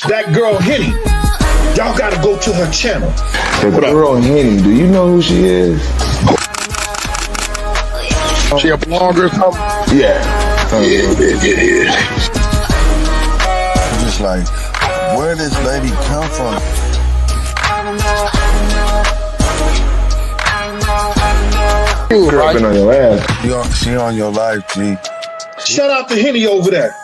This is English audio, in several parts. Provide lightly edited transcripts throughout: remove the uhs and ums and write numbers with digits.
That girl Henny. Y'all gotta go to her channel. The girl Henny, do you know who she is? She a blogger or something? Yeah. Yeah. I'm just like, where did this lady come from? Right on your ass. She on your life, G. Shout out to Henny over there.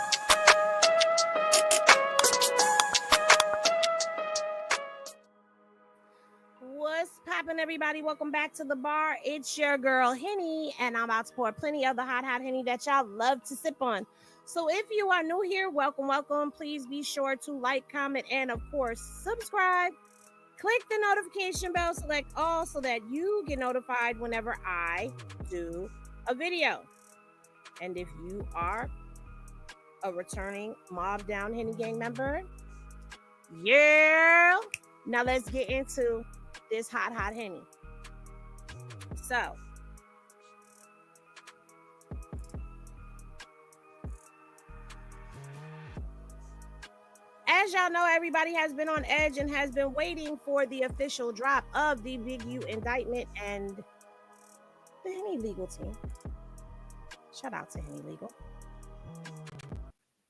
What's poppin', everybody? Welcome back to the bar. It's your girl Henny, and I'm about to pour plenty of the hot Henny that y'all love to sip on. So if you are new here, welcome. Please be sure to like, comment, and of course, subscribe. Click the notification bell, select all so that you get notified whenever I do a video. And if you are a returning Mob Down Henny Gang member, yeah. Now let's get into this hot Henny. So, as y'all know, everybody has been on edge and has been waiting for the official drop of the Big U indictment and the Henny legal team. Shout out to Henny Legal.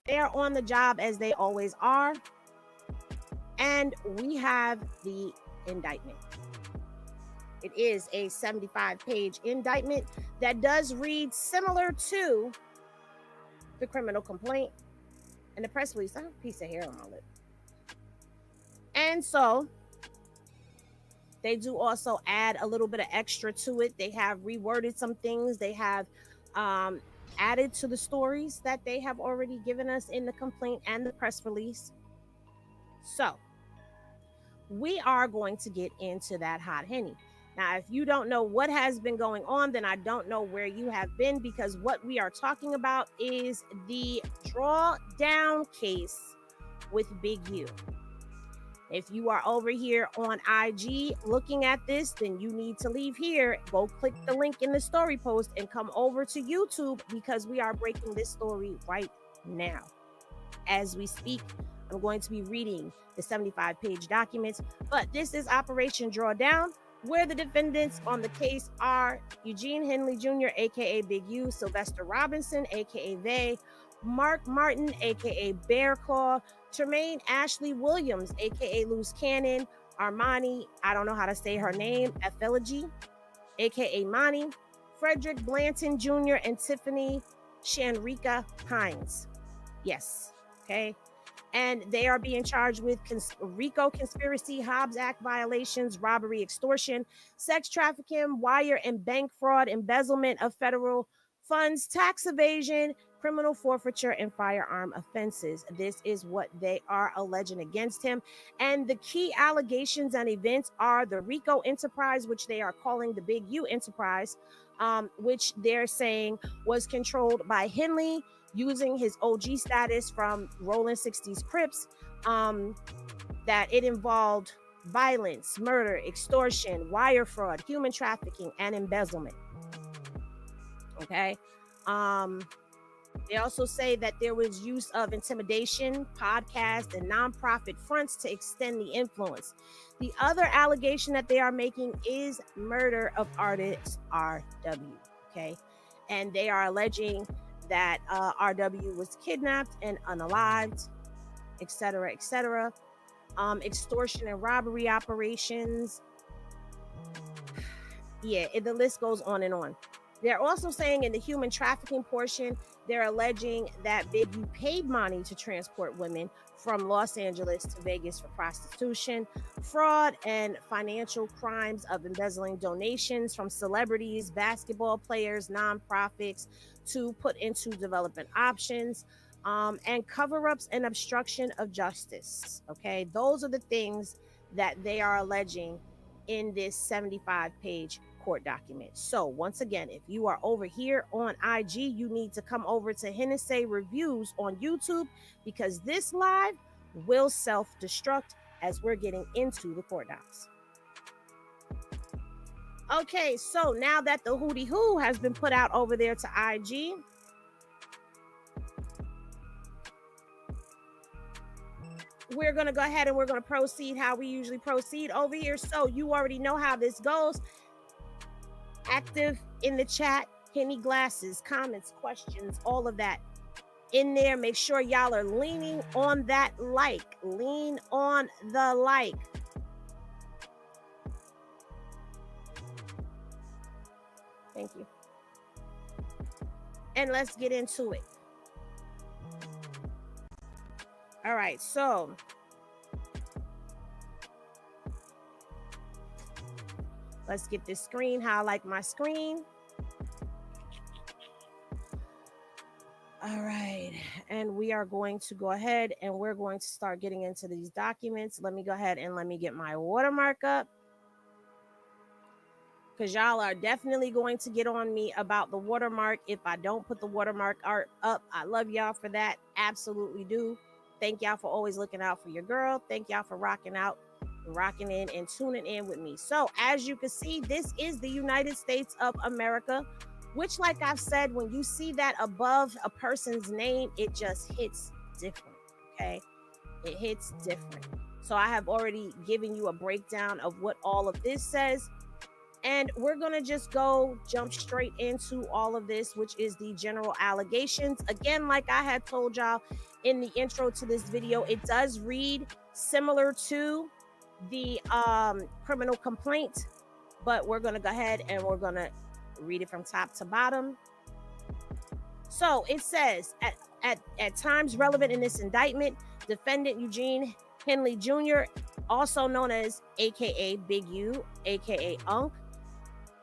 They are on the job as they always are. And we have the indictment. It is a 75-page indictment that does read similar to the criminal complaint. And the press release, I have a piece of hair on my lip. And so they do also add a little bit of extra to it. They have reworded some things. They have added to the stories that they have already given us in the complaint and the press release. So we are going to get into that hot Henny. Now, if you don't know what has been going on, then I don't know where you have been, because what we are talking about is the drawdown case with Big U. If you are over here on IG looking at this, then you need to leave here, go click the link in the story post and come over to YouTube, because we are breaking this story right now. As we speak, I'm going to be reading the 75-page documents, but this is Operation Drawdown, where the defendants on the case are Eugene Henley Jr., aka Big U, Sylvester Robinson, aka They, Mark Martin, aka Bear Claw, Tremaine Ashley Williams, aka Loose Cannon, Armani, I don't know how to say her name, Effigy, aka Monty, Frederick Blanton Jr., and Tiffany Shanrika Hines. Yes, okay. And they are being charged with RICO conspiracy, Hobbs Act violations, robbery, extortion, sex trafficking, wire and bank fraud, embezzlement of federal funds, tax evasion, criminal forfeiture, and firearm offenses. This is what they are alleging against him. And the key allegations and events are the RICO enterprise, which they are calling the Big U enterprise, which they're saying was controlled by Henley, using his OG status from Rolling 60s Crips, that it involved violence, murder, extortion, wire fraud, human trafficking, and embezzlement. Okay. They also say that there was use of intimidation, podcast, and nonprofit fronts to extend the influence. The other allegation that they are making is murder of artist RW. Okay. And they are alleging that RW was kidnapped and unalived, etc., etc. Extortion and robbery operations. Yeah, the list goes on and on. They're also saying in the human trafficking portion, they're alleging that Big U paid money to transport women from Los Angeles to Vegas for prostitution, fraud, and financial crimes of embezzling donations from celebrities, basketball players, nonprofits to put into development options, and cover-ups and obstruction of justice. Okay, those are the things that they are alleging in this 75-page court document. So once again, if you are over here on IG, you need to come over to Hennessy Reviews on YouTube, because this live will self-destruct as we're getting into the court docs. Okay, so now that the hootie hoo has been put out over there to IG, we're going to go ahead and we're going to proceed how we usually proceed over here. So you already know how this goes. Active in the chat, Henny glasses, comments, questions, all of that in there. Make sure y'all are leaning on that like. Lean on the like. Thank you. And let's get into it. All right, so let's get this screen how I like my screen. All right, and we are going to go ahead and we're going to start getting into these documents. Let me go ahead and let me get my watermark up, because y'all are definitely going to get on me about the watermark if I don't put the watermark art up. I love y'all for that. Absolutely do. Thank y'all for always looking out for your girl. Thank y'all for rocking out, rocking in, and tuning in with me. So as you can see, this is the United States of America, which, like I've said, when you see that above a person's name, it just hits different, okay? It hits different. So I have already given you a breakdown of what all of this says. And we're going to just jump straight into all of this, which is the general allegations. Again, like I had told y'all in the intro to this video, it does read similar to the criminal complaint, but we're going to go ahead and we're going to read it from top to bottom. So it says, at times relevant in this indictment, defendant Eugene Henley Jr., also known as AKA Big U, AKA Unc,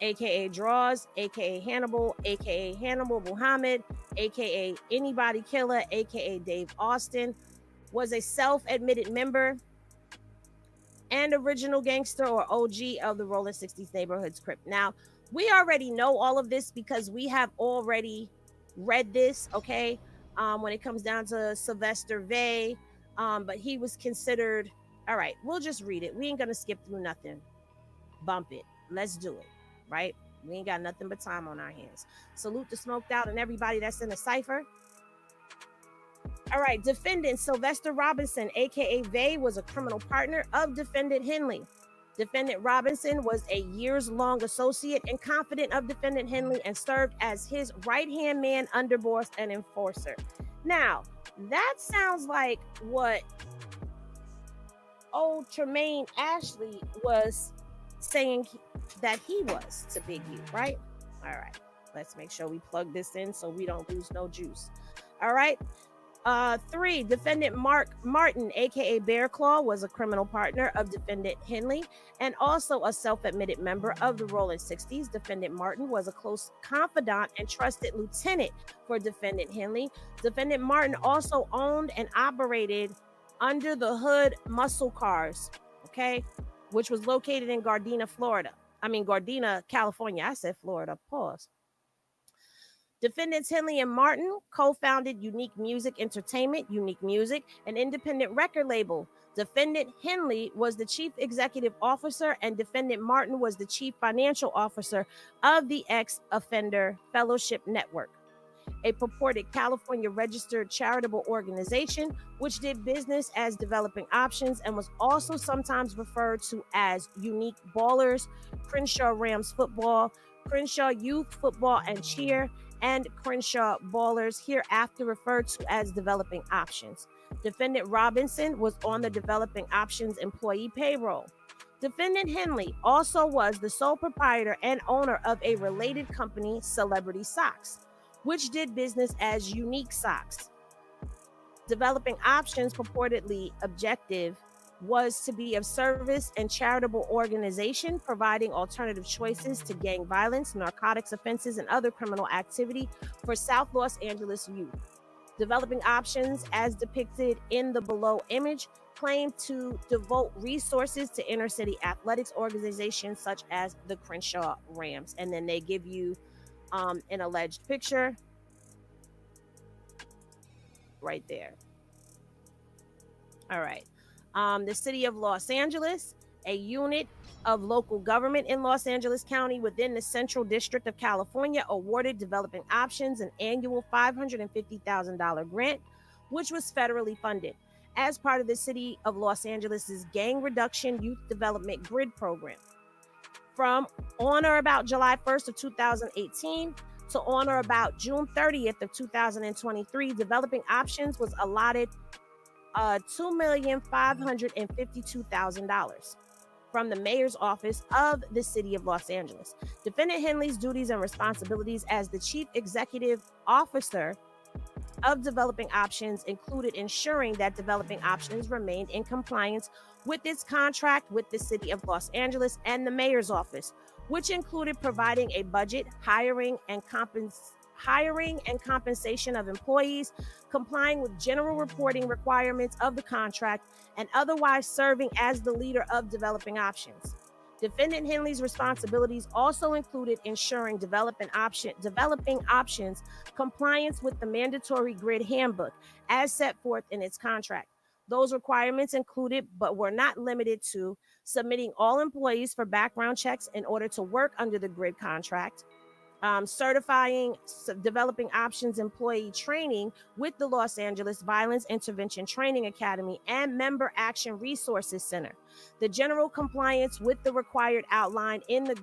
AKA Draws, AKA Hannibal, AKA Hannibal Muhammad, AKA Anybody Killer, AKA Dave Austin, was a self-admitted member and original gangster or OG of the Rolling 60s Neighborhoods Crip. Now, we already know all of this because we have already read this, okay? When it comes down to Sylvester Vay, but he was considered, all right, we'll just read it. We ain't gonna skip through nothing. Bump it. Let's do it. Right? We ain't got nothing but time on our hands. Salute the smoked out and everybody that's in the cipher. All right, defendant Sylvester Robinson, aka Vay, was a criminal partner of defendant Henley. Defendant Robinson was a years-long associate and confidant of defendant Henley and served as his right-hand man, underboss, and enforcer. Now, that sounds like what old Tremaine Ashley was saying that he was to Big U, right? All right, let's make sure we plug this in so we don't lose no juice. All right. 3, defendant Mark Martin, aka Bear Claw, was a criminal partner of defendant Henley and also a self-admitted member of the Rolling 60s. Defendant Martin was a close confidant and trusted lieutenant for defendant Henley. Defendant Martin also owned and operated Under the Hood muscle cars, okay, which was located in Gardena, California. I said Florida, pause. Defendants Henley and Martin co-founded Unique Music Entertainment, Unique Music, an independent record label. Defendant Henley was the chief executive officer and defendant Martin was the chief financial officer of the Ex-Offender Fellowship Network, a purported California registered charitable organization which did business as Developing Options and was also sometimes referred to as Unique Ballers, Crenshaw Rams Football, Crenshaw Youth Football and Cheer, and Crenshaw Ballers, hereafter referred to as Developing Options. Defendant Robinson was on the Developing Options employee payroll. Defendant Henley also was the sole proprietor and owner of a related company, Celebrity Socks, which did business as Unique Socks. Developing Options purportedly objective was to be of service and charitable organization, providing alternative choices to gang violence, narcotics offenses, and other criminal activity for South Los Angeles youth. Developing Options, as depicted in the below image, claim to devote resources to inner city athletics organizations such as the Crenshaw Rams. And then they give you an alleged picture right there. All right. The city of Los Angeles, a unit of local government in Los Angeles County within the Central District of California, awarded Developing Options an annual $550,000 grant, which was federally funded. as part of the City of Los Angeles's Gang Reduction Youth Development Grid Program. From on or about July 1st of 2018 to on or about June 30th of 2023, Developing Options was allotted $2,552,000 from the mayor's office of the City of Los Angeles. Defendant Henley's duties and responsibilities as the chief executive officer of Developing Options included ensuring that Developing Options remained in compliance with its contract with the City of Los Angeles and the mayor's office, which included providing a budget, hiring and compensation of employees, complying with general reporting requirements of the contract, and otherwise serving as the leader of Developing Options. Defendant Henley's responsibilities also included ensuring Developing Options compliance with the mandatory grid handbook as set forth in its contract. Those requirements included, but were not limited to, submitting all employees for background checks in order to work under the grid contract, certifying Developing Options employee training with the Los Angeles Violence Intervention Training Academy and Member Action Resources Center, the general compliance with the required outline in the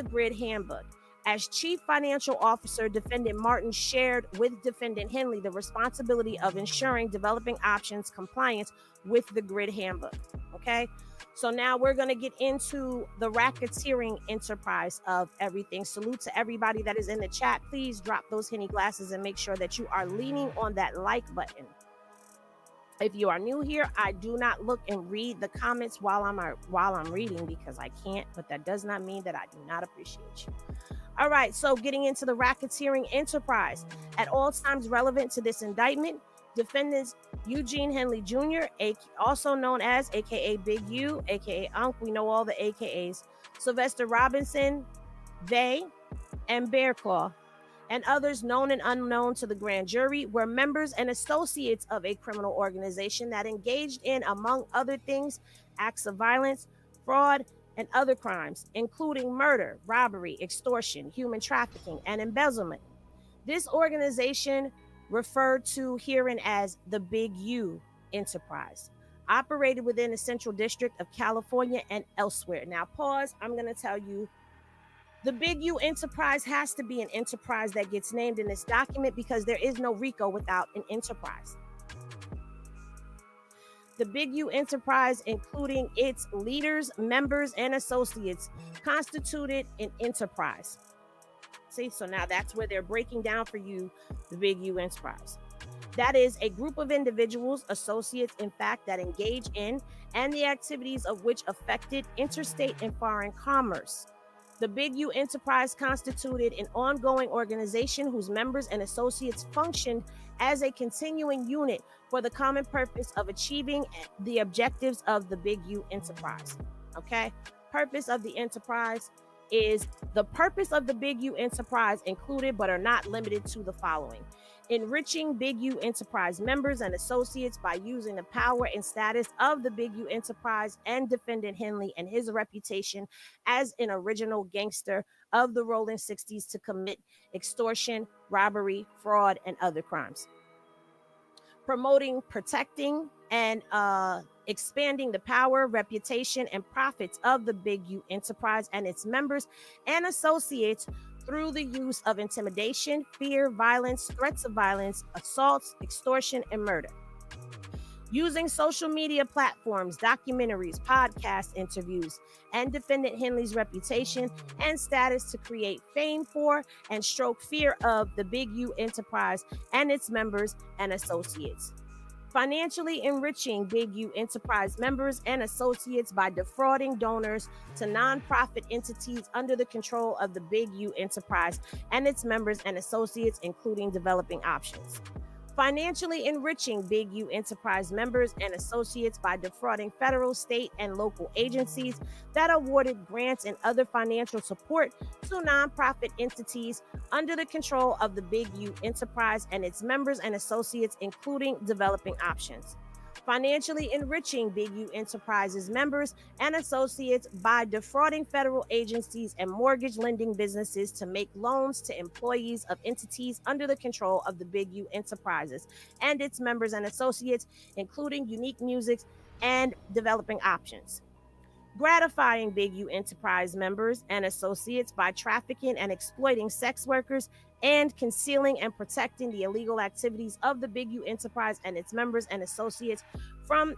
grid handbook. As Chief Financial Officer, Defendant Martin shared with Defendant Henley the responsibility of ensuring Developing Options compliance with the grid handbook. Okay. So now we're going to get into the racketeering enterprise of everything. Salute to everybody that is in the chat. Please drop those Henny glasses and make sure that you are leaning on that like button. If you are new here, I do not look and read the comments while I'm reading because I can't, but that does not mean that I do not appreciate you. All right, so getting into the racketeering enterprise. At all times relevant to this indictment, defendants Eugene Henley Jr., also known as AKA Big U, AKA Unc, we know all the AKAs, Sylvester Robinson, they, and Bear Claw, and others known and unknown to the grand jury, were members and associates of a criminal organization that engaged in, among other things, acts of violence, fraud, and other crimes, including murder, robbery, extortion, human trafficking, and embezzlement. This organization, referred to herein as the Big U Enterprise, operated within the Central District of California and elsewhere. Now, pause. I'm going to tell you, the Big U Enterprise has to be an enterprise that gets named in this document because there is no RICO without an enterprise. The Big U Enterprise, including its leaders, members, and associates, constituted an enterprise. See, so now that's where they're breaking down for you the Big U Enterprise. That is a group of individuals, associates, in fact, that engage in and the activities of which affected interstate and foreign commerce. The Big U Enterprise constituted an ongoing organization whose members and associates functioned as a continuing unit for the common purpose of achieving the objectives of the Big U Enterprise. Okay? Purpose of the enterprise is the purpose of the Big U Enterprise included but are not limited to the following: enriching Big U Enterprise members and associates by using the power and status of the Big U Enterprise and Defendant Henley and his reputation as an original gangster of the rolling 60s to commit extortion, robbery, fraud, and other crimes. Promoting, protecting, and expanding the power, reputation, and profits of the Big U Enterprise and its members and associates through the use of intimidation, fear, violence, threats of violence, assaults, extortion, and murder. Using social media platforms, documentaries, podcast interviews, and Defendant Henley's reputation and status to create fame for and stroke fear of the Big U Enterprise and its members and associates. Financially enriching Big U Enterprise members and associates by defrauding donors to nonprofit entities under the control of the Big U Enterprise and its members and associates, including Developing Options. Financially enriching Big U Enterprise members and associates by defrauding federal, state, and local agencies that awarded grants and other financial support to nonprofit entities under the control of the Big U Enterprise and its members and associates, including Developing Options. financially enriching Big U Enterprises members and associates by defrauding federal agencies and mortgage lending businesses to make loans to employees of entities under the control of the Big U Enterprises and its members and associates, including Unique Music and Developing Options. Gratifying Big U Enterprise members and associates by trafficking and exploiting sex workers and concealing and protecting the illegal activities of the Big U Enterprise and its members and associates from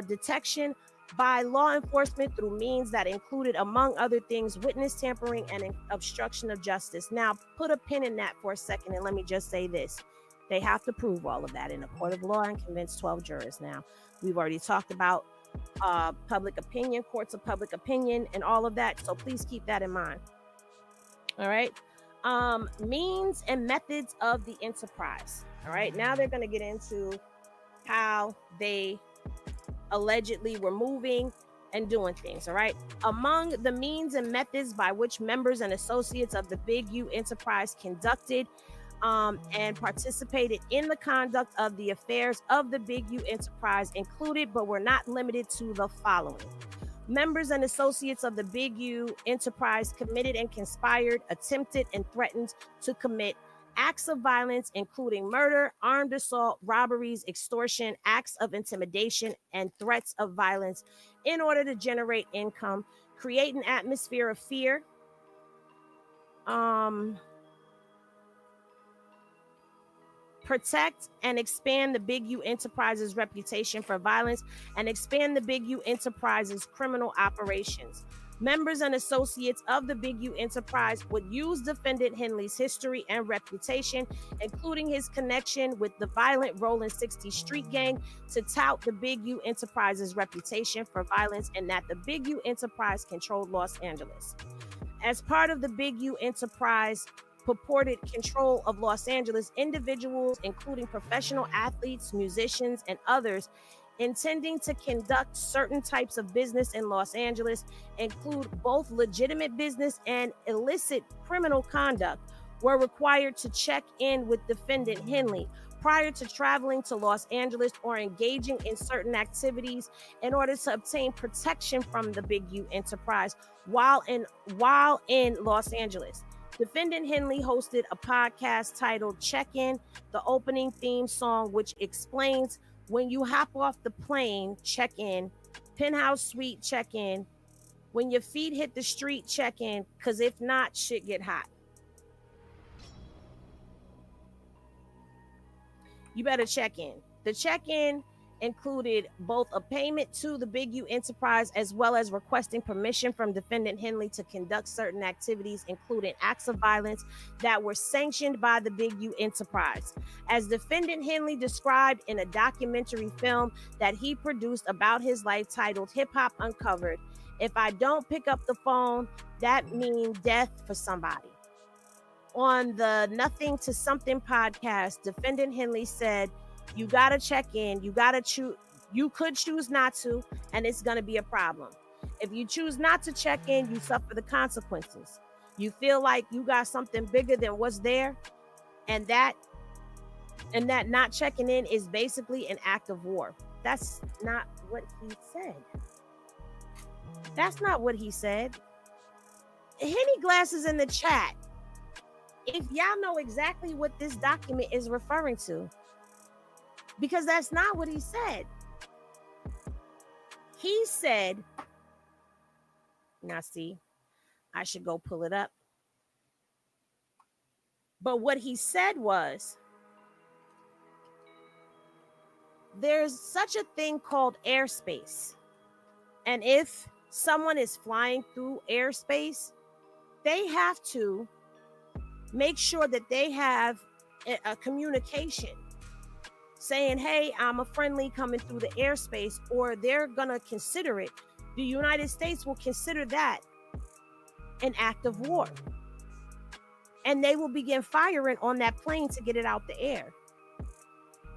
detection by law enforcement through means that included, among other things, witness tampering and obstruction of justice. Now, put a pin in that for a second and let me just say this. They have to prove all of that in a court of law and convince 12 jurors. Now, we've already talked about public opinion, courts of public opinion, and all of that. So please keep that in mind. All right. Means and methods of the enterprise. All right. Now they're going to get into how they allegedly were moving and doing things. All right. Among the means and methods by which members and associates of the Big U Enterprise conducted and participated in the conduct of the affairs of the Big U Enterprise included, but were not limited to, the following. Members and associates of the Big U Enterprise committed and conspired, attempted, and threatened to commit acts of violence, including murder, armed assault, robberies, extortion, acts of intimidation, and threats of violence in order to generate income, create an atmosphere of fear, protect and expand the Big U Enterprise's reputation for violence, and expand the Big U Enterprise's criminal operations. Members and associates of the Big U Enterprise would use defendant Henley's history and reputation, including his connection with the violent Rolling 60 Street Gang, to tout the Big U Enterprise's reputation for violence and that the Big U Enterprise controlled Los Angeles. As part of the Big U Enterprise purported control of Los Angeles, individuals, including professional athletes, musicians, and others, intending to conduct certain types of business in Los Angeles, include both legitimate business and illicit criminal conduct, were required to check in with defendant Henley prior to traveling to Los Angeles or engaging in certain activities in order to obtain protection from the Big U Enterprise while in Los Angeles. Defendant Henley hosted a podcast titled Check-In, the opening theme song, which explains when you hop off the plane, check in, penthouse suite, check in, when your feet hit the street, check in, because if not, shit get hot. You better check in. The check-in included both a payment to the Big U Enterprise as well as requesting permission from defendant Henley to conduct certain activities, including acts of violence that were sanctioned by the Big U Enterprise. As defendant Henley described in a documentary film that he produced about his life titled Hip Hop Uncovered, if I don't pick up the phone, that means death for somebody. On the Nothing to Something podcast, defendant Henley said, you got to check in. You got to choose. You could choose not to, and it's going to be a problem. If you choose not to check in, you suffer the consequences. You feel like you got something bigger than what's there, and that not checking in is basically an act of war. That's not what he said. That's not what he said. Henny Glass is in the chat. If y'all know exactly what this document is referring to, because that's not what he said. He said, now see, I should go pull it up. But what he said was, there's such a thing called airspace. And if someone is flying through airspace, they have to make sure that they have a communication saying, hey, I'm a friendly coming through the airspace, or they're going to consider it. The United States will consider that an act of war. And they will begin firing on that plane to get it out the air.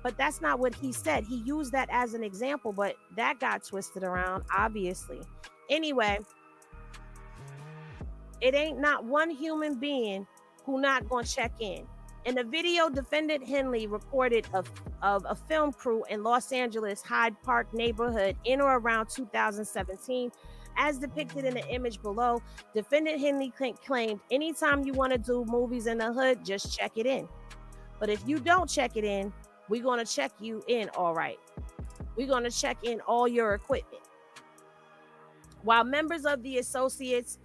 But that's not what he said. He used that as an example, but that got twisted around, obviously. Anyway, it ain't not one human being who not going to check in. In a video, defendant Henley recorded of a film crew in Los Angeles Hyde Park neighborhood in or around 2017. As depicted in the image below, defendant Henley claimed, anytime you want to do movies in the hood, just check it in. But if you don't check it in, we're going to check you in, all right. We're going to check in all your equipment. While members of the associates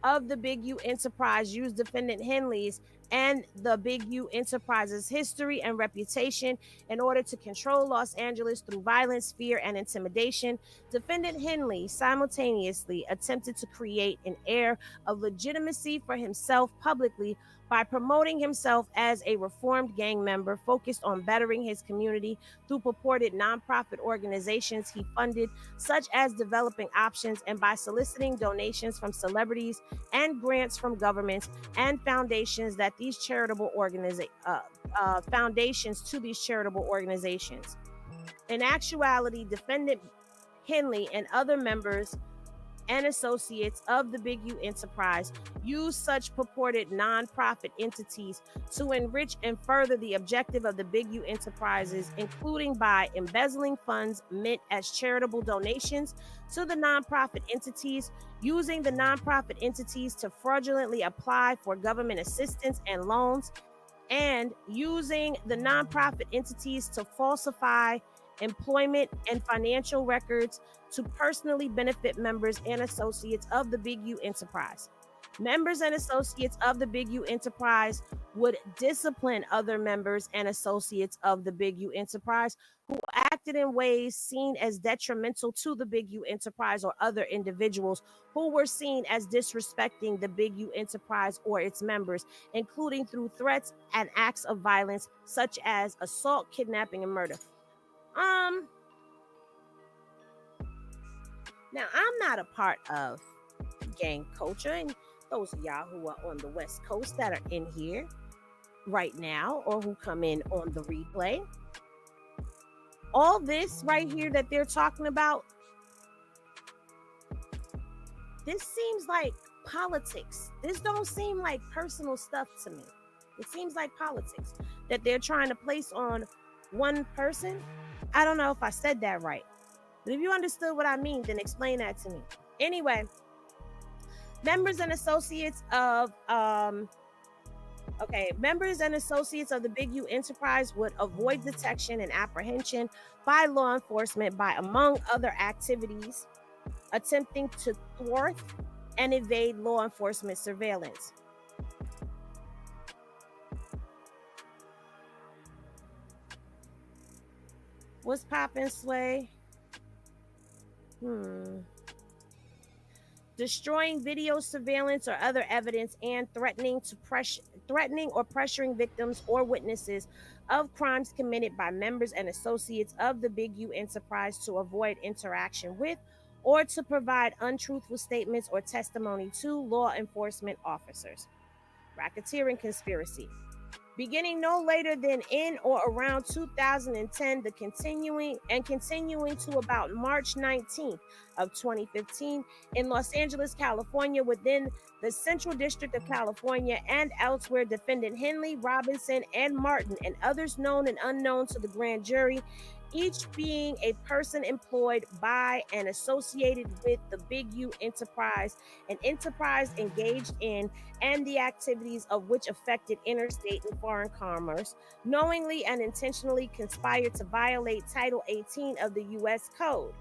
of the Big U Enterprise used defendant Henley's and the Big U Enterprise's history and reputation in order to control Los Angeles through violence, fear, and intimidation, defendant Henley simultaneously attempted to create an air of legitimacy for himself publicly by promoting himself as a reformed gang member focused on bettering his community through purported nonprofit organizations he funded, such as Developing Options, and by soliciting donations from celebrities and grants from governments and foundations that these charitable foundations to these charitable organizations. In actuality, defendant Henley and other members and associates of the Big U Enterprise use such purported nonprofit entities to enrich and further the objective of the Big U Enterprises, including by embezzling funds meant as charitable donations to the nonprofit entities, using the nonprofit entities to fraudulently apply for government assistance and loans, and using the nonprofit entities to falsify employment and financial records to personally benefit members and associates of the Big U Enterprise. Members and associates of the Big U Enterprise would discipline other members and associates of the Big U Enterprise who acted in ways seen as detrimental to the Big U Enterprise or other individuals who were seen as disrespecting the Big U Enterprise or its members, including through threats and acts of violence such as assault, kidnapping, and murder. Now, I'm not a part of gang culture, and those of y'all who are on the West Coast that are in here right now or who come in on the replay, all this right here that they're talking about, this seems like politics. This don't seem like personal stuff to me. It seems like politics that they're trying to place on one person. I don't know if I said that right, but if you understood what I mean, then explain that to me. Anyway, members and associates of members and associates of the Big U Enterprise would avoid detection and apprehension by law enforcement by, among other activities, attempting to thwart and evade law enforcement surveillance. What's poppin', Sway? Destroying video surveillance or other evidence and threatening or pressuring victims or witnesses of crimes committed by members and associates of the Big U Enterprise to avoid interaction with or to provide untruthful statements or testimony to law enforcement officers. Racketeering conspiracy. Beginning no later than in or around 2010, continuing to about March 19th of 2015 in Los Angeles, California, within the Central District of California and elsewhere, defendant Henley, Robinson, and Martin, and others known and unknown to the grand jury, each being a person employed by and associated with the Big U Enterprise, an enterprise engaged in and the activities of which affected interstate and foreign commerce, knowingly and intentionally conspired to violate Title 18 of the U.S. Code.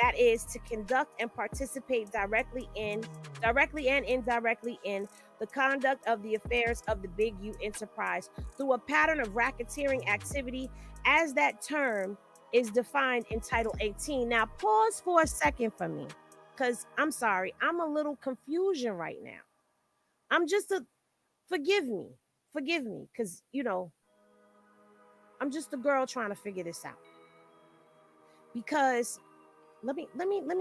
That is, to conduct and participate directly and indirectly in the conduct of the affairs of the Big U Enterprise through a pattern of racketeering activity as that term is defined in Title 18. Now, pause for a second for me, because I'm sorry, I'm a little confusion right now. Forgive me, because, I'm just a girl trying to figure this out. Because let me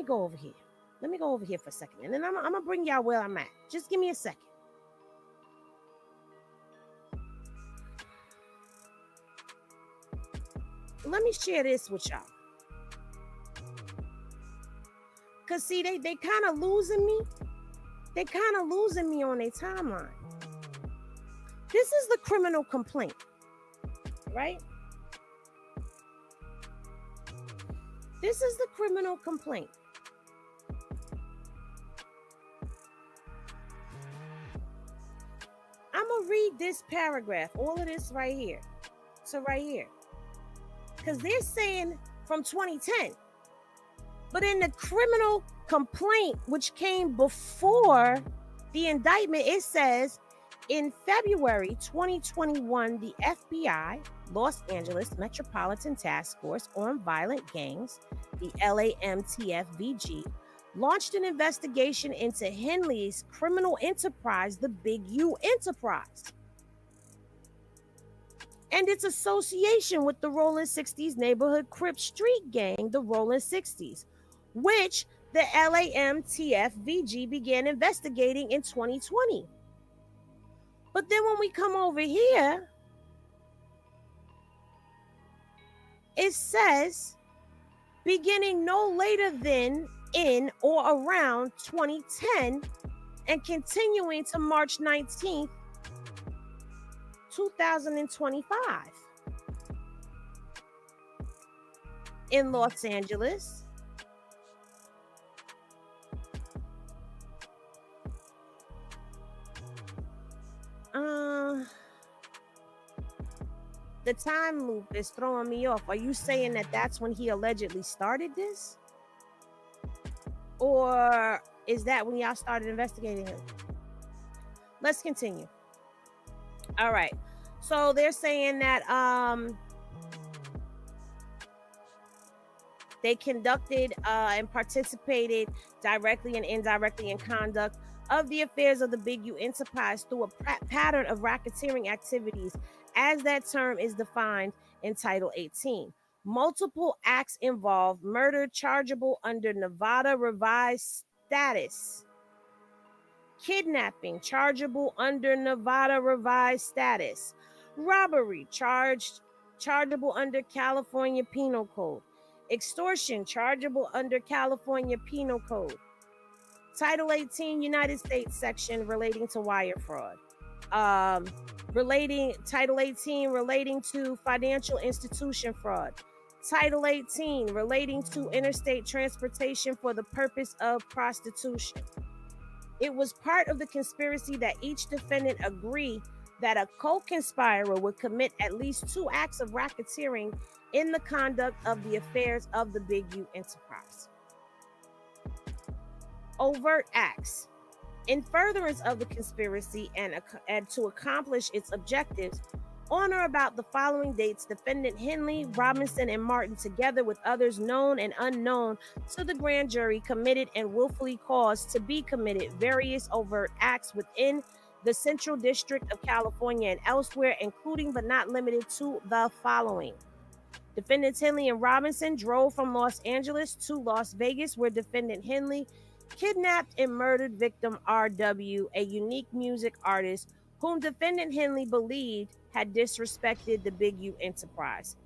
go over here. Let me go over here for a second, and then I'm gonna bring y'all where I'm at. Just give me a second. Let me share this with y'all. Cause see, they kind of losing me. They kind of losing me on their timeline. This is the criminal complaint, right? This is the criminal complaint. I'm going to read this paragraph, all of this right here. So right here. Because they're saying from 2010. But in the criminal complaint, which came before the indictment, it says, in February 2021, the FBI, Los Angeles Metropolitan Task Force on Violent Gangs, the LAMTFVG, launched an investigation into Henley's criminal enterprise, the Big U Enterprise, and its association with the Rolling 60s neighborhood Crip street gang, the Rolling 60s, which the LAMTFVG began investigating in 2020. But then when we come over here, it says, beginning no later than in or around 2010 and continuing to March 19th, 2025 in Los Angeles. The time loop is throwing me off. Are you saying that that's when he allegedly started this? Or is that when y'all started investigating him? Let's continue. All right. So they're saying that they conducted and participated directly and indirectly in conduct of the affairs of the Big U Enterprise through a pattern of racketeering activities, as that term is defined in Title 18. Multiple acts involve murder chargeable under Nevada revised status, kidnapping chargeable under Nevada revised status, robbery chargeable under California Penal Code, extortion chargeable under California Penal Code, Title 18 United States section relating to wire fraud, Title 18 relating to financial institution fraud, Title 18 relating to interstate transportation for the purpose of prostitution. It was part of the conspiracy that each defendant agreed that a co-conspirator would commit at least 2 acts of racketeering in the conduct of the affairs of the Big U Enterprise. Overt acts. In furtherance of the conspiracy and to accomplish its objectives, on or about the following dates, defendant Henley, Robinson, and Martin, together with others known and unknown to the grand jury, committed and willfully caused to be committed various overt acts within the Central District of California and elsewhere, including but not limited to the following. Defendants Henley and Robinson drove from Los Angeles to Las Vegas, where defendant Henley kidnapped and murdered victim RW, a unique music artist whom defendant Henley believed had disrespected the Big U Enterprise.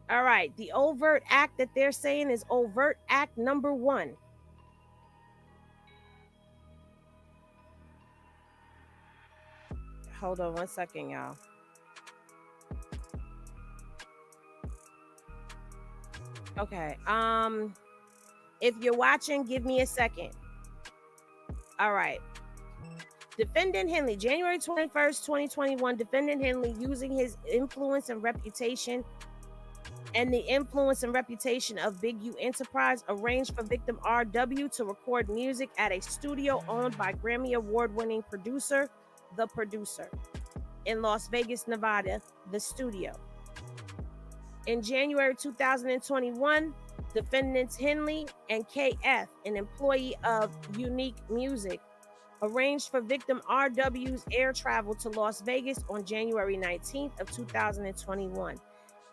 All right, the overt act that they're saying is overt act number 1. Hold on one second, y'all. Okay, if you're watching, give me a second. All right. Defendant Henley, January 21st, 2021, defendant Henley, using his influence and reputation and the influence and reputation of Big U Enterprise, arranged for victim RW to record music at a studio owned by Grammy Award-winning producer, The Producer, in Las Vegas, Nevada, The Studio. In January 2021, defendants Henley and KF, an employee of Unique Music, arranged for victim RW's air travel to Las Vegas on January 19th of 2021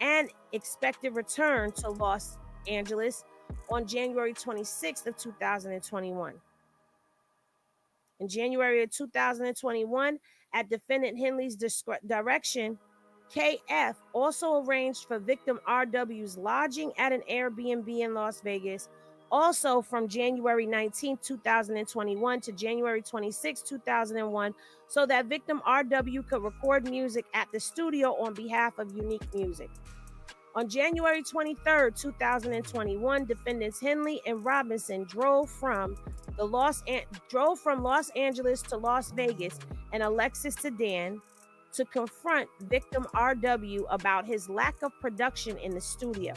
and expected return to Los Angeles on January 26th of 2021. In January of 2021, at defendant Henley's direction, KF also arranged for victim RW's lodging at an Airbnb in Las Vegas Also, from January 19, 2021 to January 26, 2001, so that victim RW could record music at the studio on behalf of Unique Music. On January 23, 2021, defendants Henley and Robinson drove from Los Angeles to Las Vegas in a Lexus sedan to confront victim RW about his lack of production in the studio.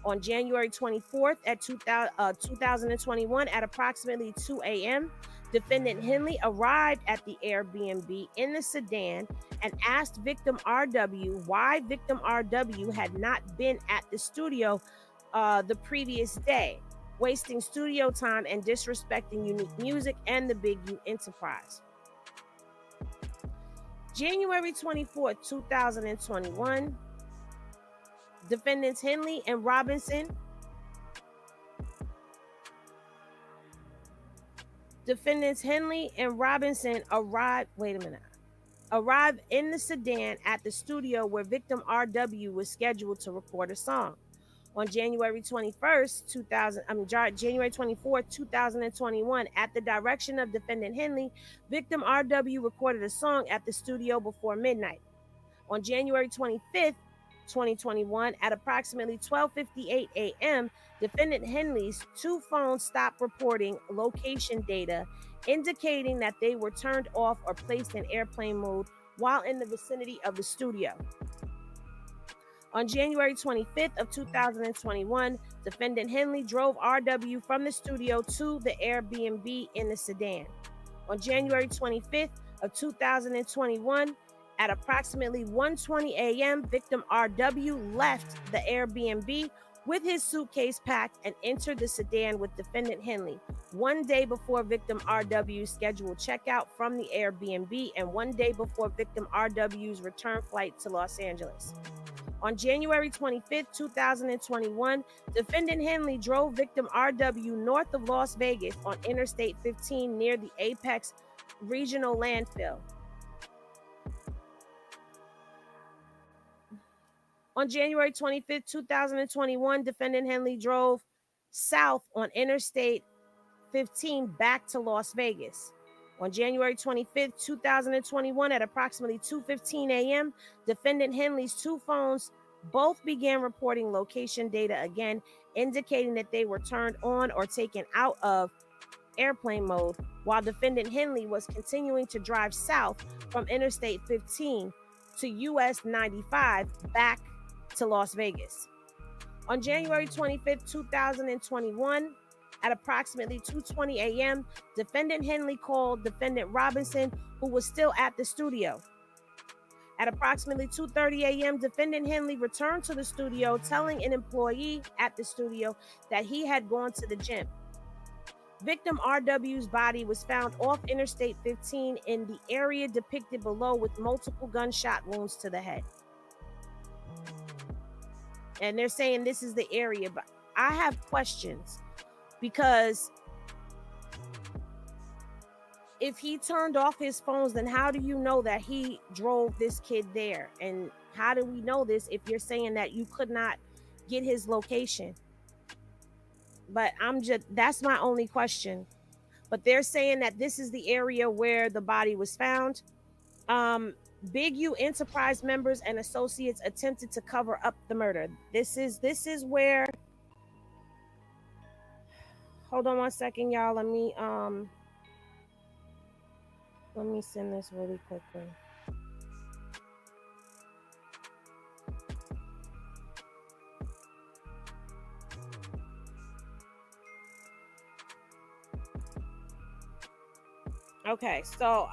On January 24th at 2021 at approximately 2 a.m., defendant Henley arrived at the Airbnb in the sedan and asked victim RW why victim RW had not been at the studio the previous day, wasting studio time and disrespecting Unique Music and the Big U Enterprise. January 24th, 2021, defendants Henley and Robinson arrived in the sedan at the studio where victim RW was scheduled to record a song. On January 24th, 2021, at the direction of defendant Henley, victim RW recorded a song at the studio before midnight. On January 25th, 2021, at approximately 12:58 a.m., defendant Henley's two phones stopped reporting location data, indicating that they were turned off or placed in airplane mode while in the vicinity of the studio. On January 25th of 2021, defendant Henley drove RW from the studio to the Airbnb in the sedan. On January 25th of 2021, at approximately 1:20 a.m., victim RW left the Airbnb with his suitcase packed and entered the sedan with defendant Henley, one day before victim RW's scheduled checkout from the Airbnb and one day before victim RW's return flight to Los Angeles. On January 25th, 2021, defendant Henley drove victim RW north of Las Vegas on Interstate 15 near the Apex Regional Landfill. On January 25th, 2021, defendant Henley drove south on Interstate 15 back to Las Vegas. On January 25th, 2021, at approximately 2:15 a.m., defendant Henley's two phones both began reporting location data again, indicating that they were turned on or taken out of airplane mode, while defendant Henley was continuing to drive south from Interstate 15 to US 95 back to Las Vegas. On January 25th, 2021, at approximately 2:20 a.m., defendant Henley called defendant Robinson, who was still at the studio. At approximately 2:30 a.m., defendant Henley returned to the studio, telling an employee at the studio that he had gone to the gym. Victim RW's body was found off Interstate 15 in the area depicted below with multiple gunshot wounds to the head. And they're saying this is the area, but I have questions because if he turned off his phones, then how do you know that he drove this kid there? And how do we know this if you're saying that you could not get his location? But that's my only question. But they're saying that this is the area where the body was found. Big U Enterprise members and associates attempted to cover up the murder. This is where, hold on one second, y'all. Let me send this really quickly. Okay, so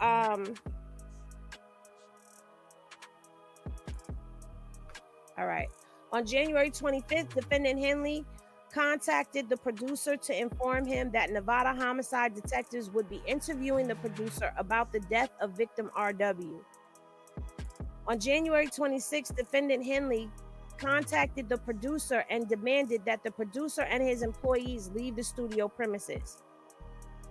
all right. On January 25th, defendant Henley contacted the producer to inform him that Nevada homicide detectives would be interviewing the producer about the death of victim RW. On January 26th, defendant Henley contacted the producer and demanded that the producer and his employees leave the studio premises.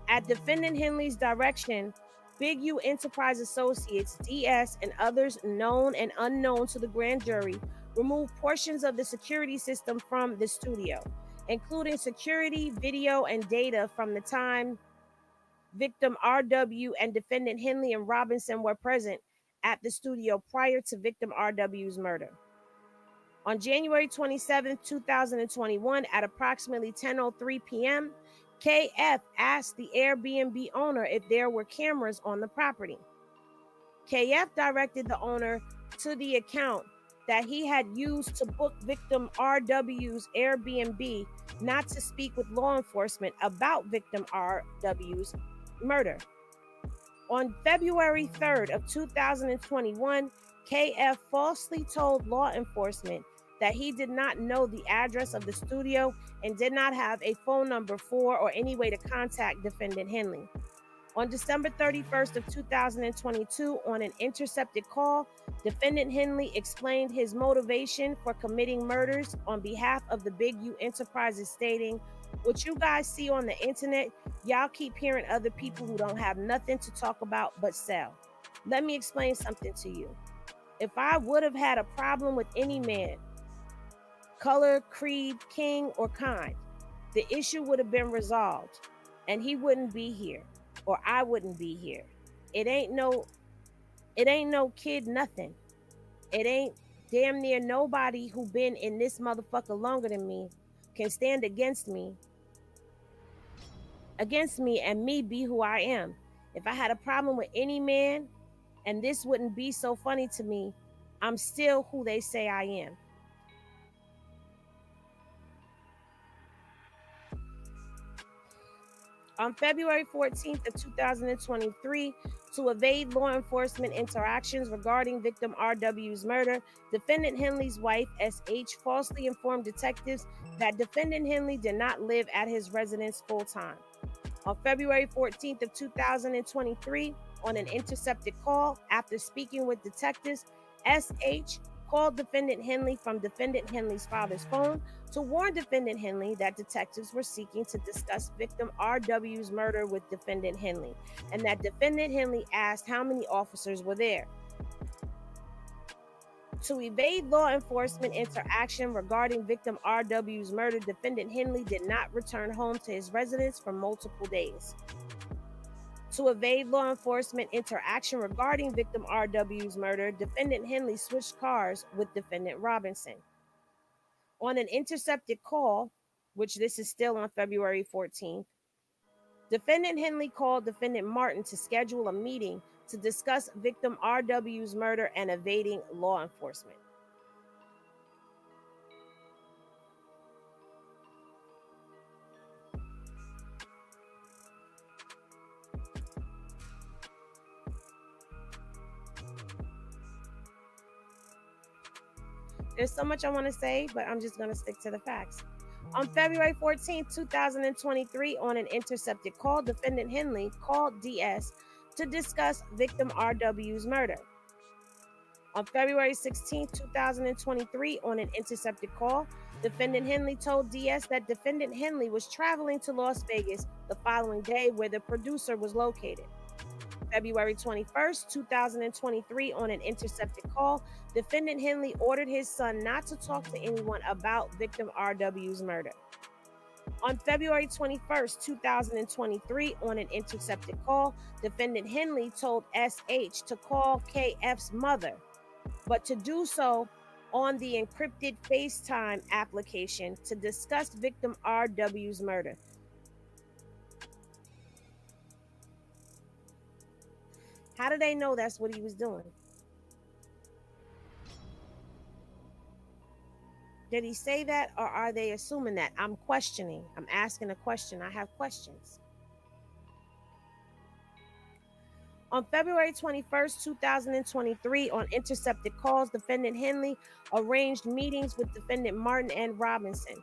At defendant Henley's direction, Big U Enterprise associates, DS, and others known and unknown to the grand jury removed portions of the security system from the studio. including security, video, and data from the time victim RW and defendant Henley and Robinson were present at the studio prior to victim RW's murder. On January 27, 2021, at approximately 10:03 p.m., KF asked the Airbnb owner if there were cameras on the property. KF directed the owner to the account that he had used to book victim RW's Airbnb not to speak with law enforcement about victim RW's murder. On February 3rd of 2021, KF falsely told law enforcement that he did not know the address of the studio and did not have a phone number for or any way to contact defendant Henley. On December 31st of 2022, on an intercepted call, defendant Henley explained his motivation for committing murders on behalf of the Big U Enterprises, stating, "What you guys see on the internet, y'all keep hearing other people who don't have nothing to talk about but sell. Let me explain something to you. If I would have had a problem with any man, color, creed, king, or kind, the issue would have been resolved and he wouldn't be here. Or I wouldn't be here. It ain't no kid nothing. It ain't damn near nobody who been in this motherfucker longer than me can stand against me and me be who I am. If I had a problem with any man and this wouldn't be so funny to me, I'm still who they say I am." On February 14th of 2023, to evade law enforcement interactions regarding victim RW's murder, defendant Henley's wife, SH, falsely informed detectives that defendant Henley did not live at his residence full-time. On February 14th of 2023, on an intercepted call, after speaking with detectives, SH called defendant Henley from defendant Henley's father's phone to warn defendant Henley that detectives were seeking to discuss victim RW's murder with defendant Henley, and that defendant Henley asked how many officers were there. To evade law enforcement interaction regarding victim RW's murder, defendant Henley did not return home to his residence for multiple days. To evade law enforcement interaction regarding victim RW's murder, defendant Henley switched cars with defendant Robinson. On an intercepted call, which this is still on February 14th, defendant Henley called defendant Martin to schedule a meeting to discuss victim RW's murder and evading law enforcement. There's so much I want to say, but I'm just going to stick to the facts. On February 14th, 2023, on an intercepted call, defendant Henley called DS to discuss victim RW's murder. On February 16th, 2023, on an intercepted call, defendant Henley told DS that defendant Henley was traveling to Las Vegas the following day, where the producer was located. February 21st, 2023, on an intercepted call, defendant Henley ordered his son not to talk to anyone about victim RW's murder. On February 21st, 2023, on an intercepted call, defendant Henley told SH to call KF's mother, but to do so on the encrypted FaceTime application to discuss victim RW's murder. How do they know that's what he was doing? Did he say that, or are they assuming that? I'm questioning. I'm asking a question. I have questions. On February 21st, 2023, on intercepted calls, defendant Henley arranged meetings with defendant Martin and Robinson.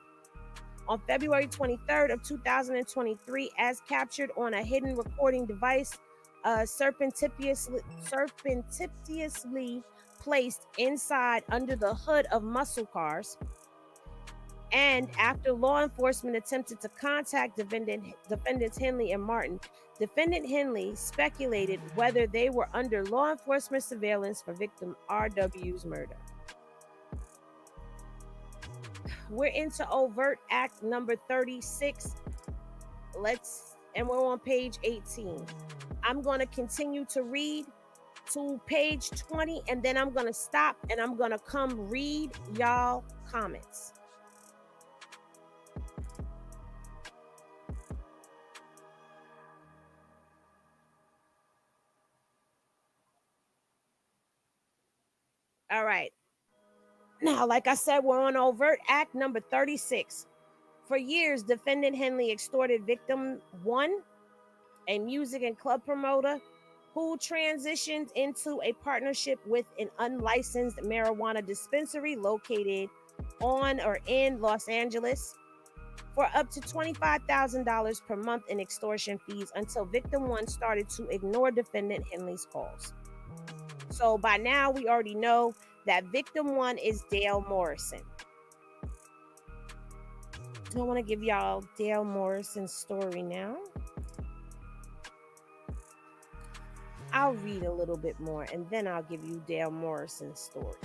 On February 23rd of 2023, as captured on a hidden recording device, surreptitiously placed inside under the hood of muscle cars, and after law enforcement attempted to contact defendants Henley and Martin, defendant Henley speculated whether they were under law enforcement surveillance for victim RW's murder. we're into Overt Act number 36. And we're on page 18. I'm going to continue to read to page 20, and then I'm going to stop and I'm going to come read y'all comments. All right. Now, like I said, we're on Overt Act number 36. For years, defendant Henley extorted victim 1, a music and club promoter who transitioned into a partnership with an unlicensed marijuana dispensary located on or in Los Angeles, for up to $25,000 per month in extortion fees until victim 1 started to ignore defendant Henley's calls. So by now, we already know that victim 1 is Dale Morrison. I want to give y'all Dale Morrison's story now. I'll read a little bit more and then I'll give you Dale Morrison's story.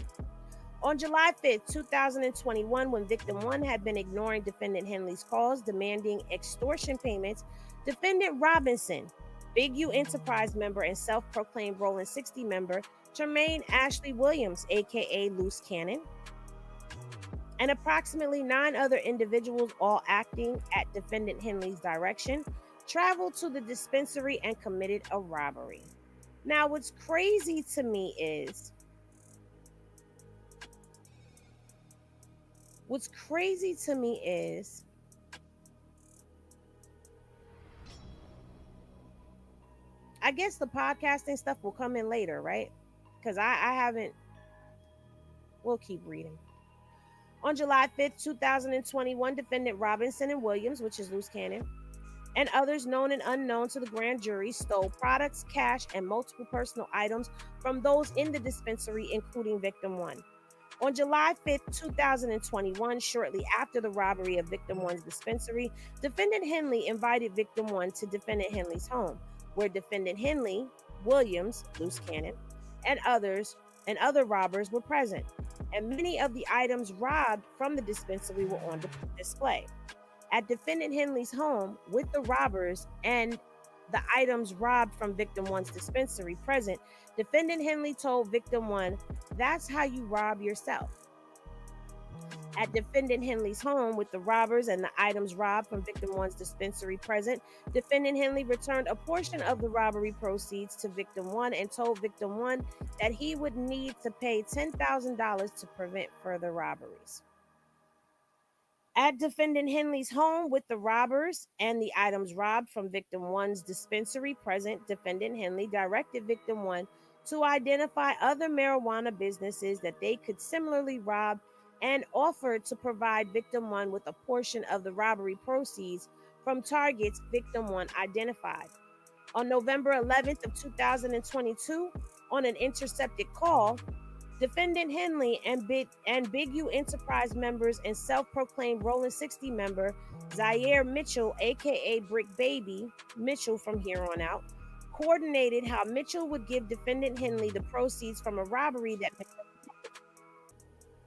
On July 5th, 2021, when victim 1 had been ignoring defendant Henley's calls demanding extortion payments, defendant Robinson, Big U Enterprise member and self-proclaimed Rolling 60 member, Tremaine Ashley Williams, aka Loose Cannon, and approximately 9 other individuals, all acting at defendant Henley's direction, traveled to the dispensary and committed a robbery. Now, what's crazy to me is, I guess the podcasting stuff will come in later, right? Because I haven't. We'll keep reading. On July 5th, 2021, defendant Robinson and Williams, which is Loose Cannon, and others known and unknown to the grand jury stole products, cash, and multiple personal items from those in the dispensary, including victim 1. On July 5th, 2021, shortly after the robbery of victim 1's dispensary, defendant Henley invited victim 1 to defendant Henley's home, where defendant Henley, Williams, Loose Cannon, and other robbers were present, and many of the items robbed from the dispensary were on display. At defendant Henley's home, with the robbers and the items robbed from victim 1's dispensary present, defendant Henley told victim 1, "That's how you rob yourself." At defendant Henley's home, with the robbers and the items robbed from victim 1's dispensary present, defendant Henley returned a portion of the robbery proceeds to victim 1 and told victim 1 that he would need to pay $10,000 to prevent further robberies. At defendant Henley's home, with the robbers and the items robbed from victim 1's dispensary present, defendant Henley directed victim 1 to identify other marijuana businesses that they could similarly rob and offered to provide victim 1 with a portion of the robbery proceeds from targets victim 1 identified. On November 11th of 2022, on an intercepted call, defendant Henley and Big U Enterprise members and self-proclaimed Rolling 60 member Zaire Mitchell, aka Brick Baby Mitchell from here on out, coordinated how Mitchell would give defendant Henley the proceeds from a robbery that...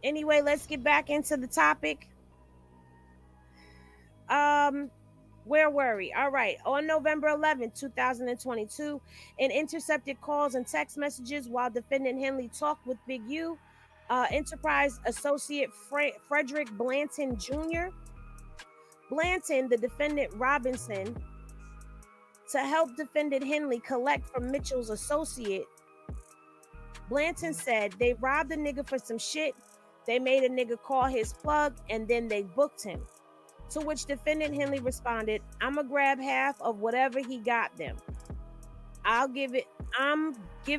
Anyway, let's get back into the topic. Where were we? All right. On November 11th, 2022, in intercepted calls and text messages while defendant Henley talked with Big U, Enterprise associate Frederick Blanton Jr., Blanton, the defendant Robinson, to help defendant Henley collect from Mitchell's associate. Blanton said they robbed a nigga for some shit. They made a nigga call his plug and then they booked him. To which defendant Henley responded, "I'ma grab half of whatever he got them. I'm give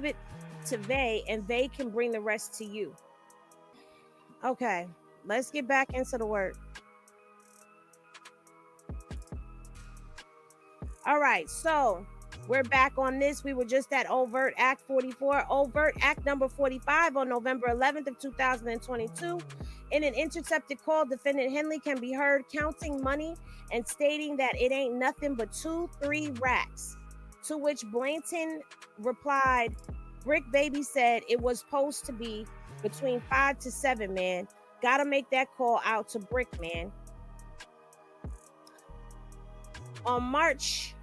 it to Vay and Vay can bring the rest to you." Okay, let's get back into the work. All right, so we're back on this. We were just at Overt Act 44. Overt Act number 45 on November 11th of 2022. In an intercepted call, defendant Henley can be heard counting money and stating that it ain't nothing but 2-3 racks. To which Blanton replied, "Brick Baby said it was supposed to be between 5 to 7, man. Gotta make that call out to Brick, man. On March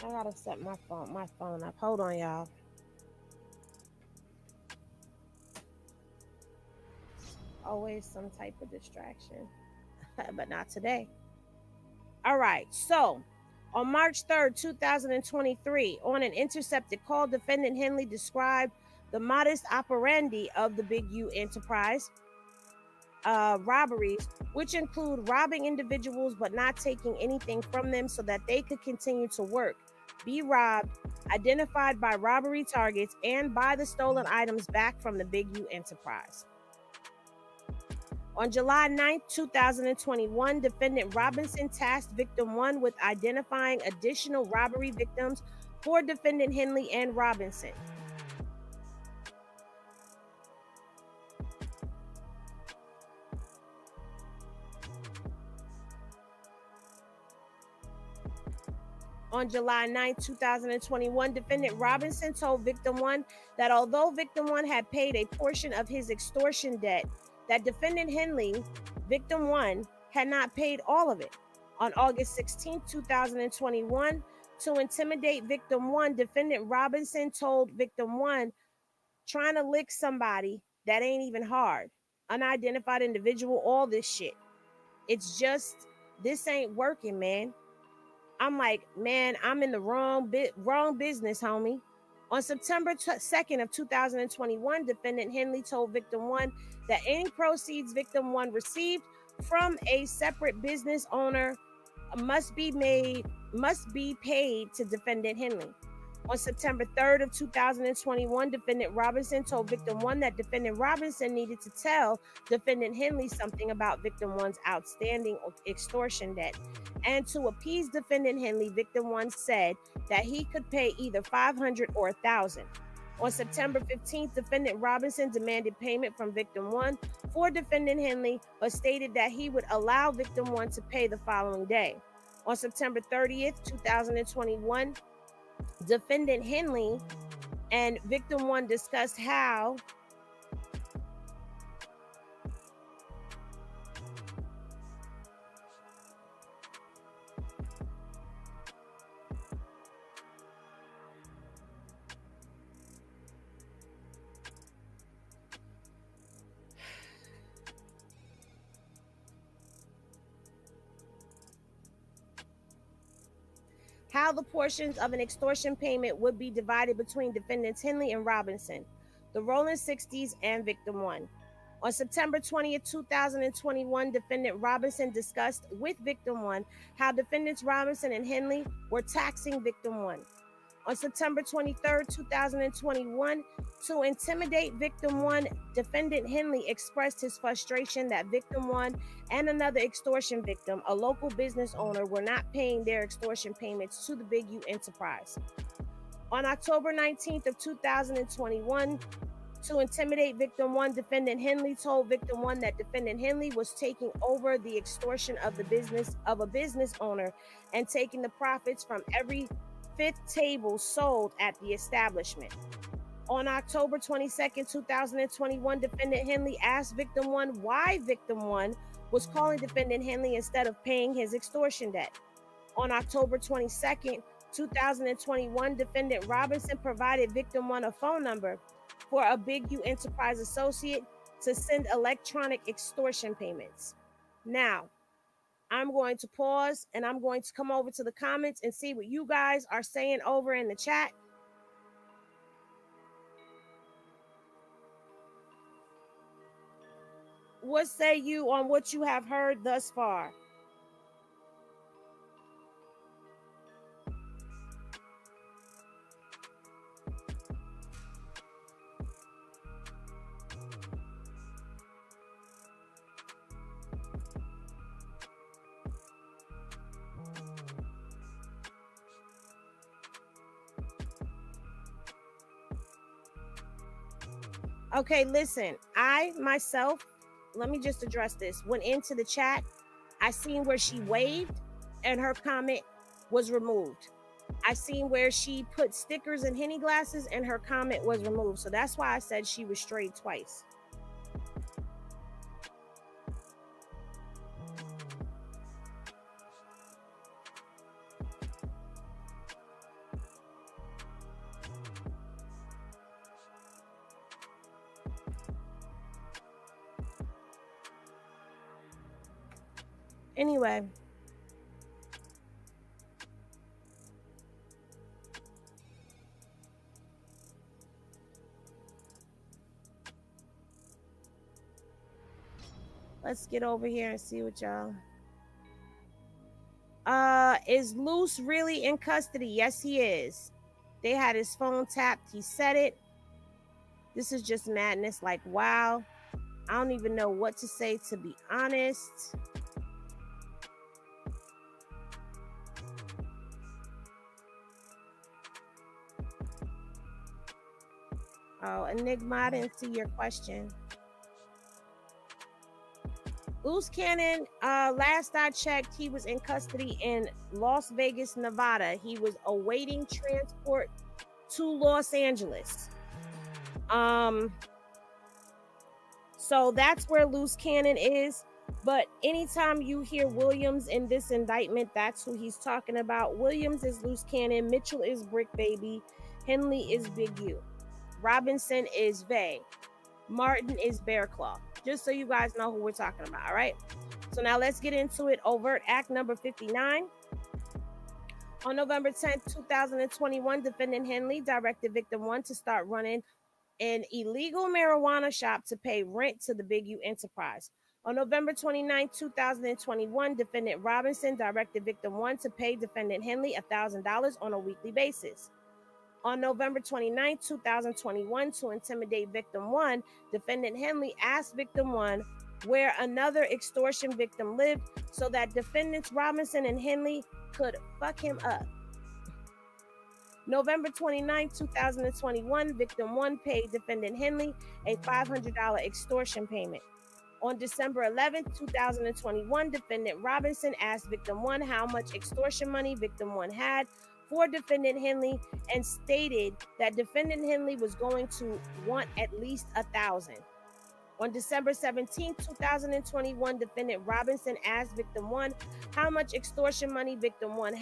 I gotta set my phone up. Hold on, y'all. Always some type of distraction, but not today. All right, so on March 3rd, 2023, on an intercepted call, defendant Henley described the modus operandi of the Big U enterprise robberies, which include robbing individuals but not taking anything from them so that they could continue to work, be robbed, identified by robbery targets, and buy the stolen items back from the Big U enterprise. On July 9th, 2021, defendant Robinson tasked victim 1 with identifying additional robbery victims for defendant Henley and Robinson. On July 9, 2021, defendant Robinson told victim 1 that although victim 1 had paid a portion of his extortion debt, that defendant Henley, victim 1, had not paid all of it. On August 16, 2021, to intimidate victim 1, defendant Robinson told victim 1, trying to lick somebody that ain't even hard, unidentified individual, all this shit. It's just, this ain't working, man. I'm like, man, I'm in the wrong business, homie. On September 2nd of 2021, defendant Henley told victim 1 that any proceeds victim 1 received from a separate business owner must be paid to defendant Henley. On September 3rd of 2021, defendant Robinson told victim 1 that defendant Robinson needed to tell defendant Henley something about victim 1's outstanding extortion debt. And to appease defendant Henley, victim 1 said that he could pay either $500 or $1,000. On September 15th, defendant Robinson demanded payment from victim 1 for defendant Henley, but stated that he would allow victim 1 to pay the following day. On September 30th, 2021, defendant Henley and victim 1 discussed how the portions of an extortion payment would be divided between defendants Henley and Robinson, the rolling 60s, and victim 1. On September 20th, 2021, defendant Robinson discussed with victim 1 how defendants Robinson and Henley were taxing victim 1. On September 23rd, 2021, to intimidate victim 1, defendant Henley expressed his frustration that victim 1 and another extortion victim, a local business owner, were not paying their extortion payments to the Big U enterprise. On October 19th of 2021, to intimidate victim 1, defendant Henley told victim 1 that defendant Henley was taking over the extortion of the business of a business owner and taking the profits from every fifth table sold at the establishment. On October 22nd, 2021, defendant Henley asked victim 1 why victim 1 was calling defendant Henley instead of paying his extortion debt. On October 22nd, 2021, defendant Robinson provided victim 1 a phone number for a Big U enterprise associate to send electronic extortion payments. Now, I'm going to pause and I'm going to come over to the comments and see what you guys are saying over in the chat. What say you on what you have heard thus far? Okay, listen, I myself, let me just address this. Went into the chat, I seen where she waved and her comment was removed. I seen where she put stickers in Henny glasses and her comment was removed. So that's why I said she was strayed twice. Anyway. Let's get over here and see what y'all. Is Luce really in custody? Yes, he is. They had his phone tapped. He said it. This is just madness. Like, wow. I don't even know what to say, to be honest. Oh, Enigma, I didn't see your question. Luce Cannon, last I checked, he was in custody in Las Vegas, Nevada. He was awaiting transport to Los Angeles. So that's where Luce Cannon is. But anytime you hear Williams in this indictment, that's who he's talking about. Williams is Luce Cannon. Mitchell is Brick Baby. Henley is Big U. Robinson is Vay. Martin is Bear Claw. Just so you guys know who we're talking about, all right? So now let's get into it. Overt Act number 59. On November 10th, 2021, defendant Henley directed victim 1 to start running an illegal marijuana shop to pay rent to the Big U enterprise. On November 29, 2021, defendant Robinson directed victim 1 to pay defendant Henley $1,000 on a weekly basis. On November 29, 2021, to intimidate victim 1, defendant Henley asked victim 1 where another extortion victim lived so that defendants Robinson and Henley could fuck him up. November 29, 2021, victim 1 paid defendant Henley a $500 extortion payment. On December 11, 2021, defendant Robinson asked victim 1 how much extortion money victim 1 had for defendant Henley and stated that defendant Henley was going to want at least $1,000. On December 17, 2021, defendant Robinson asked victim 1 how much extortion money victim 1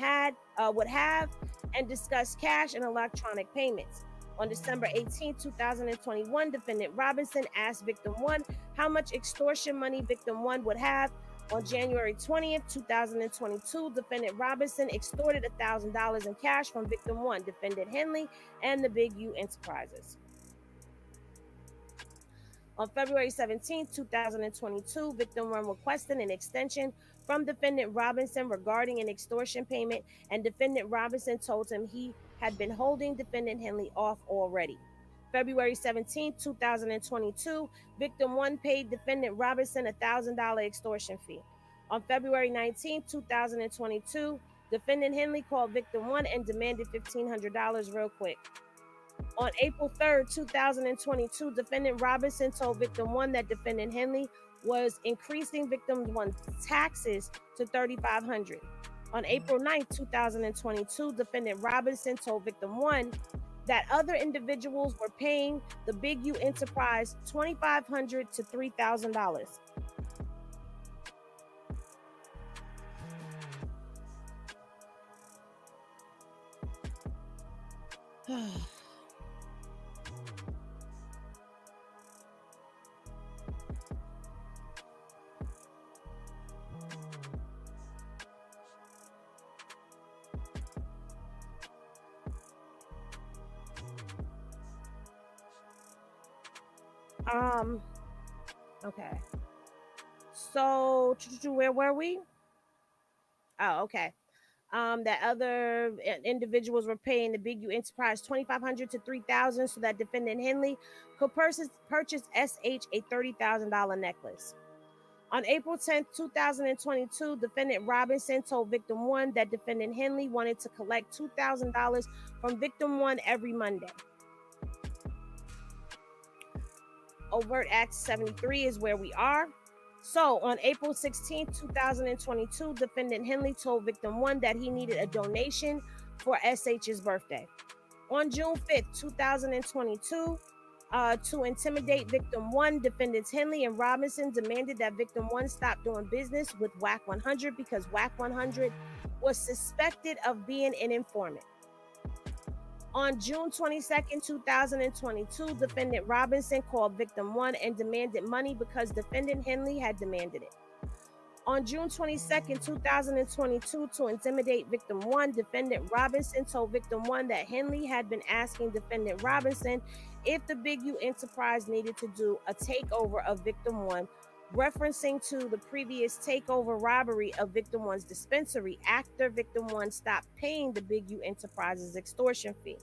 would have and discussed cash and electronic payments. On December 18, 2021, defendant Robinson asked victim 1 how much extortion money victim 1 would have. On January 20th, 2022, defendant Robinson extorted $1,000 in cash from victim 1, defendant Henley, and the Big U Enterprises. On February 17, 2022, victim 1 requested an extension from defendant Robinson regarding an extortion payment, and defendant Robinson told him he had been holding defendant Henley off already. February 17, 2022, victim 1 paid defendant Robinson a $1,000 extortion fee. On February 19, 2022, defendant Henley called victim 1 and demanded $1,500 real quick. On April 3rd, 2022, defendant Robinson told victim 1 that defendant Henley was increasing victim 1's taxes to $3,500. On April 9th, 2022, defendant Robinson told victim 1 that other individuals were paying the Big U Enterprise $2,500 to $3,000. Okay. So where were we? Oh, okay. That other individuals were paying the Big U Enterprise $2,500 to $3,000 so that defendant Henley could purchase SH a $30,000 necklace. On April 10th, 2022, defendant Robinson told victim 1 that defendant Henley wanted to collect $2,000 from victim 1 every Monday. Overt Act 73 is where we are. So on April 16, 2022, defendant Henley told victim 1 that he needed a donation for SH's birthday. On June 5th, 2022, to intimidate victim 1, defendants Henley and Robinson demanded that victim 1 stop doing business with WAC 100 because WAC 100 was suspected of being an informant. On June 22nd, 2022, defendant Robinson called victim 1 and demanded money because defendant Henley had demanded it. On June 22nd, 2022, to intimidate victim 1, defendant Robinson told victim 1 that Henley had been asking defendant Robinson if the Big U Enterprise needed to do a takeover of victim 1, referencing to the previous takeover robbery of victim 1's dispensary after victim 1 stopped paying the Big U Enterprise's extortion fee.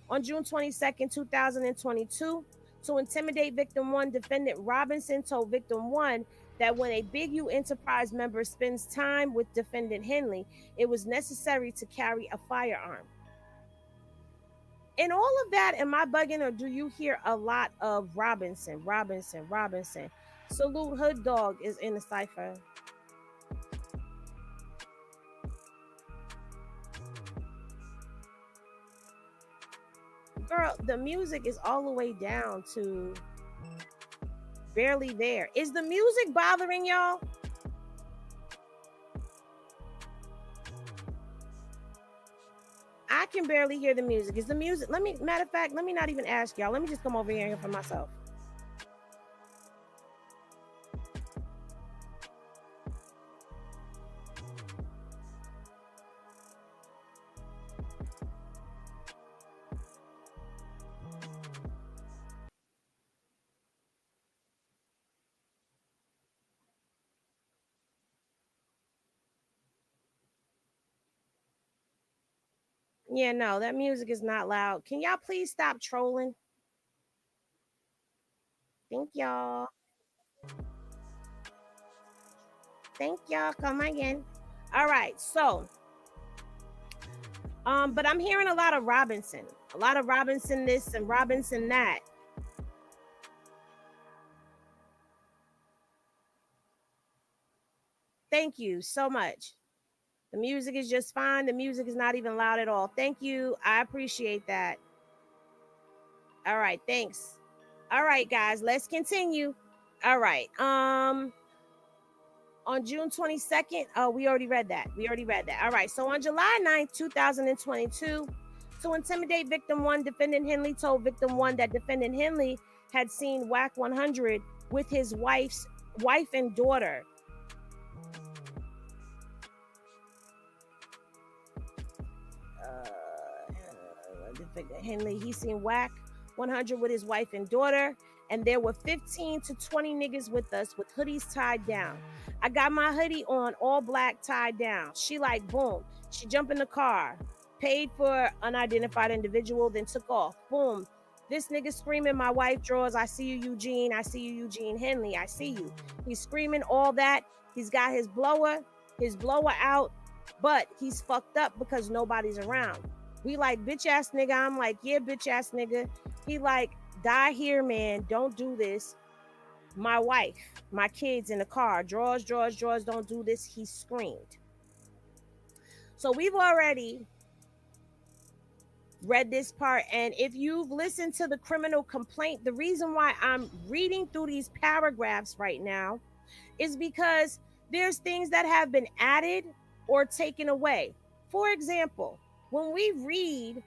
On June 22nd, 2022, to intimidate victim 1, defendant Robinson told victim 1 that when a Big U Enterprise member spends time with defendant Henley, it was necessary to carry a firearm. In all of that, am I bugging, or do you hear a lot of Robinson? Salute Hood Dog is in the cipher. Girl, the music is all the way down to barely there. Is the music bothering y'all? I can barely hear the music. Is the music? Matter of fact, let me not even ask y'all. Let me just come over here and hear for myself. Yeah, no, that music is not loud. Can y'all please stop trolling? Thank y'all. Come again. All right, so but I'm hearing a lot of Robinson. A lot of Robinson this and Robinson that. Thank you so much. The music is just fine. The music is not even loud at all. Thank you. I appreciate that. All right, thanks. All right, guys, let's continue. All right. On June 22nd, we already read that. All right. So on July 9th, 2022, to intimidate victim 1, defendant Henley told victim 1 that defendant Henley had seen WAC 100 with his wife and daughter. Henley, he seen WAC 100 with his wife and daughter, and there were 15 to 20 niggas with us with hoodies tied down. I got my hoodie on, all black, tied down. She like, boom. She jumped in the car, paid for unidentified individual, then took off. Boom. This nigga screaming, my wife draws, I see you, Eugene. I see you, Eugene Henley. I see you. He's screaming all that. He's got his blower out, but he's fucked up because nobody's around. We like, bitch ass nigga. I'm like, yeah, bitch ass nigga. He like, die here, man. Don't do this. My wife, my kids in the car. Draws, don't do this. He screamed. So we've already read this part. And if you've listened to the criminal complaint, the reason why I'm reading through these paragraphs right now is because there's things that have been added or taken away. For example, when we read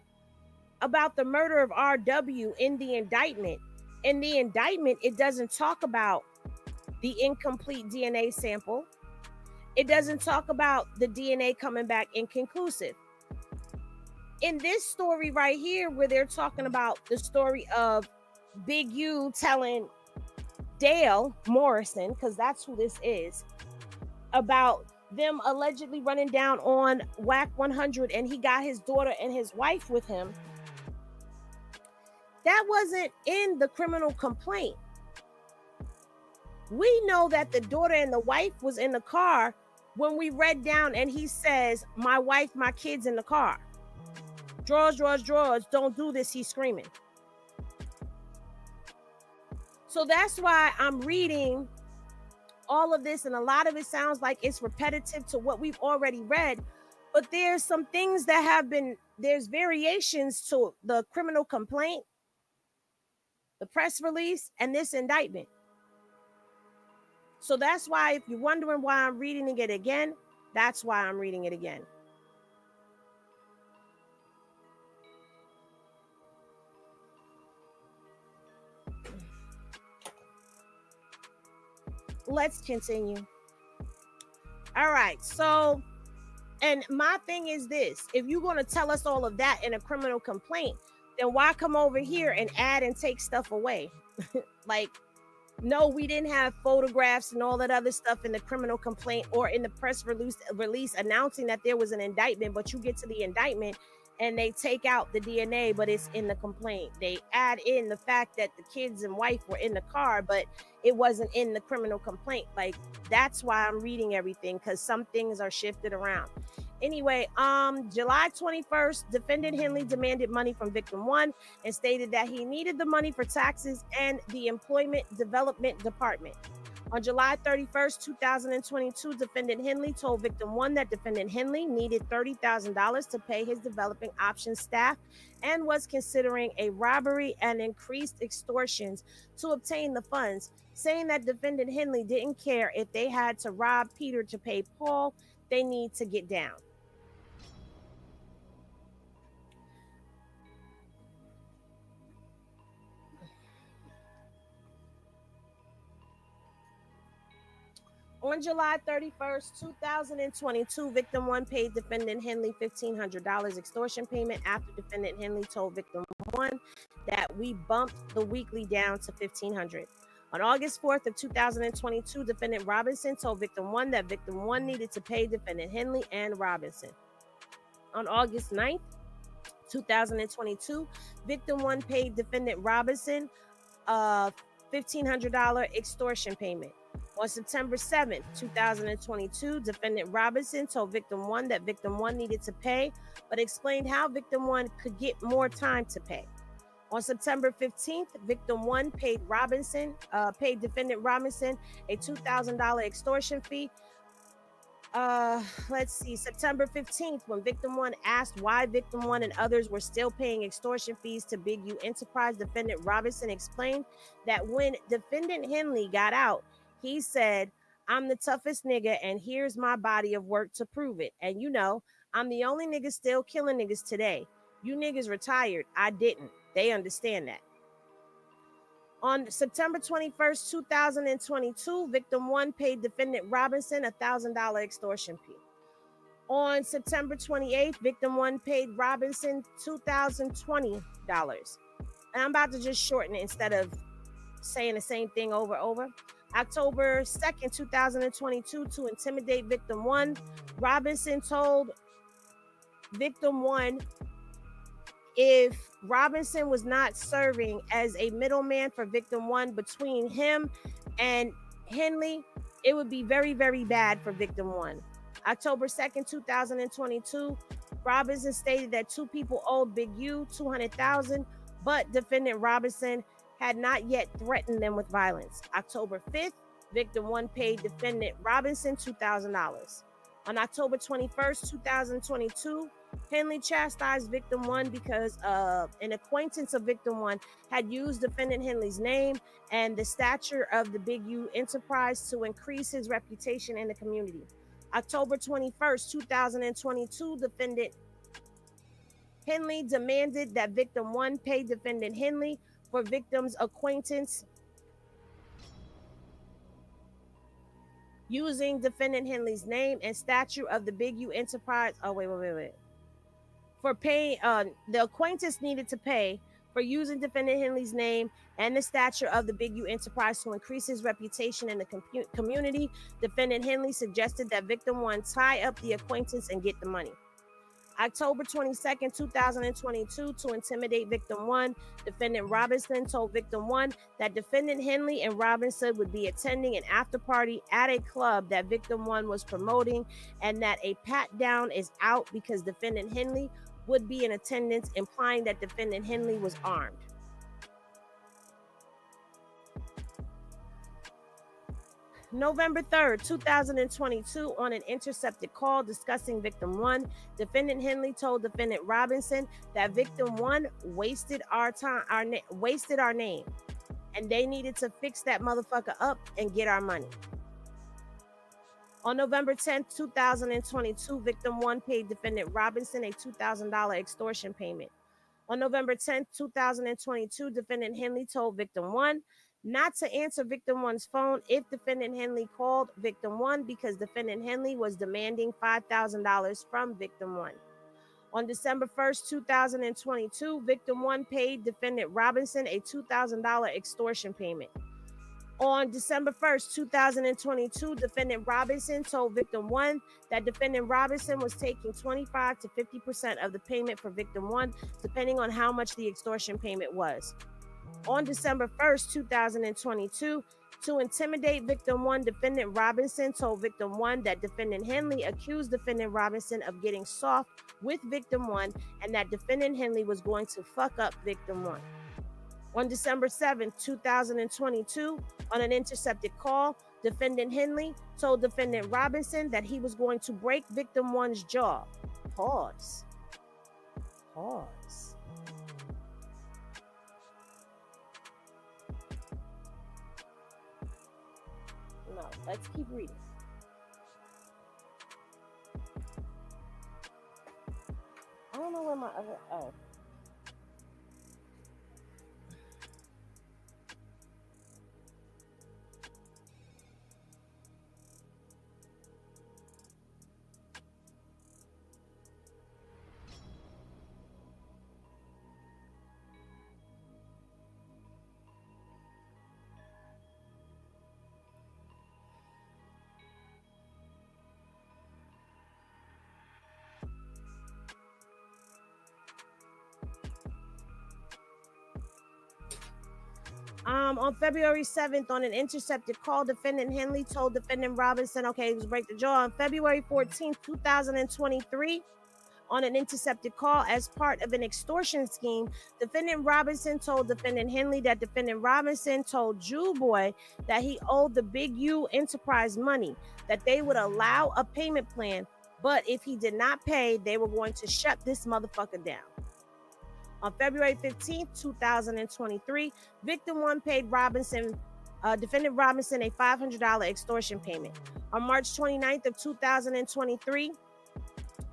about the murder of RW in the indictment, it doesn't talk about the incomplete DNA sample. It doesn't talk about the DNA coming back inconclusive. In this story right here, where they're talking about the story of Big U telling Dale Morrison, because that's who this is, about them allegedly running down on WAC 100 and he got his daughter and his wife with him. That wasn't in the criminal complaint. We know that the daughter and the wife was in the car when we read down and he says, my wife, my kids in the car. Draws, don't do this, he's screaming. So that's why I'm reading all of this, and a lot of it sounds like it's repetitive to what we've already read, but there's some things that have been, there's variations to the criminal complaint, the press release, and this indictment. So that's why, if you're wondering why I'm reading it again, that's why I'm reading it again. Let's continue. All right. So, and my thing is this: if you're going to tell us all of that in a criminal complaint, then why come over here and add and take stuff away? Like, no, we didn't have photographs and all that other stuff in the criminal complaint or in the press release announcing that there was an indictment, but you get to the indictment and they take out the DNA, but it's in the complaint. They add in the fact that the kids and wife were in the car, but it wasn't in the criminal complaint. Like, that's why I'm reading everything, because some things are shifted around. Anyway, July 21st, defendant Henley demanded money from victim one and stated that he needed the money for taxes and the Employment Development Department. On July 31st, 2022, defendant Henley told victim one that defendant Henley needed $30,000 to pay his developing options staff and was considering a robbery and increased extortions to obtain the funds, saying that defendant Henley didn't care if they had to rob Peter to pay Paul. They need to get down. On July 31st, 2022, victim one paid defendant Henley $1,500 extortion payment after defendant Henley told victim one that we bumped the weekly down to $1,500. On August 4th of 2022, defendant Robinson told victim one that victim one needed to pay defendant Henley and Robinson. On August 9th, 2022, victim one paid defendant Robinson a $1,500 extortion payment. On September 7th, 2022, defendant Robinson told victim one that victim one needed to pay, but explained how victim one could get more time to pay. On September 15th, victim one paid defendant Robinson a $2,000 extortion fee. September 15th, when victim one asked why victim one and others were still paying extortion fees to Big U Enterprise, defendant Robinson explained that when defendant Henley got out, he said, "I'm the toughest nigga and here's my body of work to prove it. And you know, I'm the only nigga still killing niggas today. You niggas retired. I didn't. They understand that." On September 21st, 2022, victim one paid defendant Robinson a $1,000 extortion fee. On September 28th, victim one paid Robinson $2,020. And I'm about to just shorten it instead of saying the same thing over. October 2nd, 2022, to intimidate victim one, Robinson told victim one if Robinson was not serving as a middleman for victim one between him and Henley, it would be very, very bad for victim one. October 2nd, 2022, Robinson stated that two people owed Big U $200,000, but defendant Robinson had not yet threatened them with violence. October 5th, victim one paid defendant Robinson $2,000. On October 21st, 2022, Henley chastised victim one because an acquaintance of victim one had used defendant Henley's name and the stature of the Big U Enterprise to increase his reputation in the community. October 21st, 2022, defendant Henley demanded that victim one pay defendant Henley for victim's acquaintance using defendant Henley's name and stature of the Big U Enterprise. Oh, wait. For paying, the acquaintance needed to pay for using defendant Henley's name and the stature of the Big U Enterprise to increase his reputation in the community. Defendant Henley suggested that victim one tie up the acquaintance and get the money. October 22nd, 2022, to intimidate victim one, defendant Robinson told victim one that defendant Henley and Robinson would be attending an after party at a club that victim one was promoting and that a pat down is out because defendant Henley would be in attendance, implying that defendant Henley was armed. November 3rd, 2022, on an intercepted call discussing victim 1, defendant Henley told defendant Robinson that victim 1 wasted our name, and they needed to fix that motherfucker up and get our money. On November 10th, 2022, victim 1 paid defendant Robinson a $2,000 extortion payment. On November 10th, 2022, defendant Henley told victim 1 not to answer victim 1's phone if defendant Henley called victim 1 because defendant Henley was demanding $5,000 from victim 1. On December 1st, 2022, victim 1 paid defendant Robinson a $2,000 extortion payment. On December 1st, 2022, defendant Robinson told victim 1 that defendant Robinson was taking 25 to 50% of the payment for victim 1, depending on how much the extortion payment was. On December 1st, 2022, to intimidate victim 1, defendant Robinson told victim 1 that defendant Henley accused defendant Robinson of getting soft with victim 1 and that defendant Henley was going to fuck up victim 1. On December 7th, 2022, on an intercepted call, defendant Henley told defendant Robinson that he was going to break victim 1's jaw. Pause. No, let's keep reading. I don't know where my other... Oh. On February 7th, on an intercepted call, defendant Henley told defendant Robinson, okay, he was break the jaw. On February 14th, 2023, on an intercepted call as part of an extortion scheme, defendant Robinson told defendant Henley that defendant Robinson told Jew Boy that he owed the Big U Enterprise money, that they would allow a payment plan, but if he did not pay, they were going to shut this motherfucker down. On February 15th, 2023, victim 1 paid defendant Robinson a $500 extortion payment. On March 29th of 2023,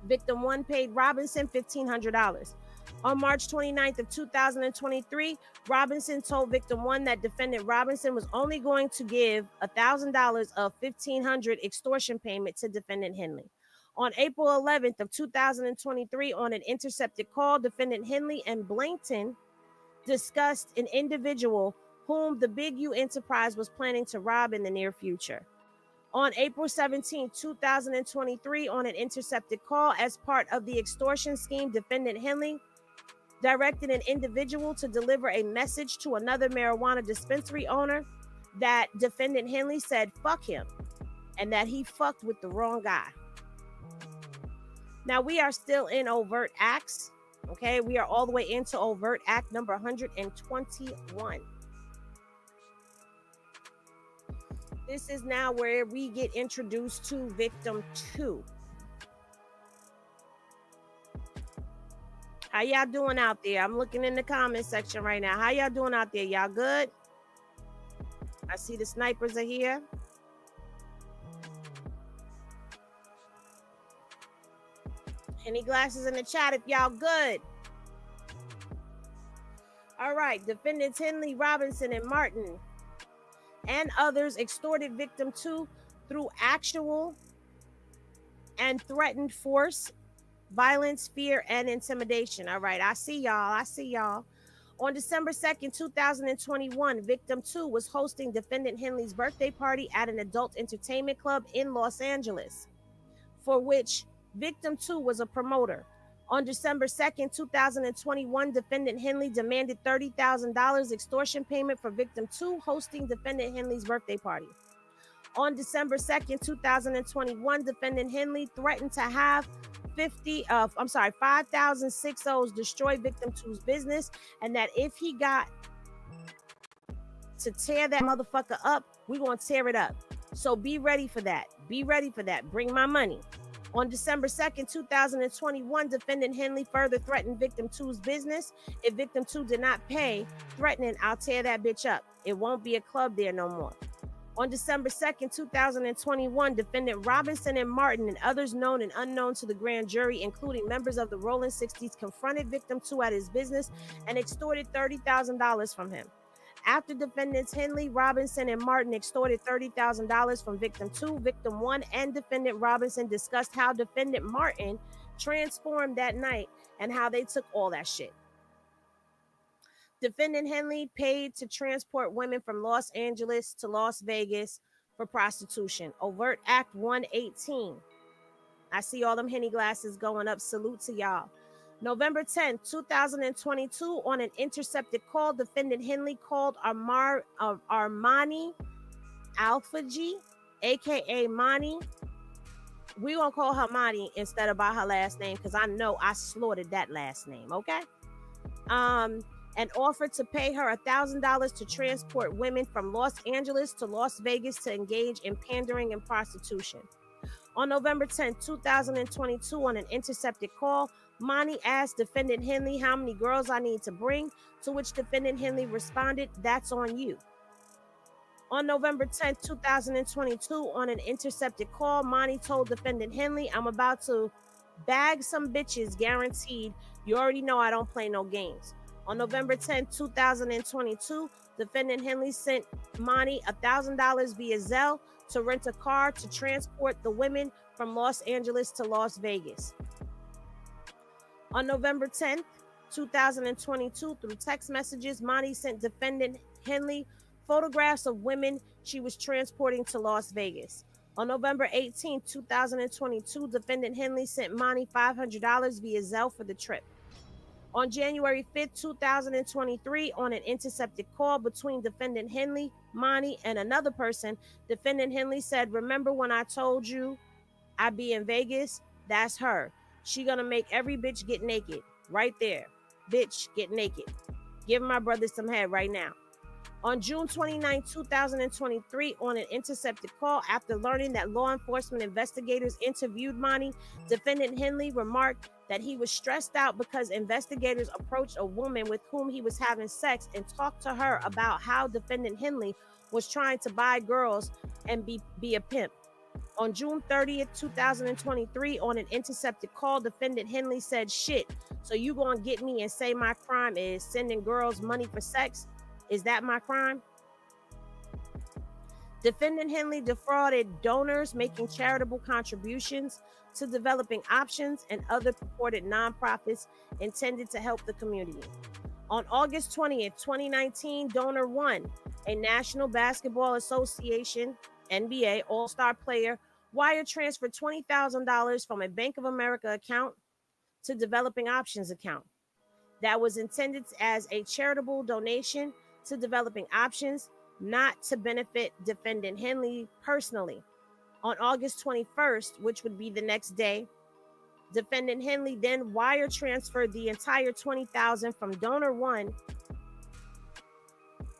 victim 1 paid Robinson $1,500. On March 29th of 2023, Robinson told victim 1 that defendant Robinson was only going to give $1,000 of $1,500 extortion payment to defendant Henley. On April 11th of 2023, on an intercepted call, defendant Henley and Blankton discussed an individual whom the Big U Enterprise was planning to rob in the near future. On April 17th, 2023, on an intercepted call as part of the extortion scheme, defendant Henley directed an individual to deliver a message to another marijuana dispensary owner that defendant Henley said, fuck him, and that he fucked with the wrong guy. Now, we are still in overt acts, okay? We are all the way into overt act number 121. This is now where we get introduced to victim 2. How y'all doing out there? I'm looking in the comment section right now. How y'all doing out there? Y'all good? I see the snipers are here. Any glasses in the chat if y'all good? All right, defendants Henley, Robinson, and Martin and others extorted victim 2 through actual and threatened force, violence, fear, and intimidation. All right, I see y'all. On December 2nd, 2021, victim 2 was hosting defendant Henley's birthday party at an adult entertainment club in Los Angeles, for which victim 2 was a promoter. On December 2nd, 2021, defendant Henley demanded $30,000 extortion payment for victim 2 hosting defendant Henley's birthday party. On December 2nd, 2021, defendant Henley threatened to have 5,060 destroy victim 2's business, and that if he got to tear that motherfucker up, we gonna tear it up. So be ready for that. Be ready for that. Bring my money. On December 2nd, 2021, defendant Henley further threatened victim 2's business. If victim 2 did not pay, threatening, I'll tear that bitch up. It won't be a club there no more. On December 2nd, 2021, defendant Robinson and Martin and others known and unknown to the grand jury, including members of the Rolling 60s, confronted victim 2 at his business and extorted $30,000 from him. After defendants Henley, Robinson, and Martin extorted $30,000 from victim 2, victim 1 and defendant Robinson discussed how defendant Martin transformed that night and how they took all that shit. Defendant Henley paid to transport women from Los Angeles to Las Vegas for prostitution. Overt Act 118. I see all them Henny glasses going up. Salute to y'all. November 10th, 2022, on an intercepted call, defendant Henley called Armani Alfaji, aka Mani. We're going to call her Mani instead of by her last name because I know I slaughtered that last name, okay? And offered to pay her $1,000 to transport women from Los Angeles to Las Vegas to engage in pandering and prostitution. On November 10, 2022, on an intercepted call, Monty asked defendant Henley how many girls I need to bring, to which defendant Henley responded, "That's on you." On November 10, 2022, on an intercepted call, Monty told defendant Henley, "I'm about to bag some bitches, guaranteed. You already know I don't play no games." On November 10, 2022, defendant Henley sent Monty $1,000 via Zelle to rent a car to transport the women from Los Angeles to Las Vegas. On November 10, 2022, through text messages, Monty sent defendant Henley photographs of women she was transporting to Las Vegas. On November 18, 2022, defendant Henley sent Monty $500 via Zelle for the trip. On January 5th, 2023, on an intercepted call between defendant Henley, Monty, and another person, defendant Henley said, "Remember when I told you I'd be in Vegas? That's her. She gonna make every bitch get naked. Right there. Bitch, get naked. Give my brother some head right now." On June 29, 2023, on an intercepted call, after learning that law enforcement investigators interviewed Monty, defendant Henley remarked that he was stressed out because investigators approached a woman with whom he was having sex and talked to her about how defendant Henley was trying to buy girls and be a pimp. On June 30th, 2023, on an intercepted call, defendant Henley said, "Shit, so you gonna get me and say my crime is sending girls money for sex? Is that my crime?" Defendant Henley defrauded donors making charitable contributions to developing options and other purported nonprofits intended to help the community. On August 20th, 2019, Donor 1, a National Basketball Association, NBA All-Star player, wire transferred $20,000 from a Bank of America account to Developing Options account that was intended as a charitable donation to Developing Options, not to benefit defendant Henley personally. On August 21st, which would be the next day, defendant Henley then wire transferred the entire $20,000 from Donor 1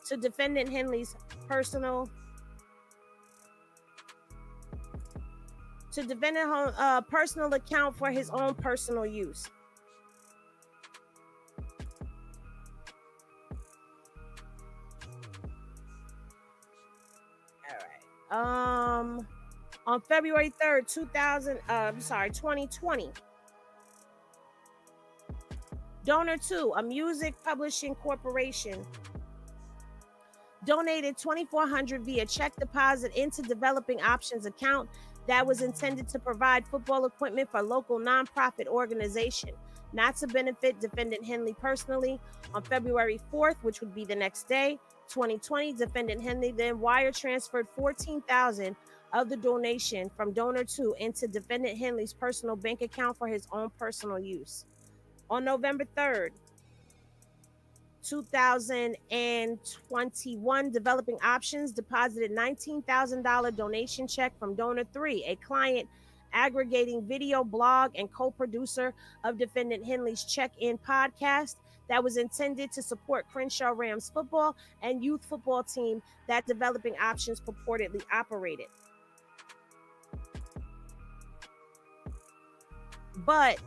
to defendant Henley's personal account for his own personal use. On February 3rd, 2020, Donor 2, a music publishing corporation, donated $2,400 via check deposit into Developing Options account that was intended to provide football equipment for local nonprofit organization, not to benefit defendant Henley personally. On February 4th, which would be the next day, 2020, defendant Henley then wire transferred $14,000 of the donation from Donor 2 into defendant Henley's personal bank account for his own personal use. On November 3rd, 2021, Developing Options deposited $19,000 donation check from Donor 3, a client aggregating video blog and co-producer of defendant Henley's Check-In podcast that was intended to support Crenshaw Rams football and youth football team that Developing Options purportedly operated. But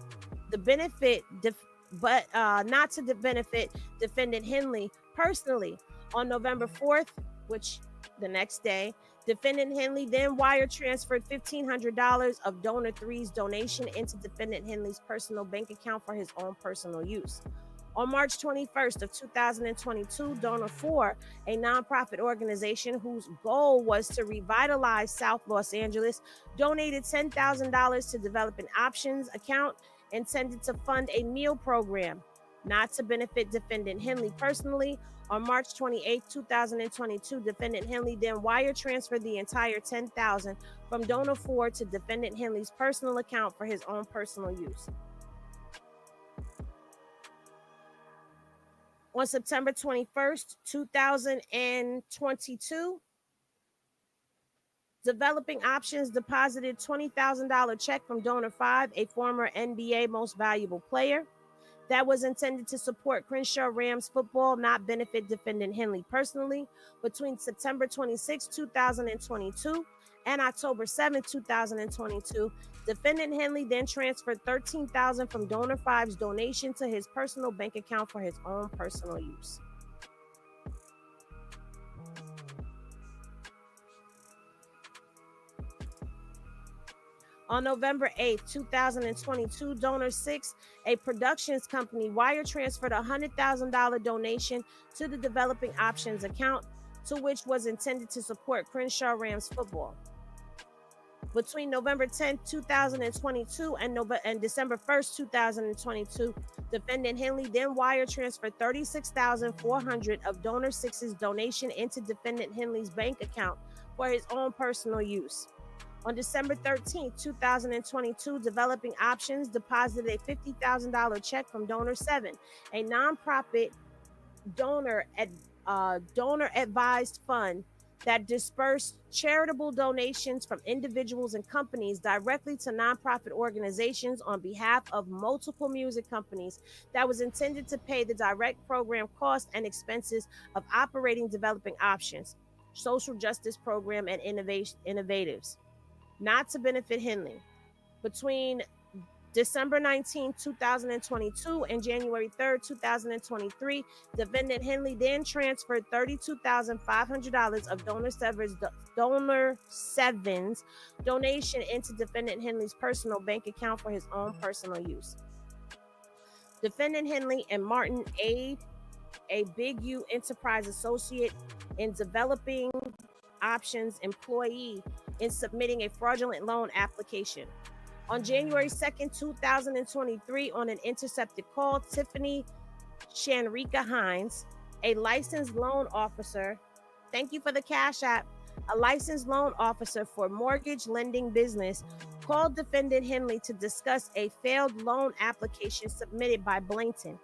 not to benefit defendant Henley personally. On November 4th, which the next day, defendant Henley then wire transferred $1,500 of donor 3's donation into defendant Henley's personal bank account for his own personal use. On March 21st of 2022, Donor 4, a nonprofit organization whose goal was to revitalize South Los Angeles, donated $10,000 to Developing Options account intended to fund a meal program, not to benefit defendant Henley personally. On March 28, 2022, defendant Henley then wire transferred the entire $10,000 from Donor 4 to defendant Henley's personal account for his own personal use. On September 21st, 2022, Developing Options deposited $20,000 check from Donor 5, a former NBA Most Valuable Player, that was intended to support Crenshaw Rams football, not benefit defendant Henley personally. Between September 26, 2022 and October 7, 2022, defendant Henley then transferred $13,000 from Donor 5's donation to his personal bank account for his own personal use. On November 8, 2022, Donor 6, a productions company, wire transferred a $100,000 donation to the Developing Options account, to which was intended to support Crenshaw Rams football. Between November 10, 2022 and December 1st, 2022, defendant Henley then wire transferred $36,400 of Donor 6's donation into defendant Henley's bank account for his own personal use. On December 13, 2022, Developing Options deposited a $50,000 check from Donor 7, a nonprofit donor-advised fund that dispersed charitable donations from individuals and companies directly to nonprofit organizations on behalf of multiple music companies that was intended to pay the direct program costs and expenses of operating Developing Options, social justice program, and innovatives, not to benefit Henley. Between December 19, 2022 and January 3, 2023, defendant Henley then transferred $32,500 of Donor 7's donation into defendant Henley's personal bank account for his own personal use. Defendant Henley and Martin A Big U Enterprise associate in Developing Options employee in submitting a fraudulent loan application. On January 2nd, 2023, on an intercepted call, Tiffany Shanrika Hines, a licensed loan officer, thank you for the Cashapp, a licensed loan officer for mortgage lending business, called defendant Henley to discuss a failed loan application submitted by Blanton,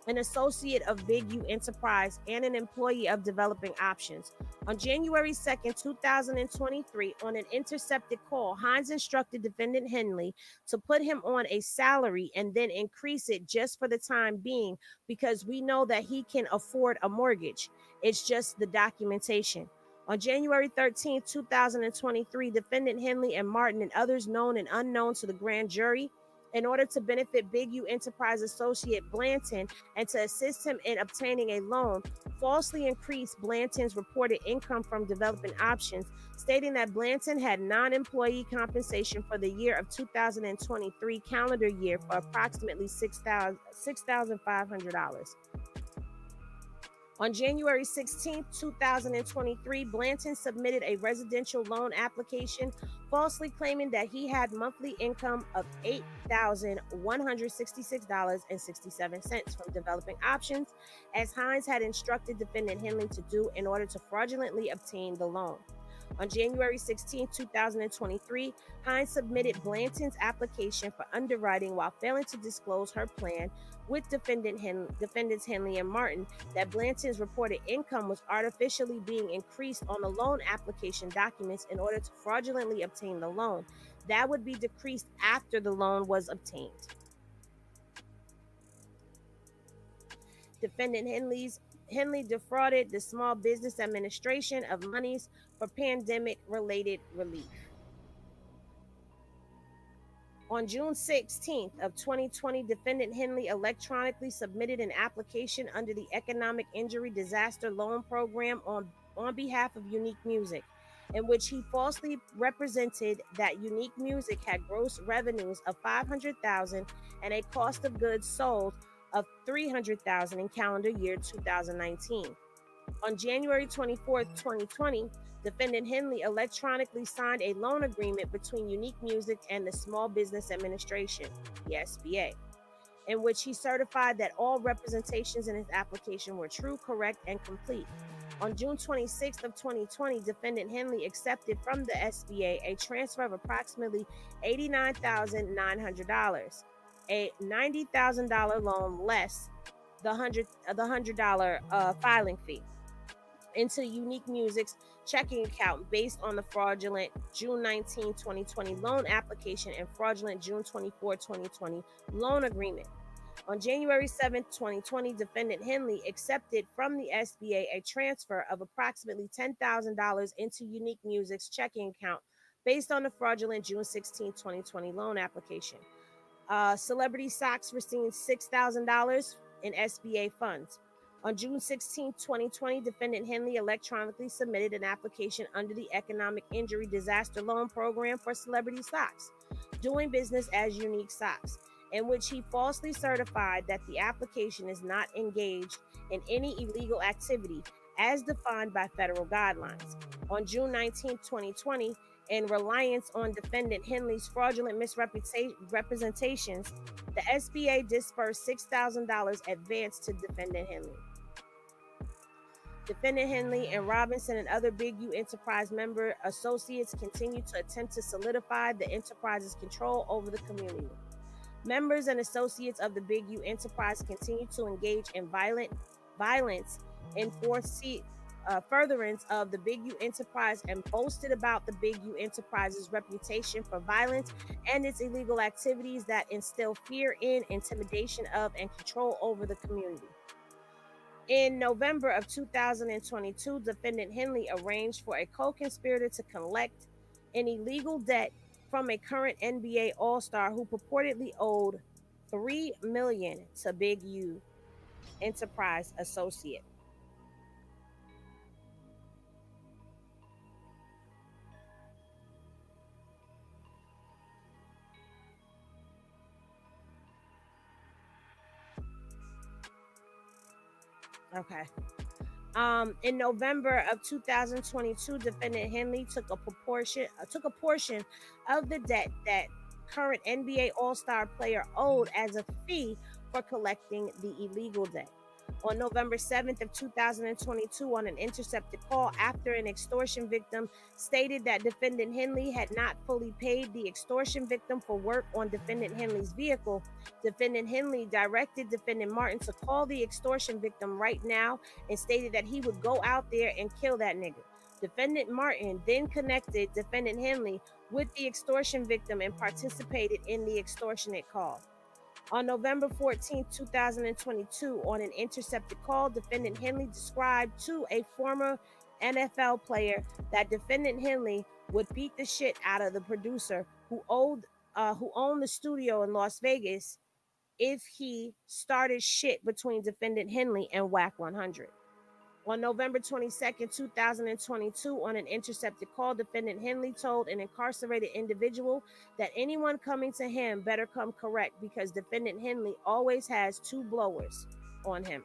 an associate of Big U Enterprise and an employee of Developing Options. On January 2nd, 2023, on an intercepted call, Hines instructed defendant Henley to put him on a salary and then increase it just for the time being because we know that he can afford a mortgage. It's just the documentation. On January 13, 2023, defendant Henley and Martin and others known and unknown to the grand jury, in order to benefit Big U Enterprise associate Blanton and to assist him in obtaining a loan, falsely increased Blanton's reported income from Developing Options, stating that Blanton had non-employee compensation for the year of 2023 calendar year for approximately $6,500. On January 16, 2023, Blanton submitted a residential loan application falsely claiming that he had monthly income of $8,166.67 from Developing Options, as Hines had instructed defendant Henley to do in order to fraudulently obtain the loan. On January 16, 2023, Hines submitted Blanton's application for underwriting while failing to disclose her plan with defendants Henley and Martin that Blanton's reported income was artificially being increased on the loan application documents in order to fraudulently obtain the loan. That would be decreased after the loan was obtained. Defendant Henley defrauded the Small Business Administration of monies for pandemic-related relief. On June 16th of 2020, Defendant Henley electronically submitted an application under the Economic Injury Disaster Loan Program on behalf of Unique Music, in which he falsely represented that Unique Music had gross revenues of $500,000 and a cost of goods sold of $300,000 in calendar year 2019. On January 24th, 2020, Defendant Henley electronically signed a loan agreement between Unique Music and the Small Business Administration, the SBA, in which he certified that all representations in his application were true, correct, and complete. On June 26th of 2020, Defendant Henley accepted from the SBA a transfer of approximately $89,900, a $90,000 loan less the $100 filing fee, into Unique Music's checking account based on the fraudulent June 19, 2020 loan application and fraudulent June 24, 2020 loan agreement. On January 7, 2020, Defendant Henley accepted from the SBA a transfer of approximately $10,000 into Unique Music's checking account based on the fraudulent June 16, 2020 loan application. Celebrity Socks received $6,000 in SBA funds. On June 16, 2020, Defendant Henley electronically submitted an application under the Economic Injury Disaster Loan Program for Celebrity Socks, doing business as Unique Socks, in which he falsely certified that the application is not engaged in any illegal activity as defined by federal guidelines. On June 19, 2020, in reliance on Defendant Henley's fraudulent misrepresentations, the SBA disbursed $6,000 advance to Defendant Henley. Defendant Henley and Robinson and other Big U Enterprise member associates continue to attempt to solidify the enterprise's control over the community. Members and associates of the Big U Enterprise continue to engage in violence in furtherance of the Big U Enterprise and boasted about the Big U Enterprise's reputation for violence and its illegal activities that instill fear in, intimidation of, and control over the community. In November of 2022, Defendant Henley arranged for a co-conspirator to collect an illegal debt from a current NBA All-Star who purportedly owed $3 million to Big U Enterprise associate. Okay. In November of 2022, Defendant Henley took a portion of the debt that current NBA All-Star player owed as a fee for collecting the illegal debt. On November 7th of 2022, on an intercepted call after an extortion victim stated that Defendant Henley had not fully paid the extortion victim for work on Defendant Henley's vehicle, Defendant Henley directed Defendant Martin to call the extortion victim right now and stated that he would go out there and kill that nigga. Defendant Martin then connected Defendant Henley with the extortion victim and participated in the extortionate call. On November 14, 2022, on an intercepted call, Defendant Henley described to a former NFL player that Defendant Henley would beat the shit out of the producer who owned the studio in Las Vegas if he started shit between Defendant Henley and WAC 100. On November 22, 2022, on an intercepted call, Defendant Henley told an incarcerated individual that anyone coming to him better come correct because Defendant Henley always has two blowers on him.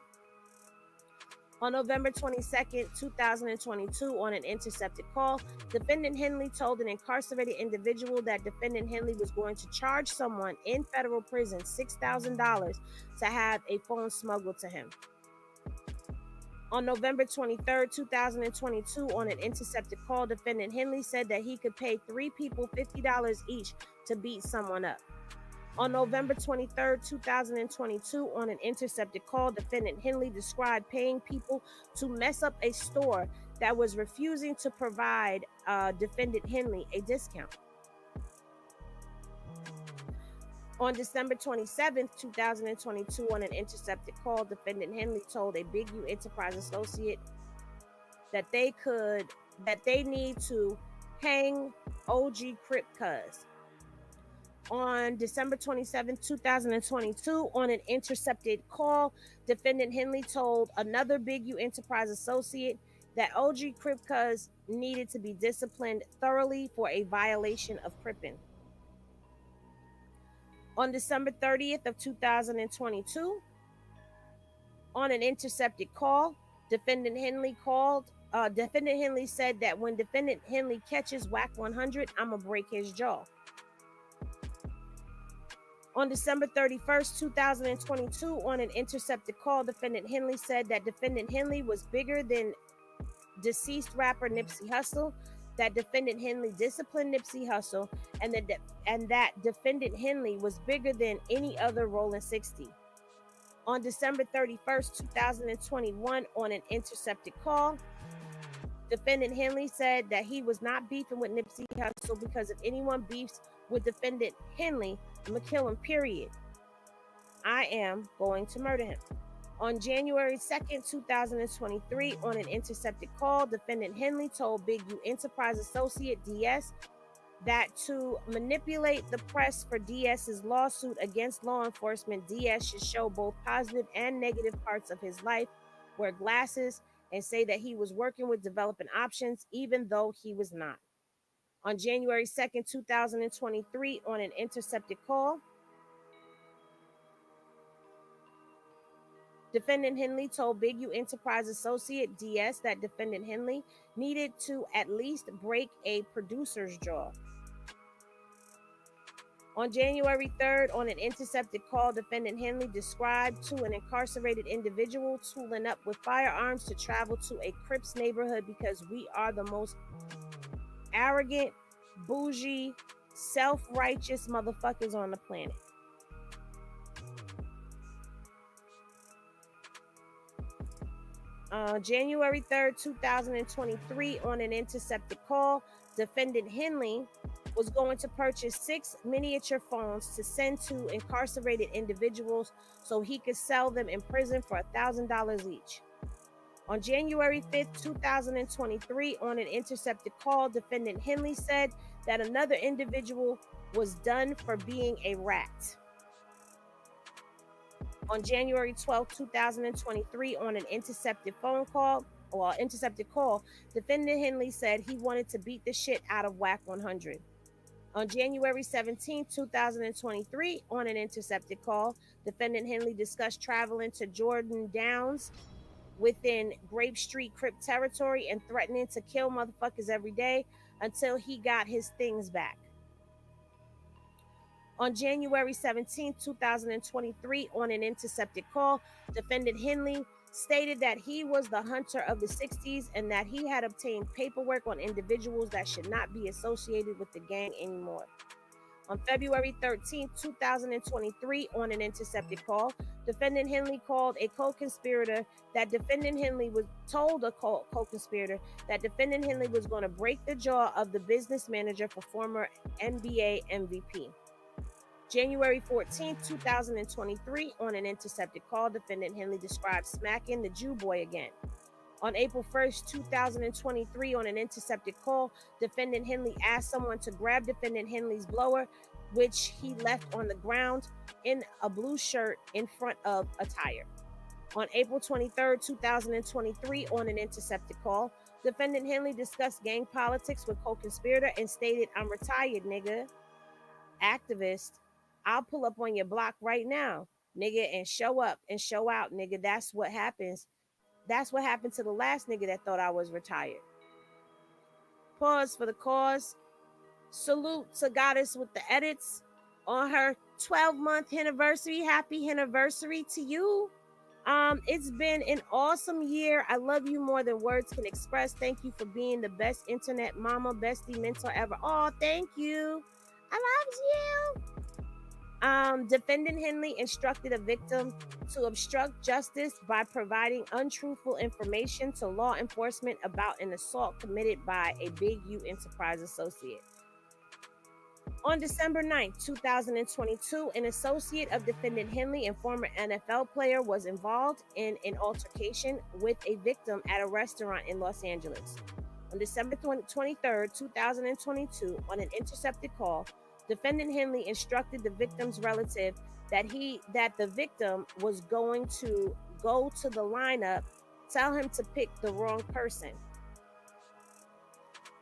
On November 22, 2022, on an intercepted call, Defendant Henley told an incarcerated individual that Defendant Henley was going to charge someone in federal prison $6,000 to have a phone smuggled to him. On November 23, 2022, on an intercepted call, Defendant Henley said that he could pay 3 people $50 each to beat someone up. On November 23, 2022, on an intercepted call, Defendant Henley described paying people to mess up a store that was refusing to provide Defendant Henley a discount. On December 27th, 2022, on an intercepted call, defendant Henley told a Big U Enterprise associate that they need to hang OG Crip cuz. On December 27, 2022, on an intercepted call, defendant Henley told another Big U Enterprise associate that OG Crip cuz needed to be disciplined thoroughly for a violation of Crippin'. On December 30th of 2022, on an intercepted call, defendant Henley said that when defendant Henley catches Whack 100, I'ma break his jaw. On December 31st, 2022, on an intercepted call, defendant Henley said that defendant Henley was bigger than deceased rapper Nipsey Hussle, that defendant Henley disciplined Nipsey Hussle, and that defendant Henley was bigger than any other Rolling 60. On December 31st, 2021, on an intercepted call, defendant Henley said that he was not beefing with Nipsey Hussle because if anyone beefs with defendant Henley, I'm gonna kill him, period. I am going to murder him. On January 2nd, 2023, on an intercepted call, defendant Henley told Big U Enterprise associate DS that to manipulate the press for DS's lawsuit against law enforcement, DS should show both positive and negative parts of his life, wear glasses, and say that he was working with developing options, even though he was not. On January 2nd, 2023, on an intercepted call, defendant Henley told Big U Enterprise associate DS that defendant Henley needed to at least break a producer's jaw. On January 3rd, on an intercepted call, defendant Henley described to an incarcerated individual tooling up with firearms to travel to a Crips neighborhood because we are the most arrogant, bougie, self-righteous motherfuckers on the planet. January 3rd, 2023, on an intercepted call, defendant Henley was going to purchase 6 miniature phones to send to incarcerated individuals so he could sell them in prison for $1,000 each. On January 5th, 2023, on an intercepted call, defendant Henley said that another individual was done for being a rat. On January 12, 2023, on an intercepted call, defendant Henley said he wanted to beat the shit out of Whack 100. On January 17, 2023, on an intercepted call, defendant Henley discussed traveling to Jordan Downs within Grape Street Crip territory and threatening to kill motherfuckers every day until he got his things back. On January 17, 2023, on an intercepted call, defendant Henley stated that he was the hunter of the 60s and that he had obtained paperwork on individuals that should not be associated with the gang anymore. On February 13, 2023, on an intercepted call, defendant Henley called a co-conspirator that defendant Henley told a co-conspirator that defendant Henley was going to break the jaw of the business manager for former NBA MVP. January 14, 2023, on an intercepted call, defendant Henley described smacking the Jew boy again. On April 1st, 2023, on an intercepted call, defendant Henley asked someone to grab defendant Henley's blower, which he left on the ground in a blue shirt in front of a tire. On April 23rd, 2023, on an intercepted call, defendant Henley discussed gang politics with co-conspirator and stated, "I'm retired, nigga. Activist. I'll pull up on your block right now, nigga, and show up and show out, nigga. That's what happens. That's what happened to the last nigga that thought I was retired." Pause for the cause. Salute to Goddess with the edits on her 12-month anniversary. Happy anniversary to you. It's been an awesome year. I love you more than words can express. Thank you for being the best internet mama, bestie, mentor ever. Oh, thank you. I love you. Defendant Henley instructed a victim to obstruct justice by providing untruthful information to law enforcement about an assault committed by a Big U Enterprise associate. On December 9th, 2022, an associate of defendant Henley and former NFL player was involved in an altercation with a victim at a restaurant in Los Angeles. On December 23rd, 2022, on an intercepted call, defendant Henley instructed the victim's relative that the victim was going to go to the lineup, tell him to pick the wrong person.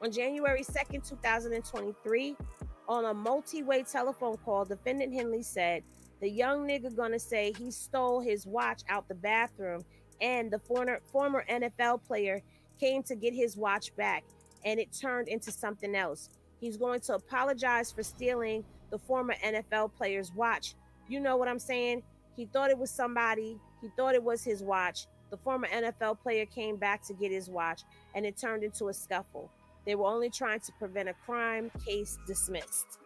On January 2nd, 2023, on a multi-way telephone call, defendant Henley said, the young nigga gonna say he stole his watch out the bathroom and the former NFL player came to get his watch back and it turned into something else. He's going to apologize for stealing the former NFL player's watch. You know what I'm saying? He thought it was somebody. He thought it was his watch. The former NFL player came back to get his watch and it turned into a scuffle. They were only trying to prevent a crime. Case dismissed.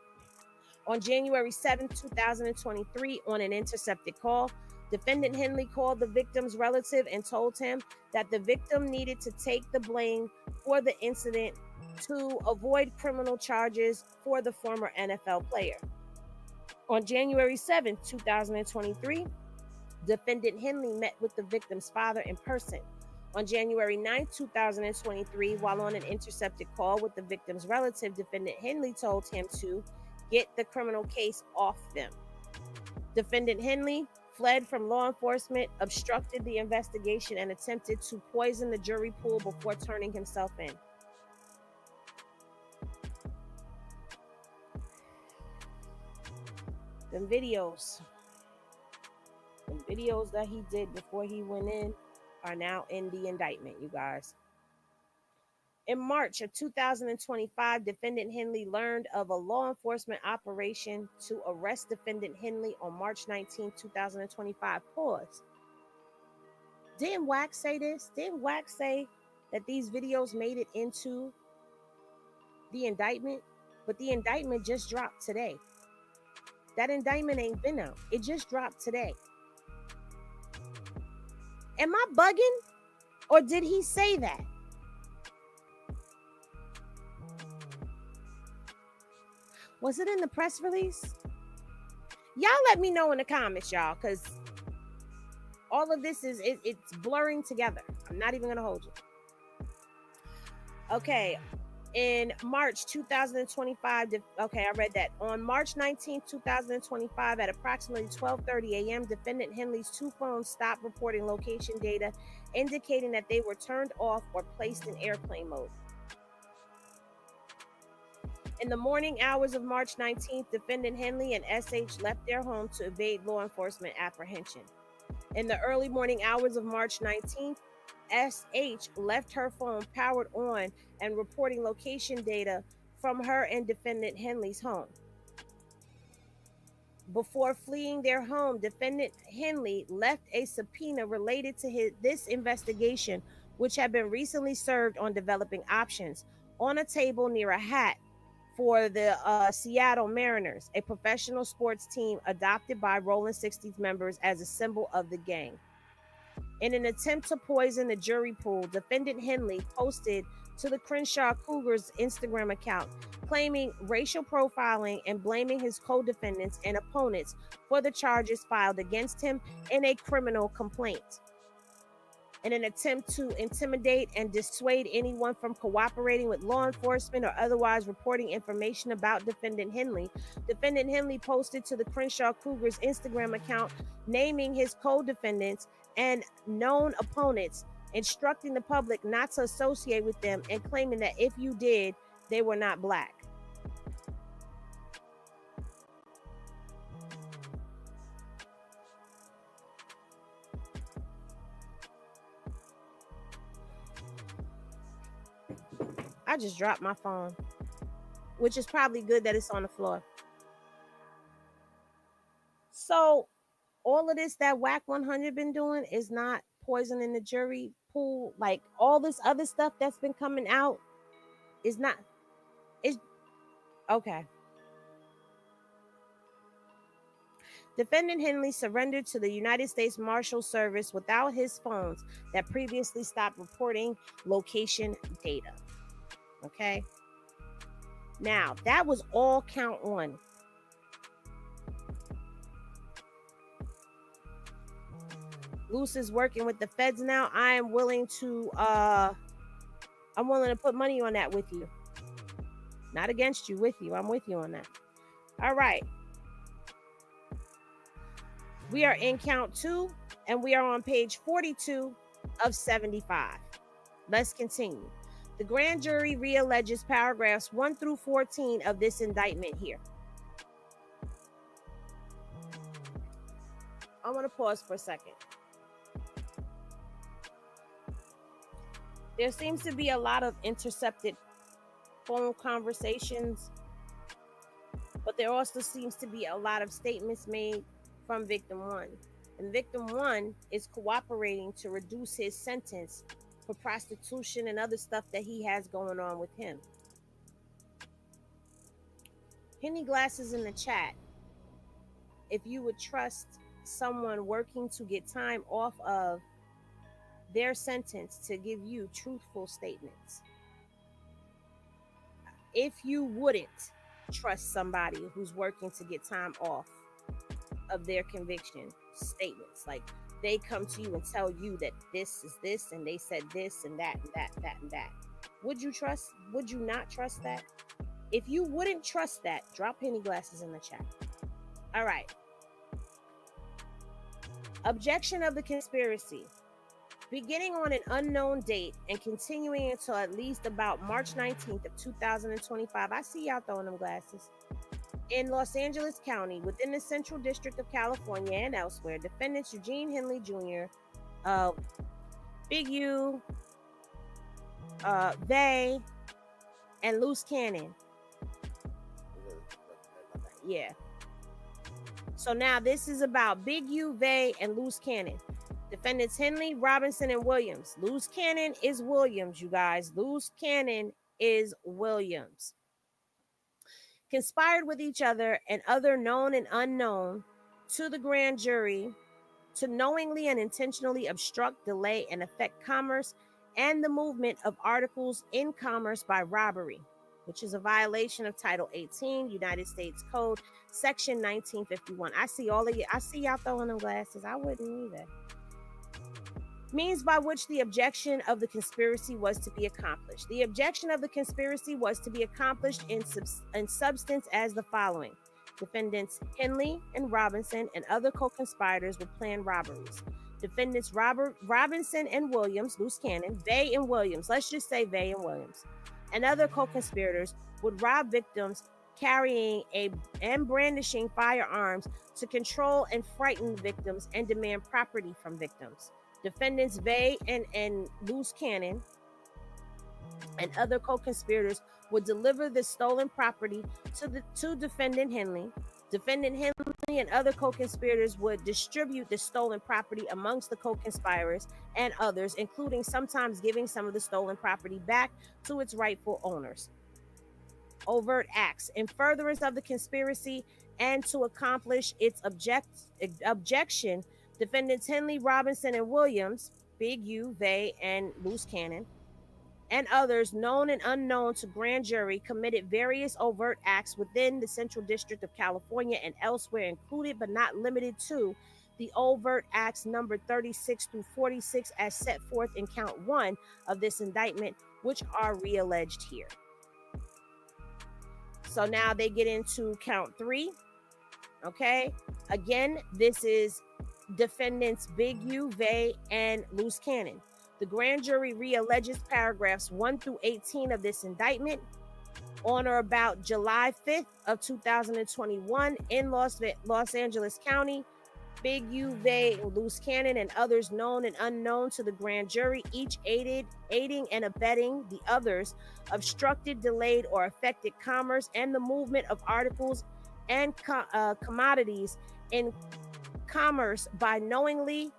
On January 7, 2023, on an intercepted call, defendant Henley called the victim's relative and told him that the victim needed to take the blame for the incident to avoid criminal charges for the former NFL player. On January 7, 2023, defendant Henley met with the victim's father in person. On January 9, 2023, while on an intercepted call with the victim's relative, defendant Henley told him to get the criminal case off them. Defendant Henley fled from law enforcement, obstructed the investigation, and attempted to poison the jury pool before turning himself in. The videos that he did before he went in are now in the indictment, you guys. In March of 2025, defendant Henley learned of a law enforcement operation to arrest defendant Henley on March 19, 2025. Pause. Didn't Wax say this? Didn't Wax say that these videos made it into the indictment? But the indictment just dropped today. That indictment ain't been out. It just dropped today. Am I bugging? Or did he say that? Was it in the press release? Y'all let me know in the comments, y'all, because all of this it's blurring together. I'm not even going to hold you. Okay. In March 2025, okay, I read that. On March 19, 2025, at approximately 12:30 a.m., defendant Henley's two phones stopped reporting location data, indicating that they were turned off or placed in airplane mode. In the morning hours of March 19th, defendant Henley and SH left their home to evade law enforcement apprehension. In the early morning hours of March 19th, SH left her phone powered on and reporting location data from her and defendant Henley's home. Before fleeing their home, defendant Henley left a subpoena related to this investigation, which had been recently served on developing options, on a table near a hat for the Seattle Mariners, a professional sports team adopted by Rolling 60s members as a symbol of the gang. In an attempt to poison the jury pool, defendant Henley posted to the Crenshaw Cougars Instagram account, claiming racial profiling and blaming his co-defendants and opponents for the charges filed against him in a criminal complaint. In an attempt to intimidate and dissuade anyone from cooperating with law enforcement or otherwise reporting information about defendant Henley posted to the Crenshaw Cougars Instagram account, naming his co-defendants and known opponents, instructing the public not to associate with them, and claiming that if you did, they were not black. I just dropped my phone, which is probably good that it's on the floor. So all of this that WAC 100 been doing is not poisoning the jury pool. Like all this other stuff that's been coming out is not. It's okay. Defendant Henley surrendered to the United States Marshal Service without his phones that previously stopped reporting location data. Okay. Now, that was all count one. Luce is working with the feds now. I'm willing to put money on that with you. Not against you, with you. I'm with you on that. All right. We are in count 2, and we are on page 42 of 75. Let's continue. The grand jury realleges paragraphs 1 through 14 of this indictment here. I want to pause for a second. There seems to be a lot of intercepted phone conversations, but there also seems to be a lot of statements made from victim 1. And victim 1 is cooperating to reduce his sentence for prostitution and other stuff that he has going on with him. Henny Glasses in the chat. If you would trust someone working to get time off of their sentence to give you truthful statements. If you wouldn't trust somebody who's working to get time off of their conviction statements, like they come to you and tell you that this is this and they said this and that and that and that, would you not trust that? If you wouldn't trust that, drop Henny Glasses in the chat. All right. Objection of the conspiracy. Beginning on an unknown date and continuing until at least about March 19th of 2025. I see y'all throwing them glasses. In Los Angeles County, within the Central District of California and elsewhere, defendants Eugene Henley Jr., Big U, they, and Loose Cannon. Yeah. So now this is about Big U, they, and Loose Cannon. Defendants Henley, Robinson, and Williams. Loose Cannon is Williams, you guys. Loose Cannon is Williams. Conspired with each other and other known and unknown to the grand jury to knowingly and intentionally obstruct, delay, and affect commerce and the movement of articles in commerce by robbery, which is a violation of Title 18, United States Code, Section 1951. I see y'all throwing them glasses. I wouldn't either. Means by which the objection of the conspiracy was to be accomplished. The objection of the conspiracy was to be accomplished in substance as the following. Defendants Henley and Robinson and other co-conspirators would plan robberies. Defendants Robinson and Williams, Loose Cannon, they and Williams, let's just say they and Williams, and other co-conspirators would rob victims carrying and brandishing firearms to control and frighten victims and demand property from victims. Defendants Vay and Loose Cannon and other co-conspirators would deliver the stolen property to defendant Henley. Defendant Henley and other co-conspirators would distribute the stolen property amongst the co-conspirators and others, including sometimes giving some of the stolen property back to its rightful owners. Overt acts in furtherance of the conspiracy and to accomplish its objection. Defendants Henley, Robinson, and Williams, Big U, they, and Loose Cannon, and others known and unknown to grand jury committed various overt acts within the Central District of California and elsewhere, included but not limited to the overt acts numbered 36 through 46 as set forth in count 1 of this indictment, which are realleged here. So now they get into count 3. Okay. Again, this is defendants Big U, Vay, and Loose Cannon. The grand jury realleges paragraphs 1 through 18 of this indictment on or about July 5th of 2021 in Los Angeles County. Big U, Vay, and Loose Cannon and others known and unknown to the grand jury, each aiding and abetting the others, obstructed, delayed, or affected commerce and the movement of articles and commodities in commerce by knowingly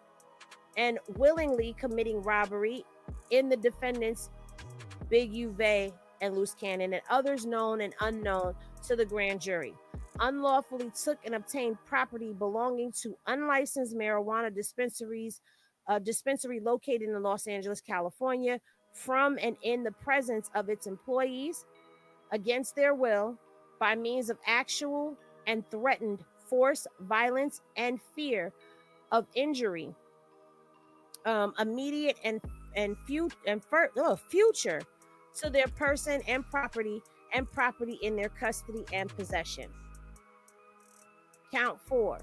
and willingly committing robbery in the defendants Big U, Vay, and Loose Cannon and others known and unknown to the grand jury. Unlawfully took and obtained property belonging to unlicensed marijuana dispensary located in Los Angeles, California, from and in the presence of its employees, against their will by means of actual and threatened force, violence, and fear of injury, immediate and future to their person and property in their custody and possession. Count 4.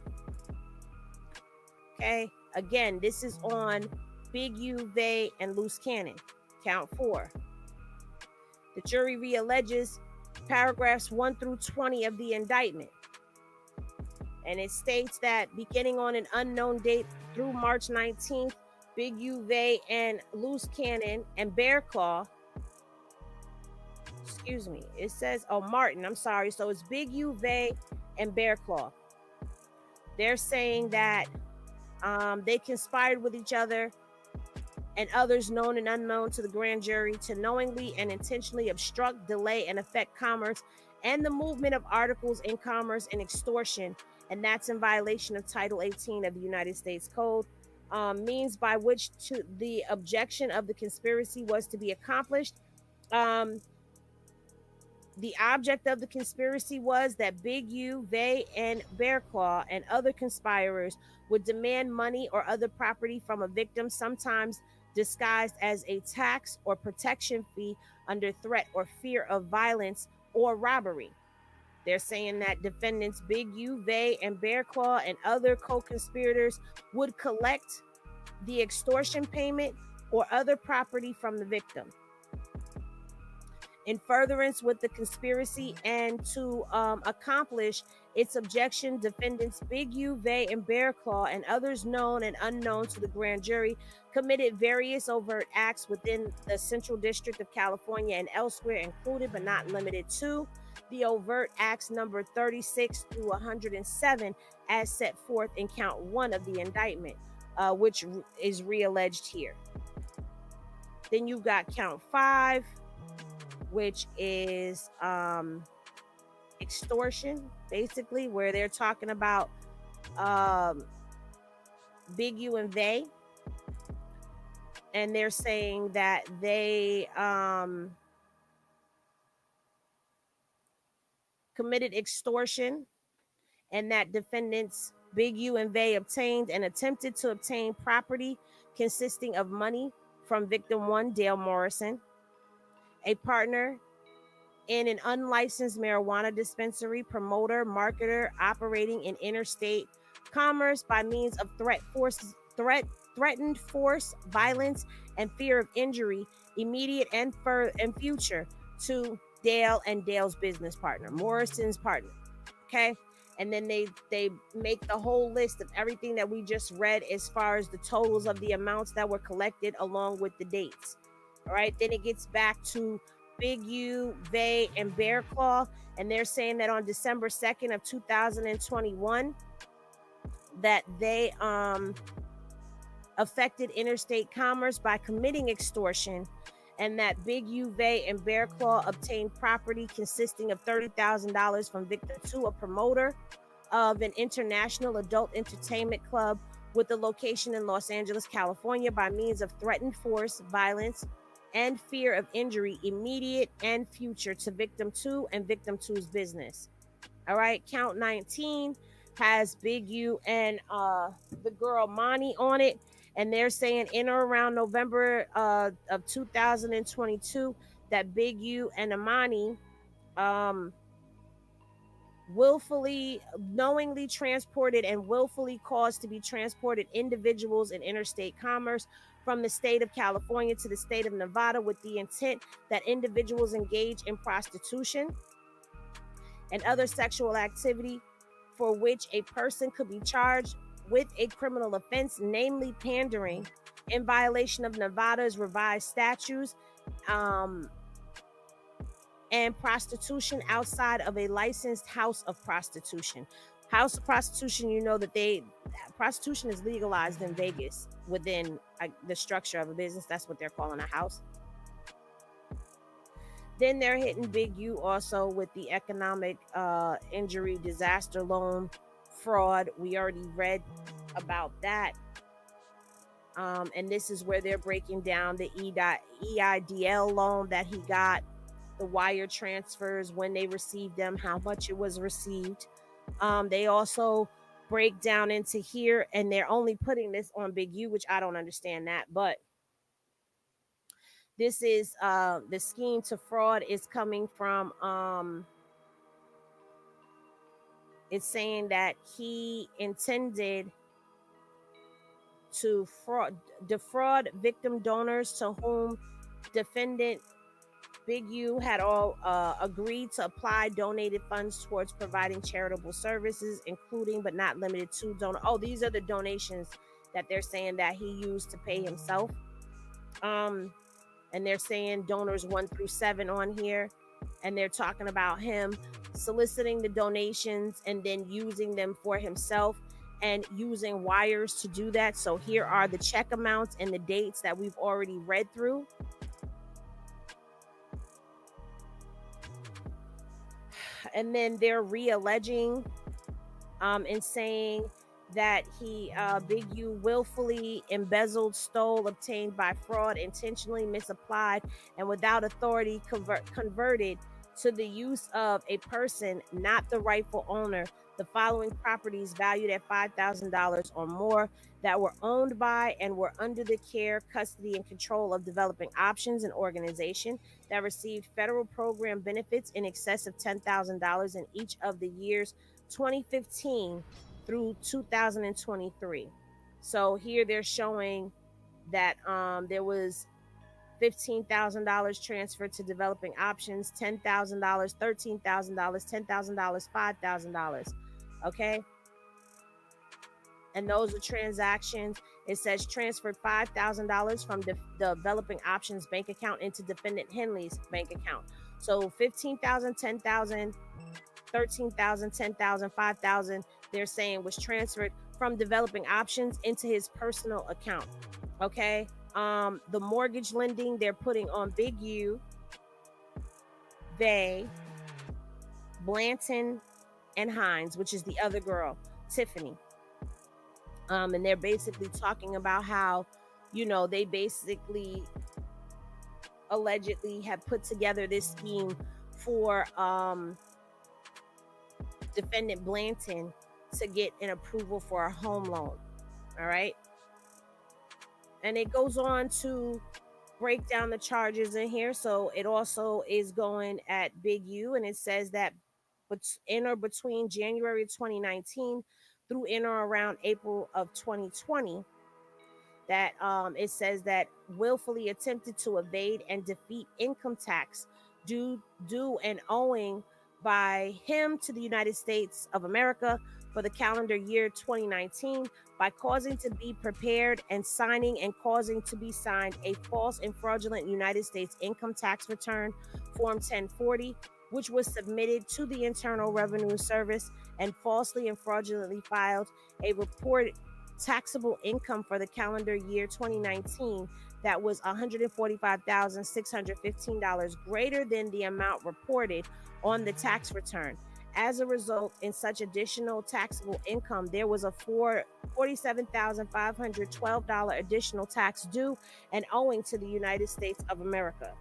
Okay, again, this is on Big U, Vay, and Loose Cannon. Count 4. The jury realleges paragraphs 1 through 20 of the indictment. And it states that beginning on an unknown date through March 19th, Big U, Vay, and Loose Cannon and Bear Claw, it says, Martin, I'm sorry. So it's Big U, Vay, and Bear Claw. They're saying that they conspired with each other and others known and unknown to the grand jury to knowingly and intentionally obstruct, delay, and affect commerce and the movement of articles in commerce and extortion. And that's in violation of Title 18 of the United States Code. Means by which the objection of the conspiracy was to be accomplished. The object of the conspiracy was that Big U, Vay, and Bear Claw and other conspirators would demand money or other property from a victim, sometimes disguised as a tax or protection fee under threat or fear of violence or robbery. They're saying that defendants Big U, Vay, and Bear Claw and other co-conspirators would collect the extortion payment or other property from the victim. In furtherance with the conspiracy and to accomplish its objection, defendants Big U, Vay, and Bear Claw and others known and unknown to the grand jury committed various overt acts within the Central District of California and elsewhere, included but not limited to the overt acts number 36 through 107 as set forth in count 1 of the indictment, which is realleged here. Then you've got count 5, which is extortion, basically, where they're talking about Big U and Vay, and they're saying that they committed extortion, and that defendants Big U and Vay obtained and attempted to obtain property consisting of money from victim 1, Dale Morrison, a partner in an unlicensed marijuana dispensary, promoter, marketer operating in interstate commerce by means of threatened force, violence, and fear of injury, immediate and future, to Dale and Dale's business partner, Morrison's partner. Okay. And then they make the whole list of everything that we just read as far as the totals of the amounts that were collected along with the dates. All right. Then it gets back to Big U, Vay, and Bear Claw, and they're saying that on December 2nd of 2021 that they affected interstate commerce by committing extortion, and that Big U, Vay, and Bear Claw obtained property consisting of $30,000 from victim 2, a promoter of an international adult entertainment club with a location in Los Angeles, California, by means of threatened force, violence, and fear of injury, immediate and future, to victim 2 and victim 2's business. All right, count 19 has Big U and the girl Monty on it, and they're saying in or around November of 2022 that Big U and Amani willfully, knowingly transported and willfully caused to be transported individuals in interstate commerce from the state of California to the state of Nevada with the intent that individuals engage in prostitution and other sexual activity for which a person could be charged with a criminal offense, namely pandering, in violation of Nevada's revised statutes, and prostitution outside of a licensed house of prostitution. House of prostitution, you know that prostitution is legalized in Vegas within the structure of a business. That's what they're calling a house. Then they're hitting Big U also with the economic injury disaster loan fraud. We already read about that. And this is where they're breaking down the EIDL loan that he got, the wire transfers, when they received them, how much it was received. They also break down into here, and they're only putting this on Big U, which I don't understand that, but this is the scheme to fraud is coming from it's saying that he intended to defraud victim donors to whom defendant Big U had all agreed to apply donated funds towards providing charitable services, including but not limited to these are the donations that they're saying that he used to pay himself. And they're saying donors 1 through 7 on here, and they're talking about him soliciting the donations and then using them for himself and using wires to do that. So here are the check amounts and the dates that we've already read through. And then they're re-alleging and saying that he, Big U, willfully embezzled, stole, obtained by fraud, intentionally misapplied, and without authority converted to the use of a person not the rightful owner the following properties valued at $5,000 or more that were owned by and were under the care, custody, and control of Developing Options, an organization that received federal program benefits in excess of $10,000 in each of the years 2015 through 2023. So here they're showing that there was $15,000 transferred to Developing Options, $10,000, $13,000, $10,000, $5,000. Okay. And those are transactions. It says transferred $5,000 from the Developing Options bank account into Defendant Henley's bank account. So 15,000, 10,000, 13,000, 10,000, 5,000, they're saying was transferred from Developing Options into his personal account. Okay. The mortgage lending they're putting on Big U, they, Blanton, and Hines, which is the other girl, Tiffany. And they're basically talking about how, they basically allegedly have put together this scheme for Defendant Blanton to get an approval for a home loan. All right. And it goes on to break down the charges in here. So it also is going at Big U, and it says that in or between January 2019 through in or around April of 2020, that it says that willfully attempted to evade and defeat income tax due and owing by him to the United States of America for the calendar year 2019 by causing to be prepared and signing and causing to be signed a false and fraudulent United States income tax return, Form 1040, which was submitted to the Internal Revenue Service and falsely and fraudulently filed a report taxable income for the calendar year 2019 that was $145,615 greater than the amount reported on the tax return. As a result, in such additional taxable income, there was a $47,512 additional tax due and owing to the United States of America.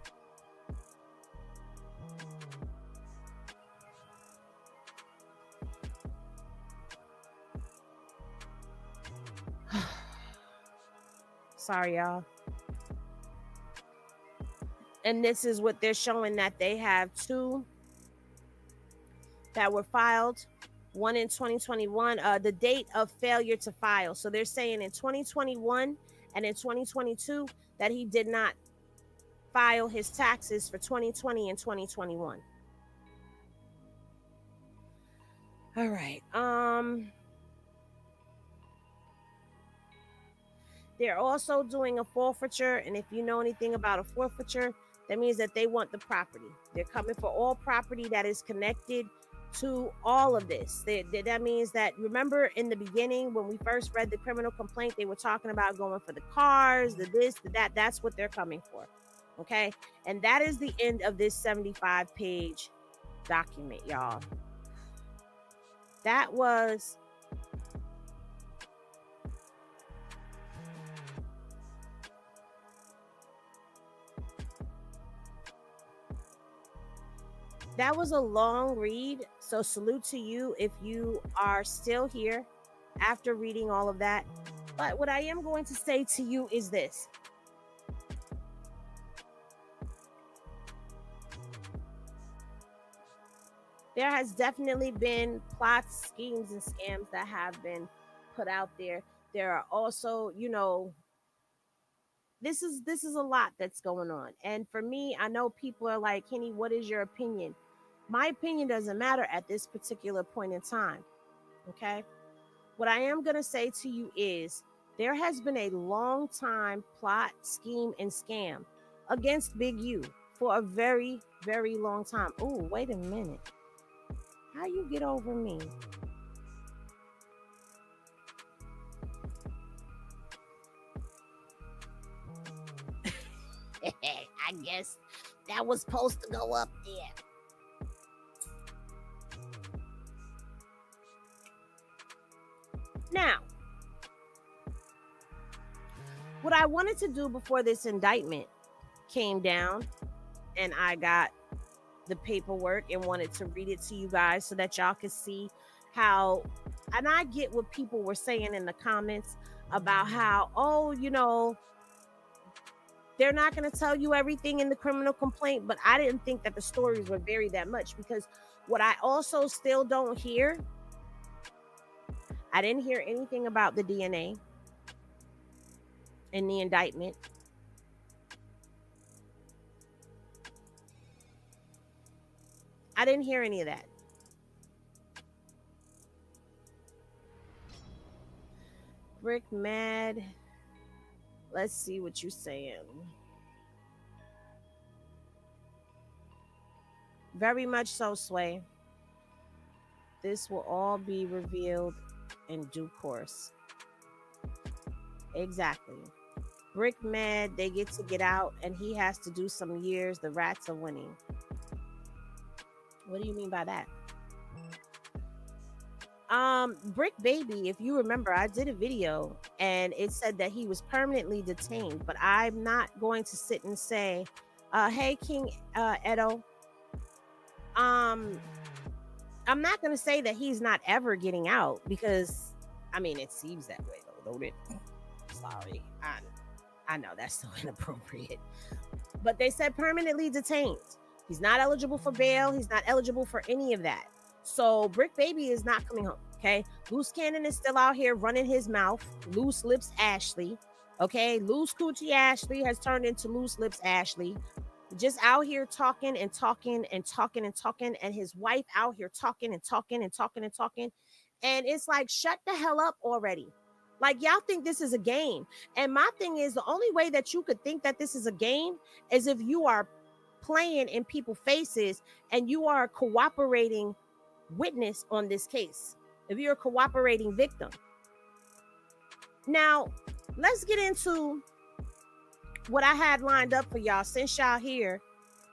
Sorry, y'all. And this is what they're showing, that they have two that were filed, one in 2021, the date of failure to file. So they're saying in 2021 and in 2022 that he did not file his taxes for 2020 and 2021. All right. They're also doing a forfeiture, and if you know anything about a forfeiture, that means that they want the property. They're coming for all property that is connected to all of this. That means that, remember in the beginning when we first read the criminal complaint, they were talking about going for the cars, the this, the that. That's what they're coming for. Okay. And that is the end of this 75-page document, y'all. That was That was a long read. So salute to you if you are still here after reading all of that. But what I am going to say to you is this. There has definitely been plots, schemes, and scams that have been put out there. There are also, this is a lot that's going on. And for me, I know people are like, Henny, what is your opinion? My opinion doesn't matter at this particular point in time. Okay. What I am going to say to you is there has been a long time plot, scheme, and scam against Big U for a very, very long time. Oh, wait a minute. How you get over me? I guess that was supposed to go up there. Now, what I wanted to do before this indictment came down and I got the paperwork and wanted to read it to you guys so that y'all could see how, and I get what people were saying in the comments about how, they're not going to tell you everything in the criminal complaint, but I didn't think that the stories would vary that much, because what I also still don't hear, I didn't hear anything about the DNA in the indictment. I didn't hear any of that. Brick Mad. Let's see what you're saying. Very much so, Sway. This will all be revealed in due course. Exactly. Brick Mad, they get out and he has to do some years. The rats are winning. What do you mean by that? Brick Baby, if you remember, I did a video and it said that he was permanently detained, but I'm not going to sit and say, hey, King Edo, I'm not going to say that he's not ever getting out, because, I mean, it seems that way, though, don't it? Sorry. I know that's so inappropriate. But they said permanently detained. He's not eligible for bail. He's not eligible for any of that. So Brick Baby is not coming home, okay? Loose Cannon is still out here running his mouth. Loose Lips Ashley, okay? Loose Coochie Ashley has turned into Loose Lips Ashley. Just out here talking and talking and talking and talking, and his wife out here talking and talking and talking and talking. And it's like, shut the hell up already. Like, y'all think this is a game. And my thing is, the only way that you could think that this is a game is if you are playing in people's faces and you are a cooperating witness on this case, if you're a cooperating victim. Now, let's get into what I had lined up for y'all. Since y'all here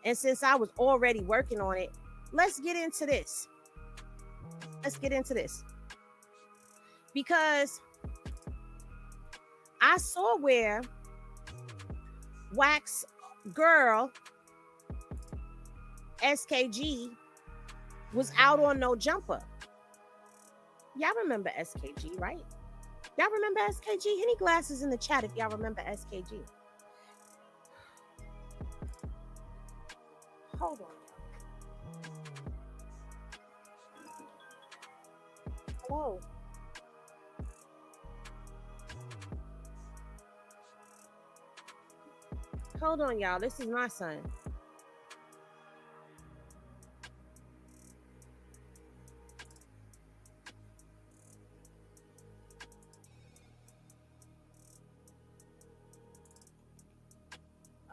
and since I was already working on it, let's get into this. Because I saw where Wax Girl SKG was out on No Jumper. Y'all remember SKG, right? Y'all remember SKG? Any glasses in the chat if y'all remember SKG? Hold on. Hello. Hold on, y'all. This is my son.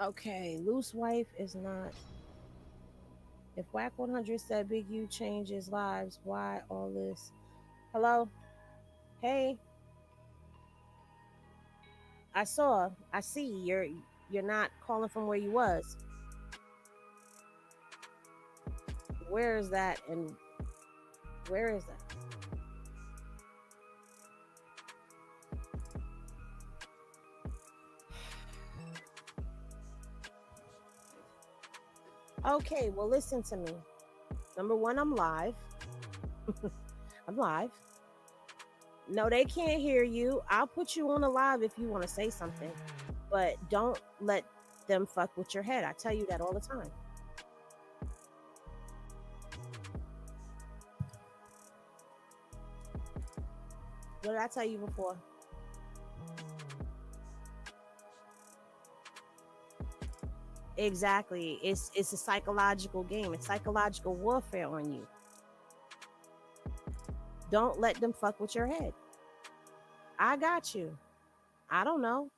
Okay, Loose Wife is not. If Whack 100 said Big U changes lives, why all this? Hello? Hey. I see you're not calling from where you was. Where is that, and where is that? Okay, well, listen to me. Number one, I'm live. I'm live. No, they can't hear you. I'll put you on a live if you want to say something, but don't let them fuck with your head. I tell you that all the time. What did I tell you before? Exactly. It's a psychological game. It's psychological warfare on you. Don't let them fuck with your head. I got you. I don't know.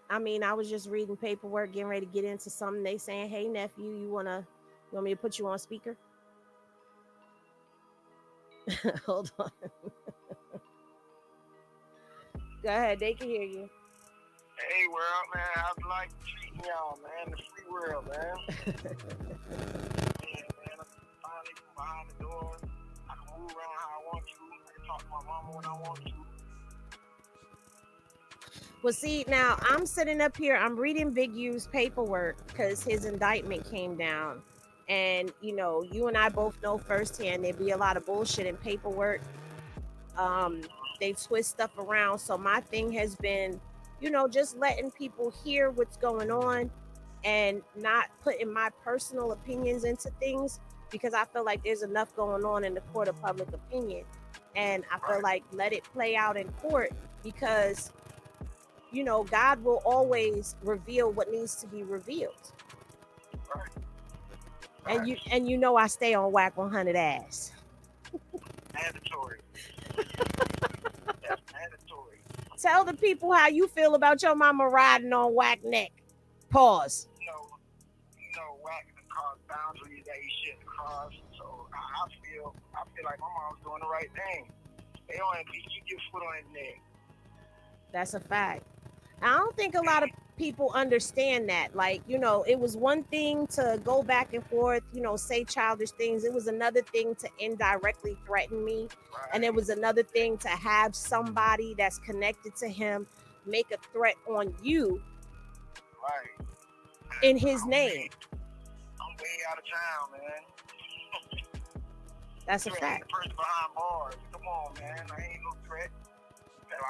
I mean, I was just reading paperwork, getting ready to get into something. They saying, "Hey nephew, you want me to put you on speaker?" Hold on. Go ahead. They can hear you. Hey, world, man. I like treating y'all, man. The free world, man. Yeah, man. I'm finally behind the door. I can move around how I want to. I can talk to my mama when I want to. Well, see, now I'm sitting up here. I'm reading Big U's paperwork because his indictment came down. And, you and I both know firsthand there'd be a lot of bullshit in paperwork. They twist stuff around. So my thing has been, just letting people hear what's going on and not putting my personal opinions into things, because I feel like there's enough going on in the court of public opinion. And I feel like let it play out in court, because God will always reveal what needs to be revealed. And I stay on whack 100 ass. Mandatory. That's mandatory. Tell the people how you feel about your mama riding on whack neck. Pause. Whack the cross boundaries that he shouldn't cross. So I feel like my mom's doing the right thing. They don't have to keep your foot on his neck. That's a fact. I don't think a lot of people understand that. Like, it was one thing to go back and forth, say childish things. It was another thing to indirectly threaten me. Right. And it was another thing to have somebody that's connected to him make a threat on you. Right. In his name. I'm way out of town, man. That's a fact. The person behind bars. Come on, man. I ain't no threat.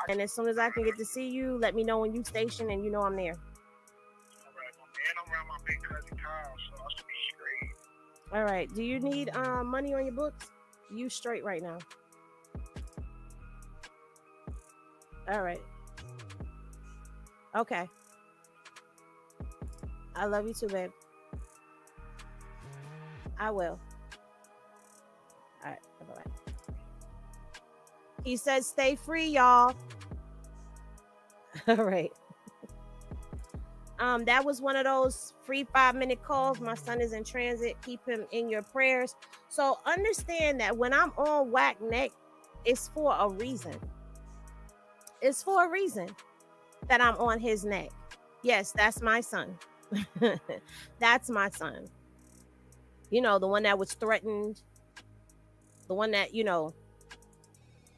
And as soon as I can get to see you, let me know when you station, and I'm there. All right, man. I'm around my big cousin Kyle, so I should be straight. All right. Do you need money on your books? You straight right now. All right. Okay. I love you too, babe. I will. All right. Bye-bye. He says, stay free, y'all. All right. That was one of those free 5-minute calls. My son is in transit. Keep him in your prayers. So understand that when I'm on whack neck, it's for a reason. It's for a reason that I'm on his neck. Yes, that's my son. That's my son. The one that was threatened. The one that,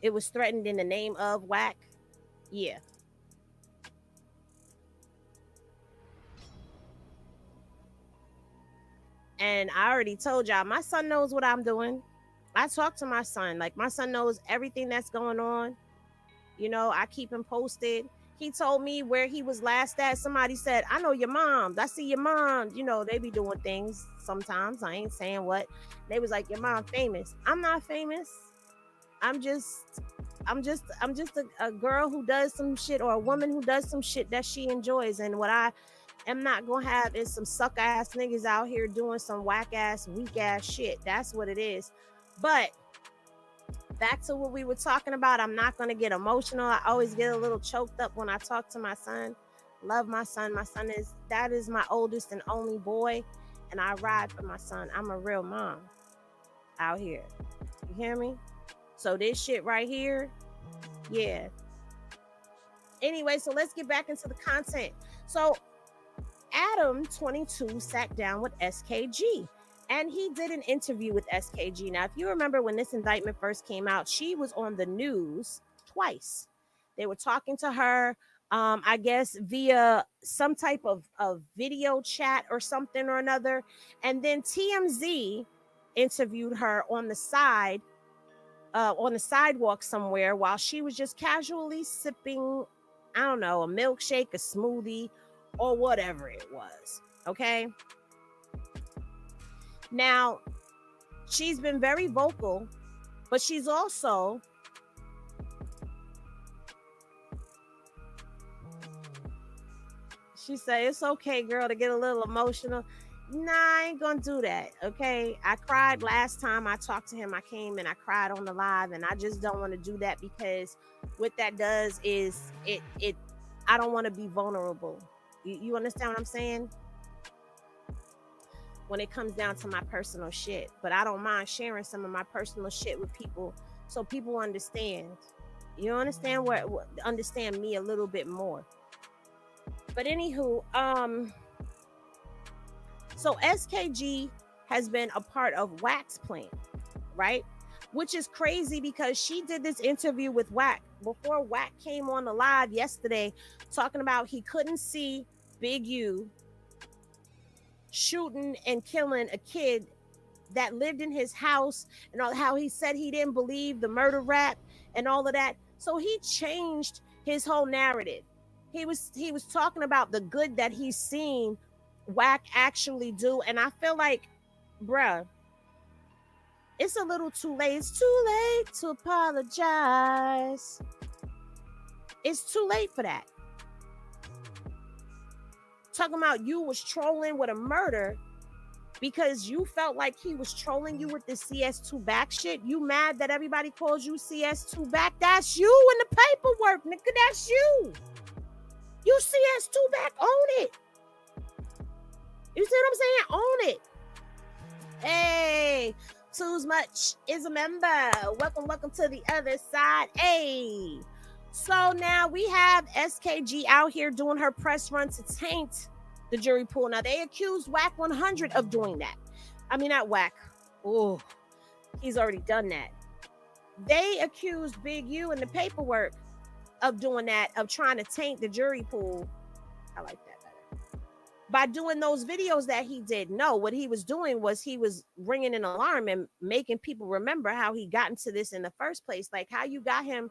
it was threatened in the name of whack. Yeah. And I already told y'all, my son knows what I'm doing. I talk to my son. Like, my son knows everything that's going on. I keep him posted. He told me where he was last at. Somebody said, I know your mom. I see your mom. They be doing things sometimes. I ain't saying what. They was like, your mom famous. I'm not famous. I'm just a girl who does some shit, or a woman who does some shit that she enjoys. And what I am not gonna have is some suck ass niggas out here doing some whack ass, weak ass shit. That's what it is. But back to what we were talking about, I'm not gonna get emotional. I always get a little choked up when I talk to my son. Love my son. My son is my oldest and only boy, and I ride for my son. I'm a real mom out here. You hear me? So this shit right here, yeah. Anyway, so let's get back into the content. So Adam 22 sat down with SKG, and he did an interview with SKG. Now, if you remember when this indictment first came out, she was on the news twice. They were talking to her. I guess via some type of video chat or something or another. And then TMZ interviewed her on the side, on the sidewalk somewhere while she was just casually sipping, I don't know, a milkshake, a smoothie, or whatever it was. Okay. Now, she's been very vocal, but she's also she said, it's okay, girl, to get a little emotional. Nah, I ain't gonna do that. Okay. I cried last time I talked to him. I came and I cried on the live, and I just don't want to do that because what that does is it I don't want to be vulnerable. You understand what I'm saying? When it comes down to my personal shit. But I don't mind sharing some of my personal shit with people so people understand. You understand understand me a little bit more. But anywho, so SKG has been a part of Wack's plan, right? Which is crazy because she did this interview with Wack before Wack came on the live yesterday talking about he couldn't see Big U shooting and killing a kid that lived in his house, and how he said he didn't believe the murder rap and all of that. So he changed his whole narrative. He was talking about the good that he's seen Wack actually do. And I feel like, bruh, it's a little too late. It's too late to apologize. It's too late for that. Talking about you was trolling with a murder because you felt like he was trolling you with the CS2 back shit. You mad that everybody calls you CS2 back? That's you in the paperwork, nigga. That's you. You CS2 back, own it. You see what I'm saying? Own it. Hey, Too's Much is a member. Welcome to the other side. Hey. So now we have SKG out here doing her press run to taint the jury pool. Now they accused Wack 100 of doing that. I mean, not Wack. Oh, he's already done that. They accused Big U in the paperwork of doing that, of trying to taint the jury pool. I like that better. By doing those videos that he did. No, what he was doing was he was ringing an alarm and making people remember how he got into this in the first place. Like how you got him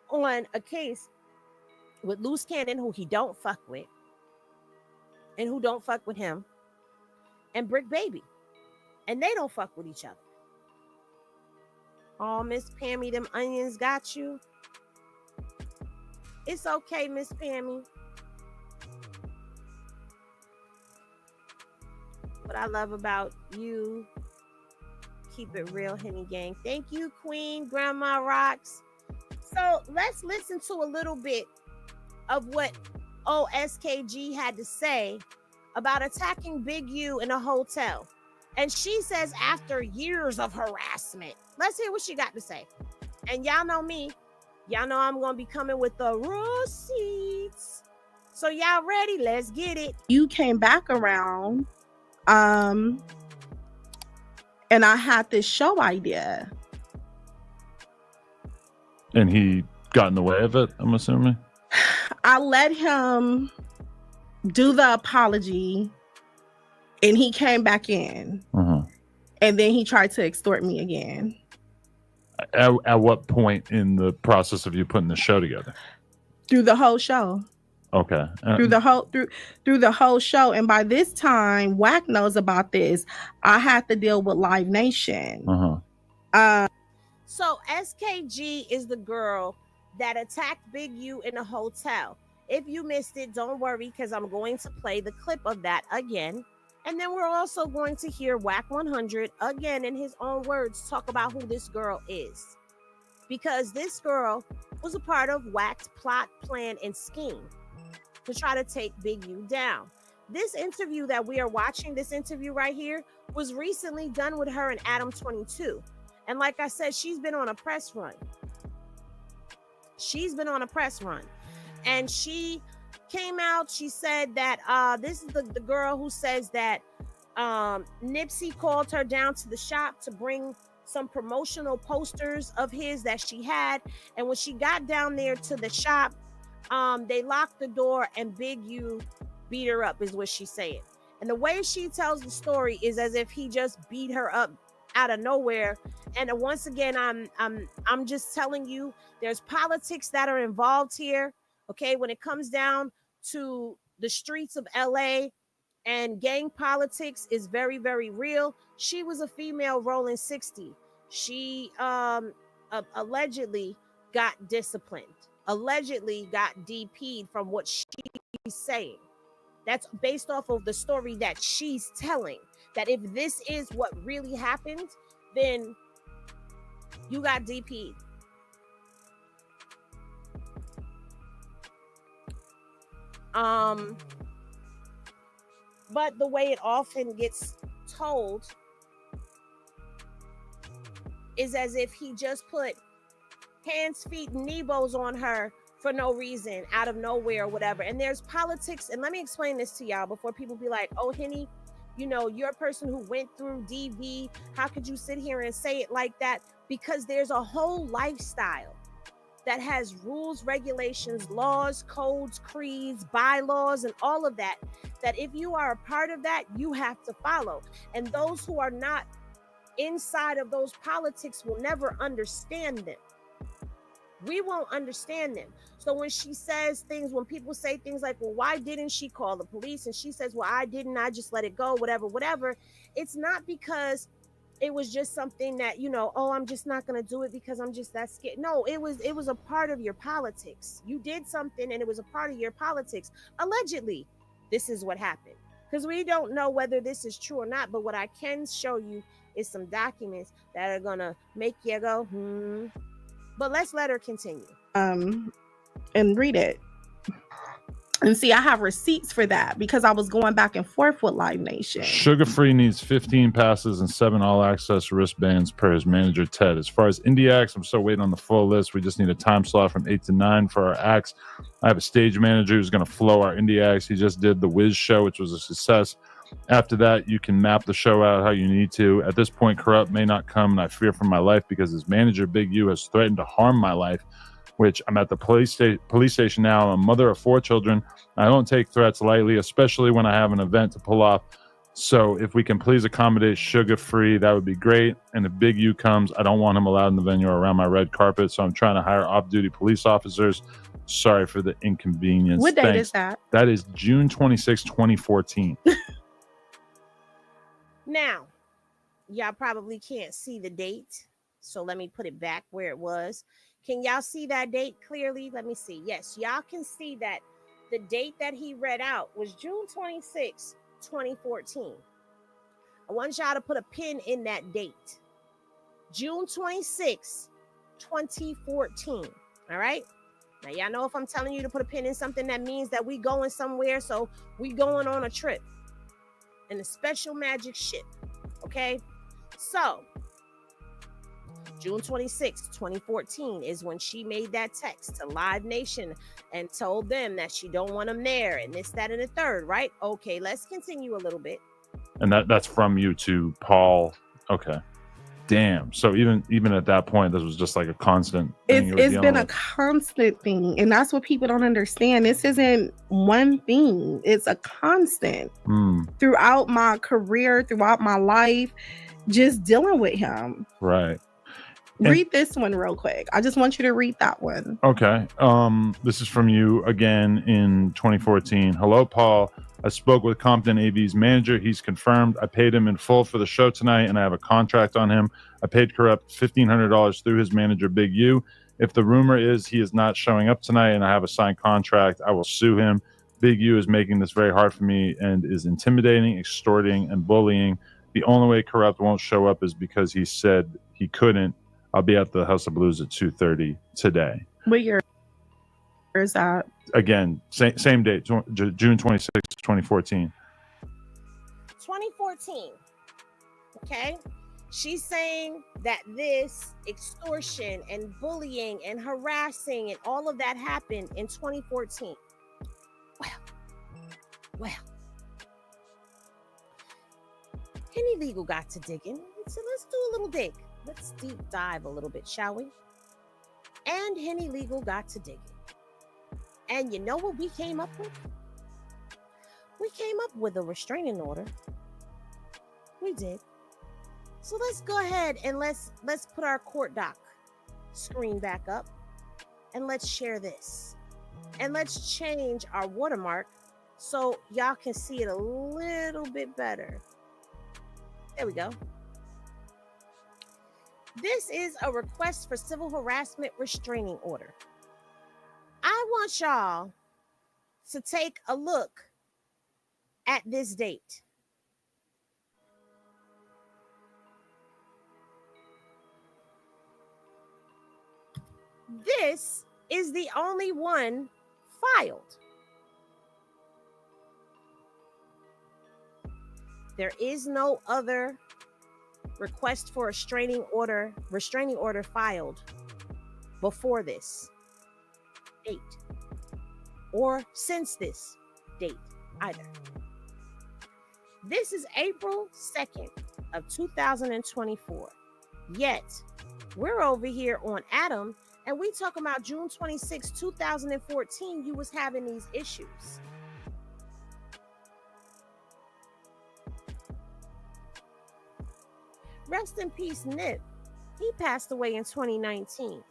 on a case with Loose Cannon, who he don't fuck with, and who don't fuck with him, and Brick Baby, and they don't fuck with each other. Oh, Miss Pammy, them onions got you. It's okay, Miss Pammy. What I love about you, keep it real, Henny Gang. Thank you, Queen Grandma Rocks. So let's listen to a little bit of what OSKG had to say about attacking Big U in a hotel. And she says after years of harassment. Let's hear what she got to say. And y'all know me. Y'all know I'm going to be coming with the receipts. So y'all ready? Let's get it. You came back around. And I had this show idea. And he got in the way of it, I'm assuming? I let him do the apology, and he came back in. Uh-huh. And then he tried to extort me again. At what point in the process of you putting the show together? Through the whole show. Okay. Through the whole show. And by this time, Wack knows about this. I had to deal with Live Nation. Uh-huh. So SKG is the girl that attacked Big U in a hotel. If you missed it, don't worry, because I'm going to play the clip of that again. And then we're also going to hear Wack 100 again in his own words talk about who this girl is. Because this girl was a part of Wack's plot, plan, and scheme to try to take Big U down. This interview that we are watching, this interview right here, was recently done with her and Adam 22. And like I said, she's been on a press run. And she came out, she said that this is the girl who says that Nipsey called her down to the shop to bring some promotional posters of his that she had. And when she got down there to the shop, They locked the door and Big U beat her up, is what she's saying. And the way she tells the story is as if he just beat her up out of nowhere. And once again, I'm just telling you, there's politics that are involved here. Okay, when it comes down to the streets of LA, and gang politics is very, very real. She was a female rolling 60. She allegedly got disciplined, allegedly got DP'd from what she's saying. That's based off of the story that she's telling. That if this is what really happened, then you got DP'd. But the way it often gets told is as if he just put hands, feet, and knee bows on her for no reason, out of nowhere or whatever. And there's politics. And let me explain this to y'all before people be like, oh, Henny, you know, you're a person who went through DV. How could you sit here and say it like that? Because there's a whole lifestyle that has rules, regulations, laws, codes, creeds, bylaws, and all of that, that if you are a part of that, you have to follow. And those who are not inside of those politics will never understand them. We won't understand them. So when she says things, when people say things like, well, why didn't she call the police? And she says, well, I didn't, I just let it go, whatever. It's not because it was just something that, you know, oh, I'm just not going to do it because I'm just that scared. No, it was a part of your politics. You did something and it was a part of your politics. Allegedly, this is what happened. Because we don't know whether this is true or not. But what I can show you is some documents that are going to make you go, But let's let her continue. And read it. And see, I have receipts for that because I was going back and forth with Live Nation. Sugar Free needs 15 passes and 7 all-access wristbands per his manager, Ted. As far as indie acts, I'm still waiting on the full list. We just need a time slot from 8 to 9 for our acts. I have a stage manager who's going to flow our indie acts. He just did the Wiz show, which was a success. After that, you can map the show out how you need to. At this point, Corrupt may not come, and I fear for my life because his manager, Big U, has threatened to harm my life, which I'm at the police station now. I'm a mother of 4 children. I don't take threats lightly, especially when I have an event to pull off. So if we can please accommodate Sugar Free, that would be great. And if Big U comes, I don't want him allowed in the venue or around my red carpet. So I'm trying to hire off-duty police officers. Sorry for the inconvenience. What date is that? That is June 26, 2014. Now, y'all probably can't see the date. So let me put it back where it was. Can y'all see that date clearly? Let me see. Yes, y'all can see that the date that he read out was June 26, 2014. I want y'all to put a pin in that date. June 26, 2014. All right? Now, y'all know if I'm telling you to put a pin in something, that means that we going somewhere. So we going on a trip in a special magic ship. Okay? So June 26, 2014 is when she made that text to Live Nation and told them that she don't want them there and this, that, and the third, right? Okay, let's continue a little bit. And that's from you to Paul. Okay. Damn. So even at that point, this was just like a constant thing. It's been a constant thing. And that's what people don't understand. This isn't one thing. It's a constant throughout my career, throughout my life, just dealing with him. Right. Read this one real quick. I just want you to read that one. Okay. This is from you again in 2014. Hello, Paul. I spoke with Compton AV's manager. He's confirmed. I paid him in full for the show tonight, and I have a contract on him. I paid Corrupt $1,500 through his manager, Big U. If the rumor is he is not showing up tonight and I have a signed contract, I will sue him. Big U is making this very hard for me and is intimidating, extorting, and bullying. The only way Corrupt won't show up is because he said he couldn't. I'll be at the House of Blues at 2:30 today. What year is that? Again, same date, June 26, 2014. 2014. Okay. She's saying that this extortion and bullying and harassing and all of that happened in 2014. Well. Henny Legal got to digging. So let's do a little dig. Let's deep dive a little bit, shall we? And Henny Legal got to digging. And you know what we came up with? We came up with a restraining order. We did. So let's go ahead and let's put our court doc screen back up and let's share this. And let's change our watermark so y'all can see it a little bit better. There we go. This is a request for civil harassment restraining order. I want y'all to take a look at this date. This is the only one filed. There is no other request for a restraining order filed before this date or since this date either. This is April 2nd of 2024. Yet we're over here on Adam and we talking about June 26, 2014, you was having these issues. Rest in peace, Nip. He passed away in 2019.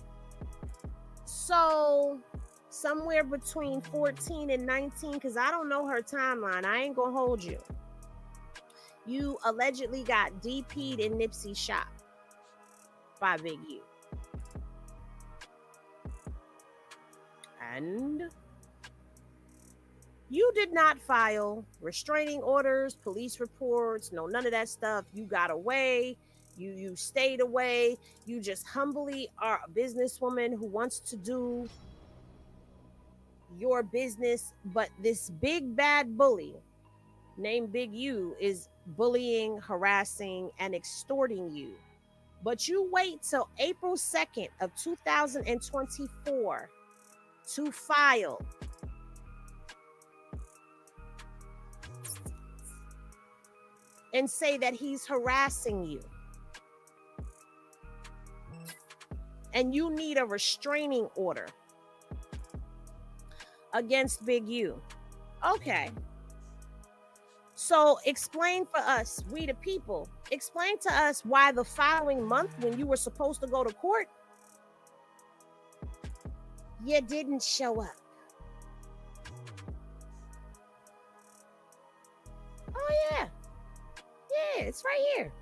So somewhere between 14 and 19, because I don't know her timeline. I ain't gonna hold you. You allegedly got DP'd in Nipsey's shop by Big U. And you did not file restraining orders, police reports, no, none of that stuff. You got away. You stayed away. You just humbly are a businesswoman who wants to do your business. But this big bad bully named Big U is bullying, harassing, and extorting you. But you wait till April 2nd of 2024 to file. And say that he's harassing you. And you need a restraining order against Big U. Okay. So explain for us, we the people, explain to us why the following month when you were supposed to go to court, you didn't show up. Oh, yeah. Yeah, it's right here.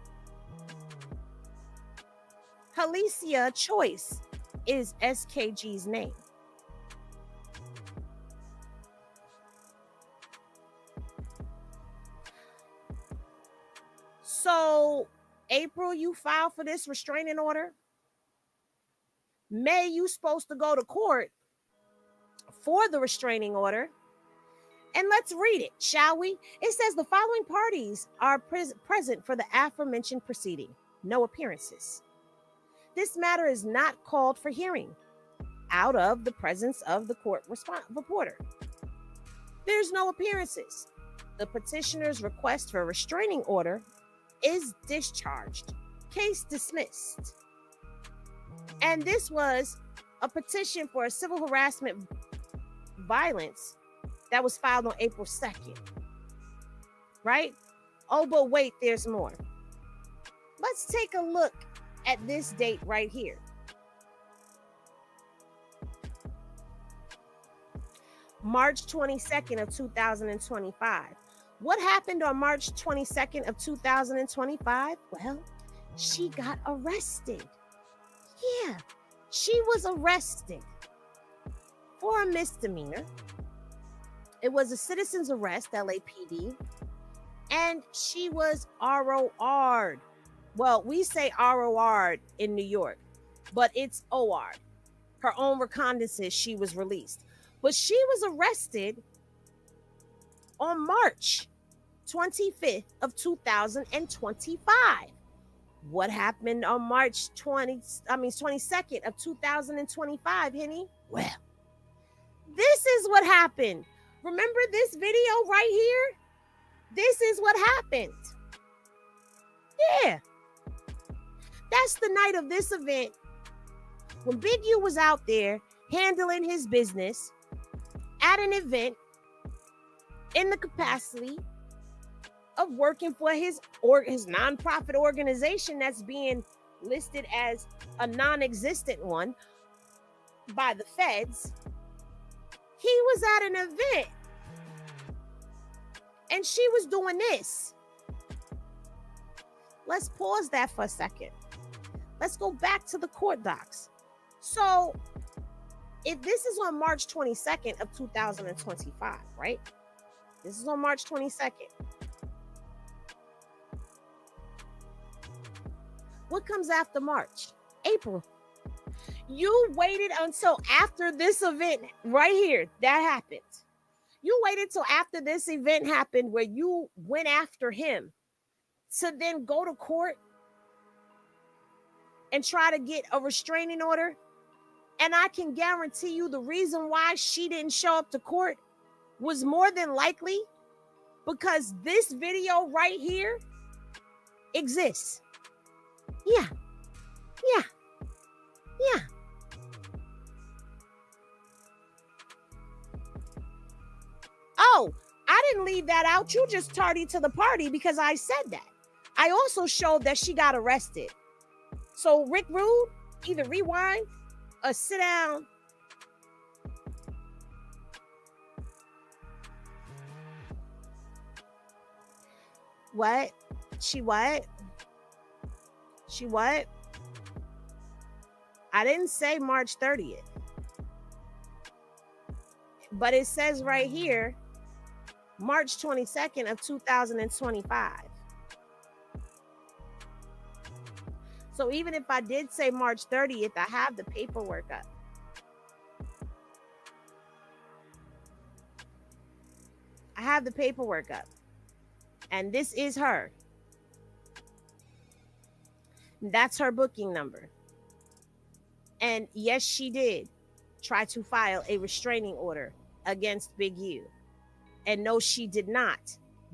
Halicia Choice is SKG's name. So, April, you filed for this restraining order. May, you supposed to go to court for the restraining order. And let's read it, shall we? It says the following parties are present for the aforementioned proceeding. No appearances. This matter is not called for hearing out of the presence of the court reporter. There's no appearances. The petitioner's request for a restraining order is discharged. Case dismissed. And this was a petition for a civil harassment violence that was filed on April 2nd. Right? Oh, but wait, there's more. Let's take a look at this date right here. March 22nd of 2025. What happened on March 22nd of 2025? Well, she got arrested. Yeah, she was arrested for a misdemeanor. It was a citizen's arrest, LAPD, and she was ROR'd. Well, we say ROR'd in New York, but it's OR'd. Her own reconnaissance, she was released. But she was arrested on March 25th of 2025. What happened on March 22nd of 2025, Henny? Well, this is what happened. Remember this video right here? This is what happened. Yeah. That's the night of this event when Big U was out there handling his business. at an event in the capacity of working for his nonprofit organization that's being listed as a non-existent one by the feds. He was at an event and she was doing this. Let's pause that for a second. Let's go back to the court docs. So if this is on March 22nd of 2025, right? This is on March 22nd. What comes after March? April. You waited until after this event right here that happened. You waited till after this event happened where you went after him to then go to court and try to get a restraining order. And I can guarantee you the reason why she didn't show up to court was more than likely because this video right here exists. Yeah. Oh, I didn't leave that out. You just tardy to the party because I said that. I also showed that she got arrested. So Rick Rude, either rewind or sit down. What? She what? She what? I didn't say March 30th. But it says right here, March 22nd of 2025. So even if I did say March 30th, I have the paperwork up. I have the paperwork up. And this is her. That's her booking number. And yes, she did try to file a restraining order against Big U. And no, she did not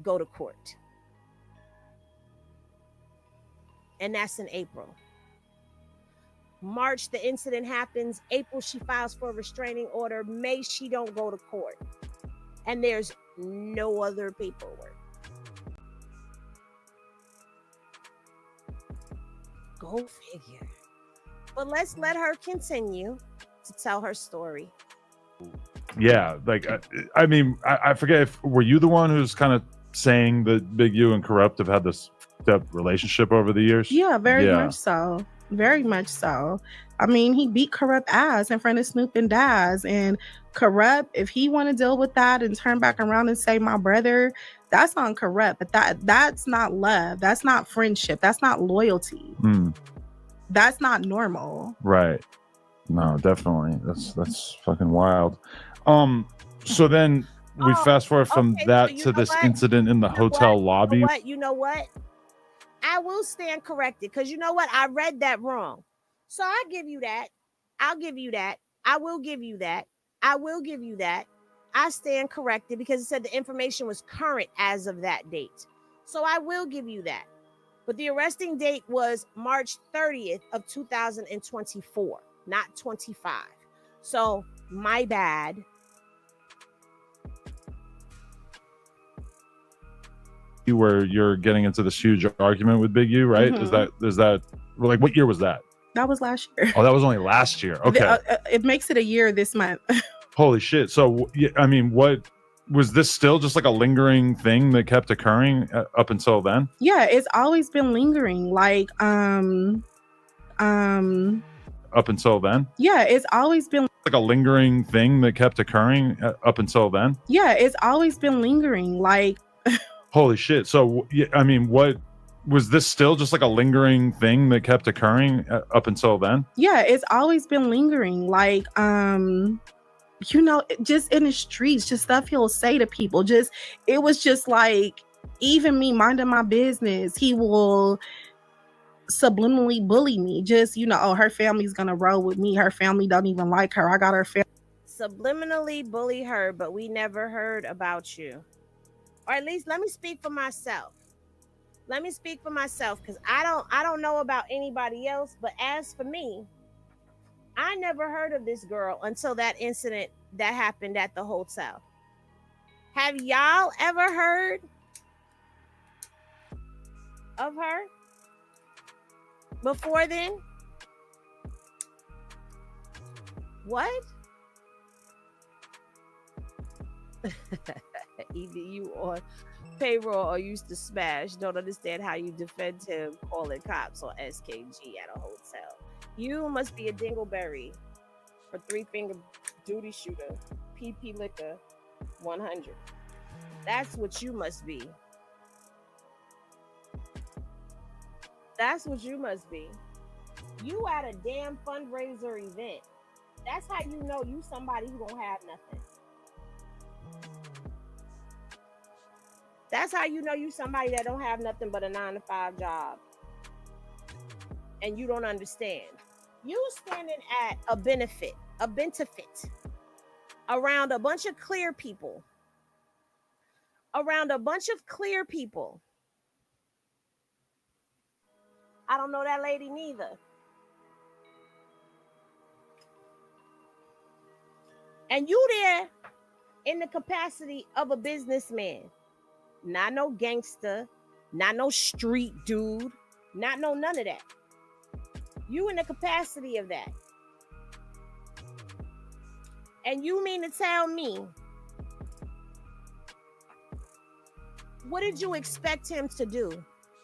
go to court. And that's in April. March, the incident happens. April, she files for a restraining order. May, she don't go to court. And there's no other paperwork. Go figure. But let's let her continue to tell her story. Yeah, like I mean, I forget if were you the one who's kind of saying that Big U and Corrupt have had this relationship over the years? Yeah, very much so. Very much so. I mean, he beat Corrupt ass in front of Snoop and Daz, and Corrupt, if he want to deal with that and turn back around and say my brother, that's on Corrupt. But that's not love. That's not friendship. That's not loyalty. That's not normal. Right. No, definitely. That's fucking wild. So then we fast forward from that so to this incident in the hotel lobby. You know what? I will stand corrected because you know what? I read that wrong. So I give you that. I'll give you that. I will give you that. I will give you that. I stand corrected because it said the information was current as of that date. So I will give you that. But the arresting date was March 30th of 2024, not 25. So my bad. You're getting into this huge argument with Big U, right? Mm-hmm. Is that like what year was that? That was last year. Oh, that was only last year. Okay. It makes it a year this month. Holy shit. So, I mean, what was this still just like a lingering thing that kept occurring up until then? Yeah, it's always been lingering. Like, up until then? Yeah, it's always been like a lingering thing that kept occurring up until then? Yeah, it's always been lingering. Like, holy shit. So, I mean, what was this still just like a lingering thing that kept occurring up until then? Yeah, it's always been lingering. Like, you know, just in the streets, just stuff he'll say to people. It was just like, even me minding my business, he will subliminally bully me. Just, you know, oh, her family's gonna roll with me. Her family don't even like her. I got her family. Subliminally bully her, but we never heard about you. Or at least let me speak for myself. Let me speak for myself because I don't know about anybody else. But as for me, I never heard of this girl until that incident that happened at the hotel. Have y'all ever heard of her before then? What? Either you on payroll or used to smash. Don't understand how you defend him calling cops on SKG at a hotel. You must be a dingleberry for 3-finger duty shooter, PP liquor 100. That's what you must be. That's what you must be. You at a damn fundraiser event. That's how you know you somebody who don't have nothing. That's how you know you somebody that don't have nothing but a 9-to-5 job. And you don't understand. You standing at a benefit around a bunch of clear people. I don't know that lady neither. And you there in the capacity of a businessman. Not no gangster, not no street dude, not no none of that. You in the capacity of that. And you mean to tell me, what did you expect him to do,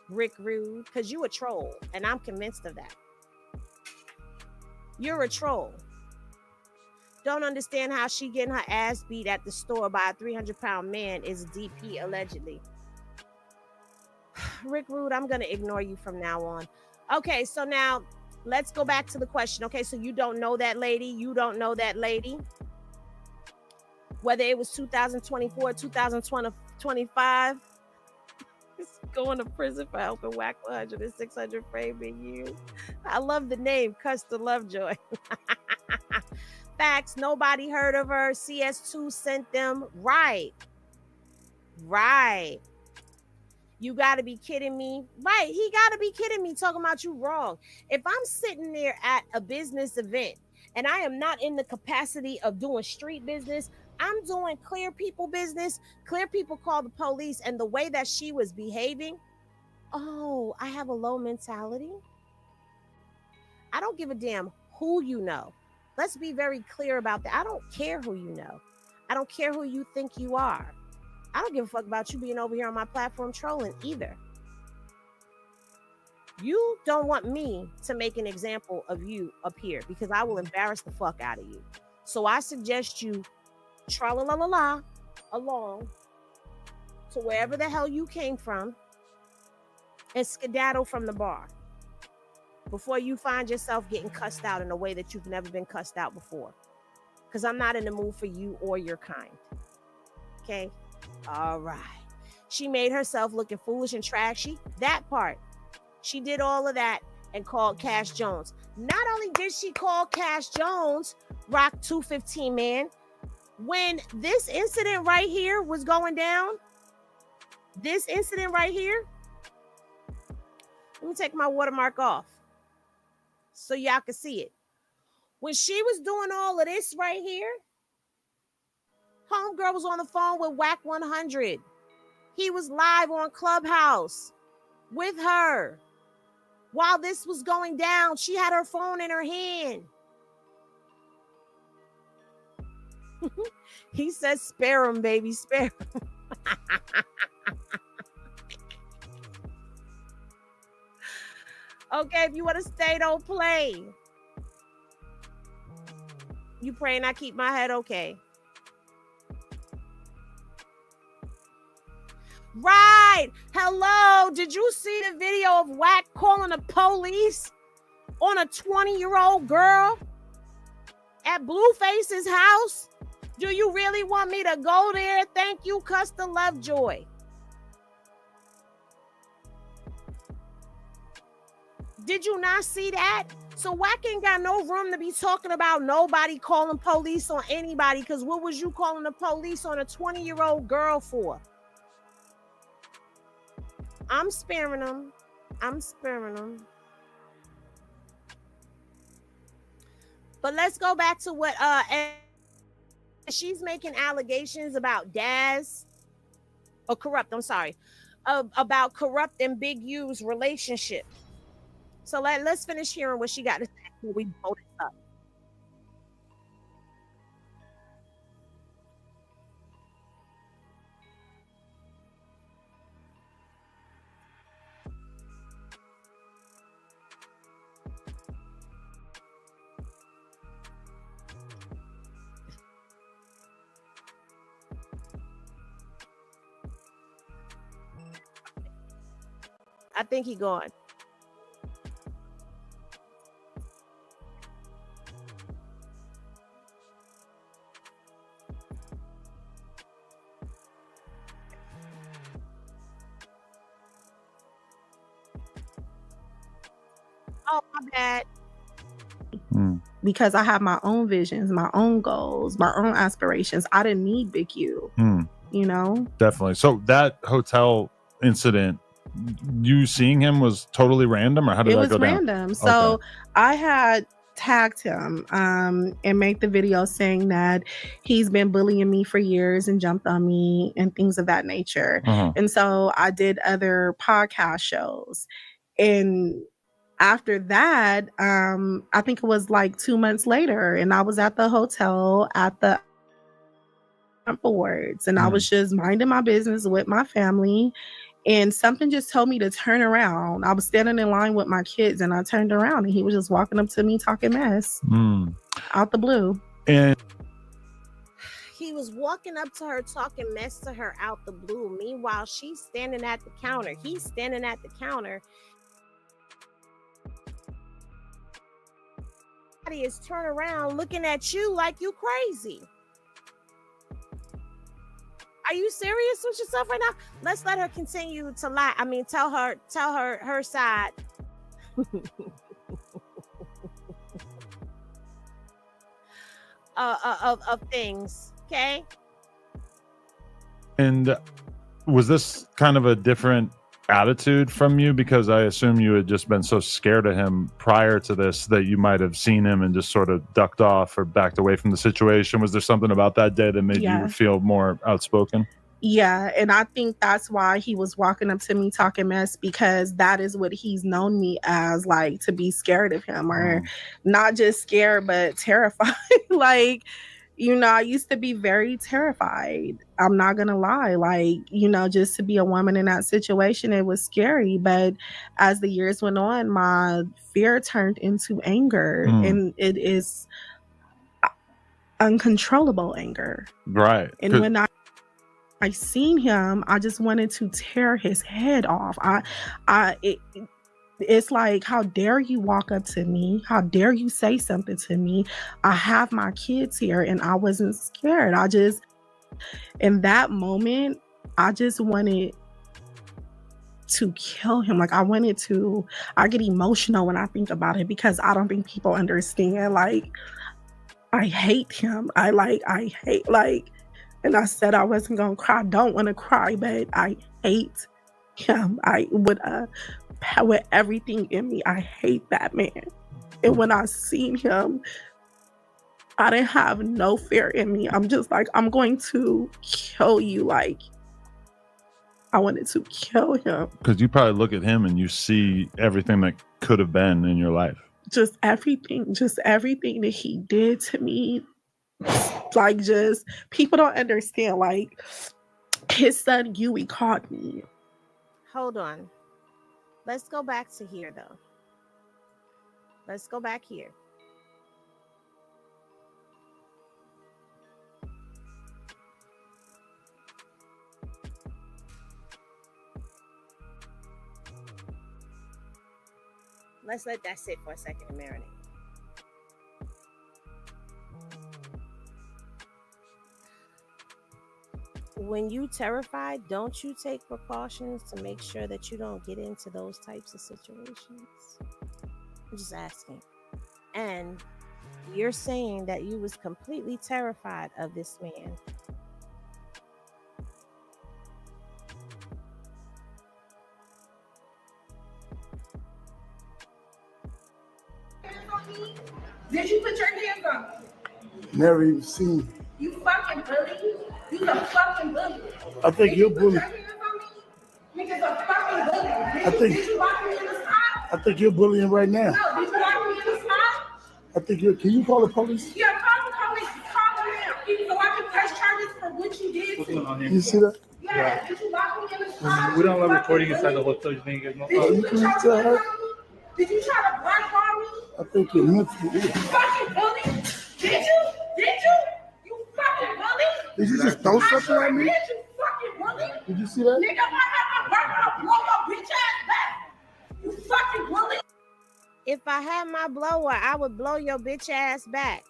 Rick Rude? Because you a troll, and I'm convinced of that. You're a troll. Don't understand how she getting her ass beat at the store by a 300-pound man is DP allegedly. Rick Rude, I'm going to ignore you from now on. Okay, so now let's go back to the question. Okay, so you don't know that lady. You don't know that lady. Whether it was 2024, 2025. Going to prison for helping whack 100 and 600 framing you. I love the name, Custer Lovejoy. Facts, nobody heard of her. CS2 sent them. Right. You gotta be kidding me. Right, he gotta be kidding me talking about you wrong. If I'm sitting there at a business event and I am not in the capacity of doing street business, I'm doing clear people business. Clear people call the police, and the way that she was behaving, oh, I have a low mentality. I don't give a damn who you know. Let's be very clear about that. I don't care who you know. I don't care who you think you are. I don't give a fuck about you being over here on my platform trolling either. You don't want me to make an example of you up here because I will embarrass the fuck out of you. So I suggest you tra-la-la-la-la along to wherever the hell you came from and skedaddle from the bar before you find yourself getting cussed out in a way that you've never been cussed out before. Because I'm not in the mood for you or your kind. Okay? All right. She made herself looking foolish and trashy. That part. She did all of that and called Cash Jones. Not only did she call Cash Jones, Rock 215 man, when this incident right here was going down, let me take my watermark off so y'all can see it. When she was doing all of this right here, homegirl was on the phone with Whack 100. He was live on Clubhouse with her. While this was going down, she had her phone in her hand. He says, spare him, baby, spare him. Okay, if you want to stay, don't play. You praying I keep my head okay. Right. Hello. Did you see the video of Whack calling the police on a 20-year-old girl at Blueface's house? Do you really want me to go there? Thank you, Custer Lovejoy. Did you not see that? So Whack ain't got no room to be talking about nobody calling police on anybody, because what was you calling the police on a 20-year-old girl for? I'm sparing them. But let's go back to what she's making allegations about Daz or Corrupt. I'm sorry, about Corrupt and Big U's relationship. So let's finish hearing what she got to say before we blow this up. I think he gone. Oh, my bad. Because I have my own visions, my own goals, my own aspirations. I didn't need Big U, you know? Definitely. So that hotel incident, you seeing him was totally random, or how did that go down? It was random. So I had tagged him and made the video saying that he's been bullying me for years and jumped on me and things of that nature. And so I did other podcast shows. And after that, I think it was like 2 months later, and I was at the hotel at the Awards, and I was just minding my business with my family, and something just told me to turn around. I was standing in line with my kids, and I turned around, and he was just walking up to me talking mess out the blue. And he was walking up to her talking mess to her out the blue. Meanwhile, she's standing at the counter. He's standing at the counter. Is turn around looking at you like you crazy. Are you serious with yourself right now? Let's let her continue to lie. I mean, tell her her side. of things, okay? And was this kind of a different attitude from you, because I assume you had just been so scared of him prior to this that you might have seen him and just sort of ducked off or backed away from the situation? Was there something about that day that made you feel more outspoken? Yeah, and I think that's why he was walking up to me talking mess, because that is what he's known me as, like, to be scared of him, or not just scared but terrified. Like, you know, I used to be very terrified. I'm not going to lie. Like, you know, just to be a woman in that situation, it was scary. But as the years went on, my fear turned into anger. And it is uncontrollable anger. Right. And when I seen him, I just wanted to tear his head off. It's like, how dare you walk up to me? How dare you say something to me? I have my kids here, and I wasn't scared. In that moment, I just wanted to kill him. Like, I get emotional when I think about it, because I don't think people understand. Like, I hate him. I hate, and I said I wasn't going to cry. I don't want to cry, but I hate him. With everything in me, I hate that man. And when I seen him, I didn't have no fear in me. I'm just like, I'm going to kill you. Like, I wanted to kill him. Because you probably look at him and you see everything that could have been in your life. Just everything that he did to me. Like, just, people don't understand. Like, his son Yui caught me. Hold on. Let's go back to here, though. Let's go back here. Let's let that sit for a second and marinate. When you terrified, don't you take precautions to make sure that you don't get into those types of situations? I'm just asking. And you're saying that you was completely terrified of this man. Did you put your hands on? Never even seen. You fucking You's a fucking bully. I think you're a bully. Niggas a fucking bully. Did you lock me in the spot? I think you're bullying right now. No, did you lock me in the spot? I think you're. Can you call the police? Yeah, call the police. Call them now. So I can press charges for what you did. What's going on here? You see that? Yeah, did you lock me in the spot? We don't allow recording inside the hotel. You think Did you try to blackball me? I think you're mentally ill. You fucking bully. Did you? You fucking bully. Did you just throw something at me? Did you fucking bully? Did you see that? Nigga, if I have my burner, I'll blow your bitch ass back. You fucking bully. If I had my blower, I would blow your bitch ass back.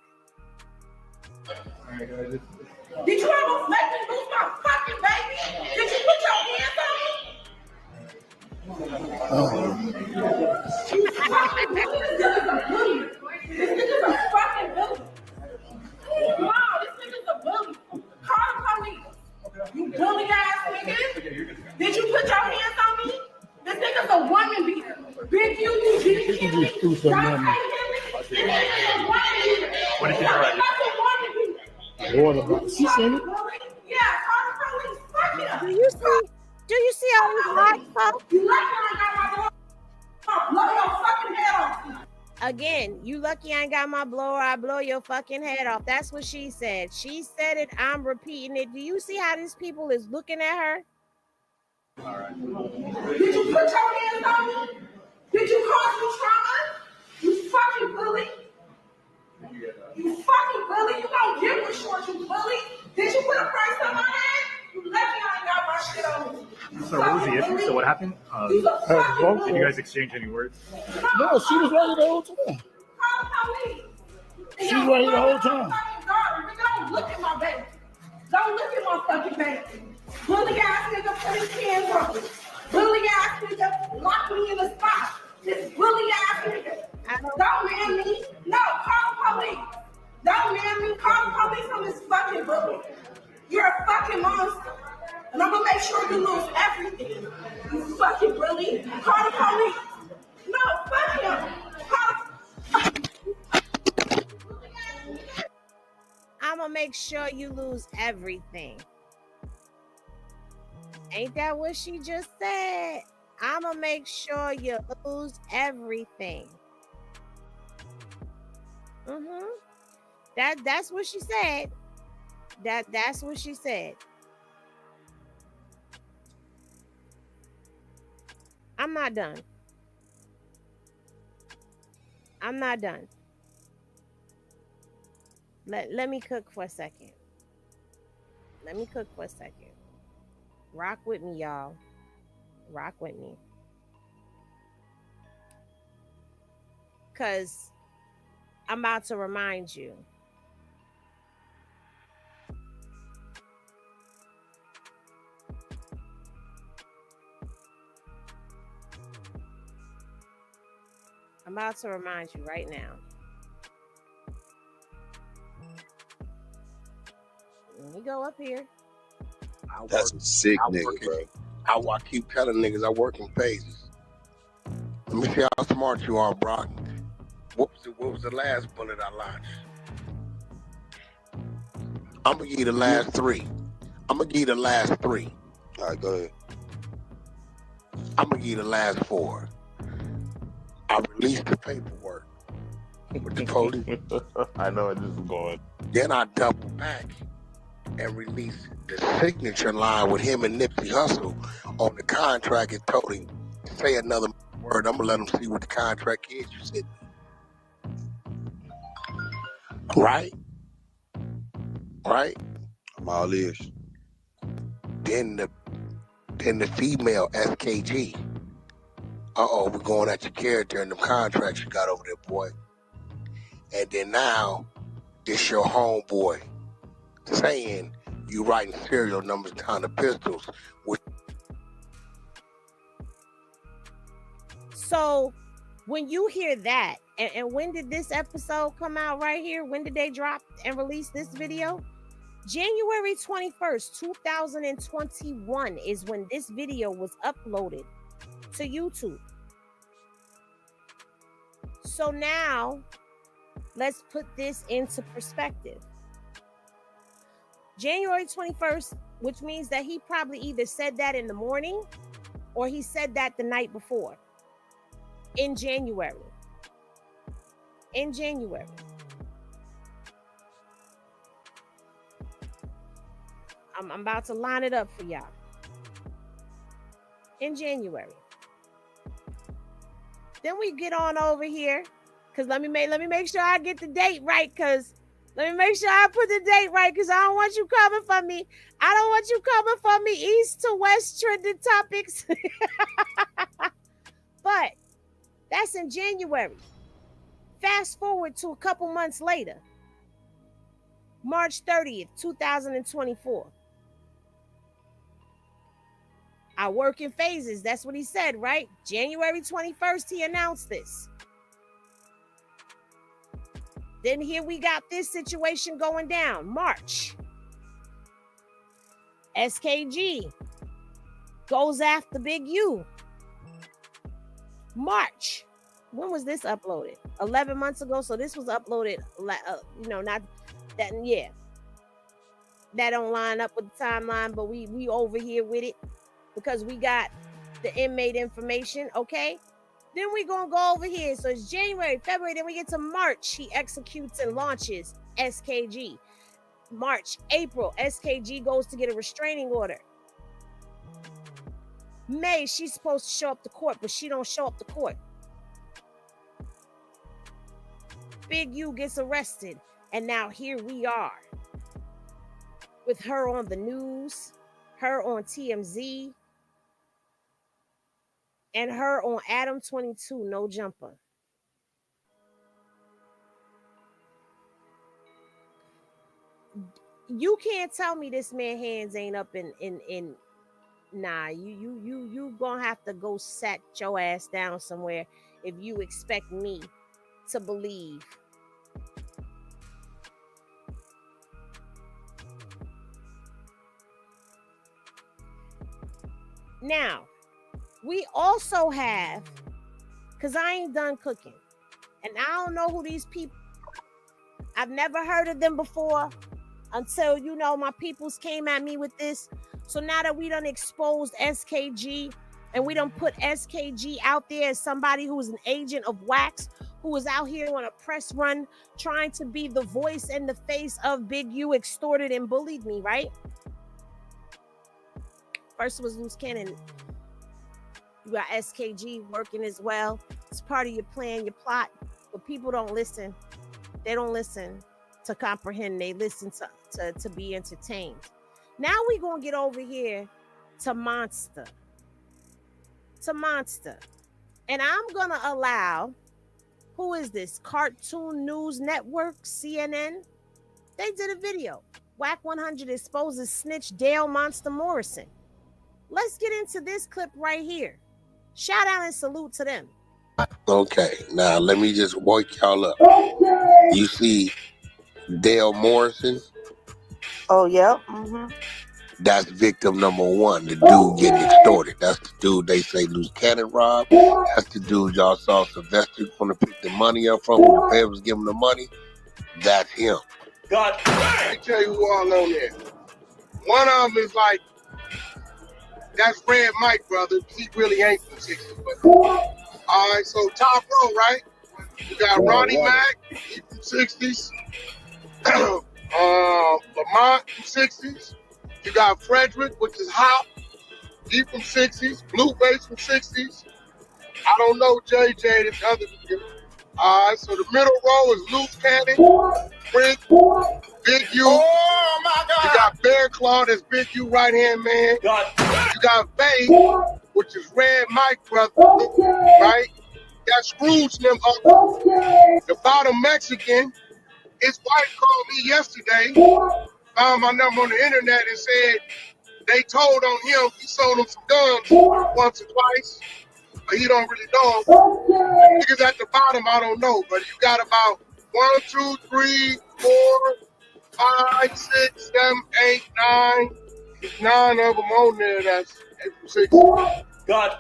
Did you almost make me lose my fucking baby? Did you put your hands on me? You fucking bully. This nigga's a bully. This nigga's a fucking bully. Wow, this nigga's a bully. Call the police. You bully ass nigga. Did you put your hands on me? This nigga's a woman beater. Big you didn't kill me. Don't say him. This nigga's a woman beater. What did you do? She seen it? Yeah, call the police. Fuck it. Do you see all these lights, folks? You lucky I got my blow. I'll blow your fucking head off. Again, you lucky I ain't got my blower. I blow your fucking head off. That's what she said. She said it. I'm repeating it. Do you see how these people is looking at her? All right. Did you put your hands on me? Did you cause me trauma? You fucking bully. You fucking bully. You don't give a short, you bully. Did you put a price on my head? You lucky I ain't got my shit on me. So what was the issue? So what happened? Did you guys exchange any words? No, she was right here the whole time. Call the police. She was right here the whole time. Don't look at my baby. Don't look at my fucking baby. Bully ass nigga put his hands on me. Bully ass nigga lock me in the spot. This bully ass nigga. Don't man me. No, call the police. Don't man me. Call the police on this fucking bully. You're a fucking monster. And I'm gonna make sure you lose everything. You fucking bully. Call the police. No, fuck him. I'm gonna make sure you lose everything. Ain't that what she just said? I'm gonna make sure you lose everything. That's what she said. That's what she said. I'm not done. I'm not done. Let me cook for a second. Rock with me, y'all. Rock with me. Because I'm about to remind you. I'm about to remind you right now. Let me go up here. That's a sick nigga, bro. I keep telling niggas I work in phases. Let me see how smart you are, Brock. What was the last bullet I launched? I'm gonna give you the last three. All right, go ahead. I'm gonna give you the last four. I released the paperwork with the police. I know where this is going. Then I double back and released the signature line with him and Nipsey Hussle on the contract and told him, say another word. I'm gonna let him see what the contract is. You said, right? I'm all ears. Then the female SKG. We're going at your character and the contracts you got over there, boy. And then now, this your homeboy saying you writing serial numbers down the pistols. So when you hear that, and when did this episode come out right here? When did they drop and release this video? January 21st, 2021 is when this video was uploaded to YouTube. So now let's put this into perspective. January 21st, which means that he probably either said that in the morning or he said that the night before. In January. In January. I'm about to line it up for y'all. In January. Then we get on over here, because let me make sure I get the date right, because let me make sure I put the date right, because I don't want you coming for me. I don't want you coming for me east to west trending topics. But that's in January. Fast forward to a couple months later. March 30th, 2024. I work in phases. That's what he said, right? January 21st, he announced this. Then here we got this situation going down. March. SKG goes after Big U. March. When was this uploaded? 11 months ago. So this was uploaded, not that, yeah. That don't line up with the timeline, but we over here with it because we got the inmate information, okay? Then we gonna go over here. So it's January, February, then we get to March. He executes and launches SKG. March, April, SKG goes to get a restraining order. May, she's supposed to show up to court, but she don't show up to court. Big U gets arrested, and now here we are with her on the news, her on TMZ, and her on Adam 22, no jumper. You can't tell me this man hands ain't up in nah, you gonna have to go set your ass down somewhere if you expect me to believe. Now, we also have, because I ain't done cooking, and I don't know who these people, I've never heard of them before until, my peoples came at me with this. So now that we done exposed SKG and we done put SKG out there as somebody who is an agent of wax, who is out here on a press run trying to be the voice and the face of Big U extorted and bullied me, right? First was Loose Cannon. You got SKG working as well. It's part of your plan, your plot. But people don't listen. They don't listen to comprehend. They listen to be entertained. Now we gonna get over here to Monster. And I'm gonna allow, who is this? Cartoon News Network, CNN. They did a video. Whack 100 exposes snitch Dale Monster Morrison. Let's get into this clip right here. Shout out and salute to them. Okay, now let me just wake y'all up. You see Dale Morrison? Oh, yeah. Mm-hmm. That's victim number one, the dude getting extorted. That's the dude they say Loose Cannon robbed. That's the dude y'all saw Sylvester going to pick the money up from, who the parents was giving the money. That's him. God, let me tell you who all on there. One of them is like, that's Red Mike, brother. He really ain't from 60s. But all right, so top row, right? You got Ronnie Mack, he from 60s. Lamont from 60s. You got Frederick, which is Hop. He from 60s. Blue Base from 60s. I don't know JJ, this other nigga. All right, so the middle row is Loose Cannon, Brick, Big U. Oh my God! You got Bear Claw, that's Big U right hand man. God. You got Bay, which is Red Mike brother, right? Got Scrooge them up. The bottom Mexican, his wife called me yesterday, found my number on the internet and said they told on him he sold him some guns once or twice, but he don't really know them. The niggas at the bottom, I don't know, but you got about 1, 2, 3, 4, 5, 6, 7, 8, 9. There's 9 of them on there. That's 8 from 6. God.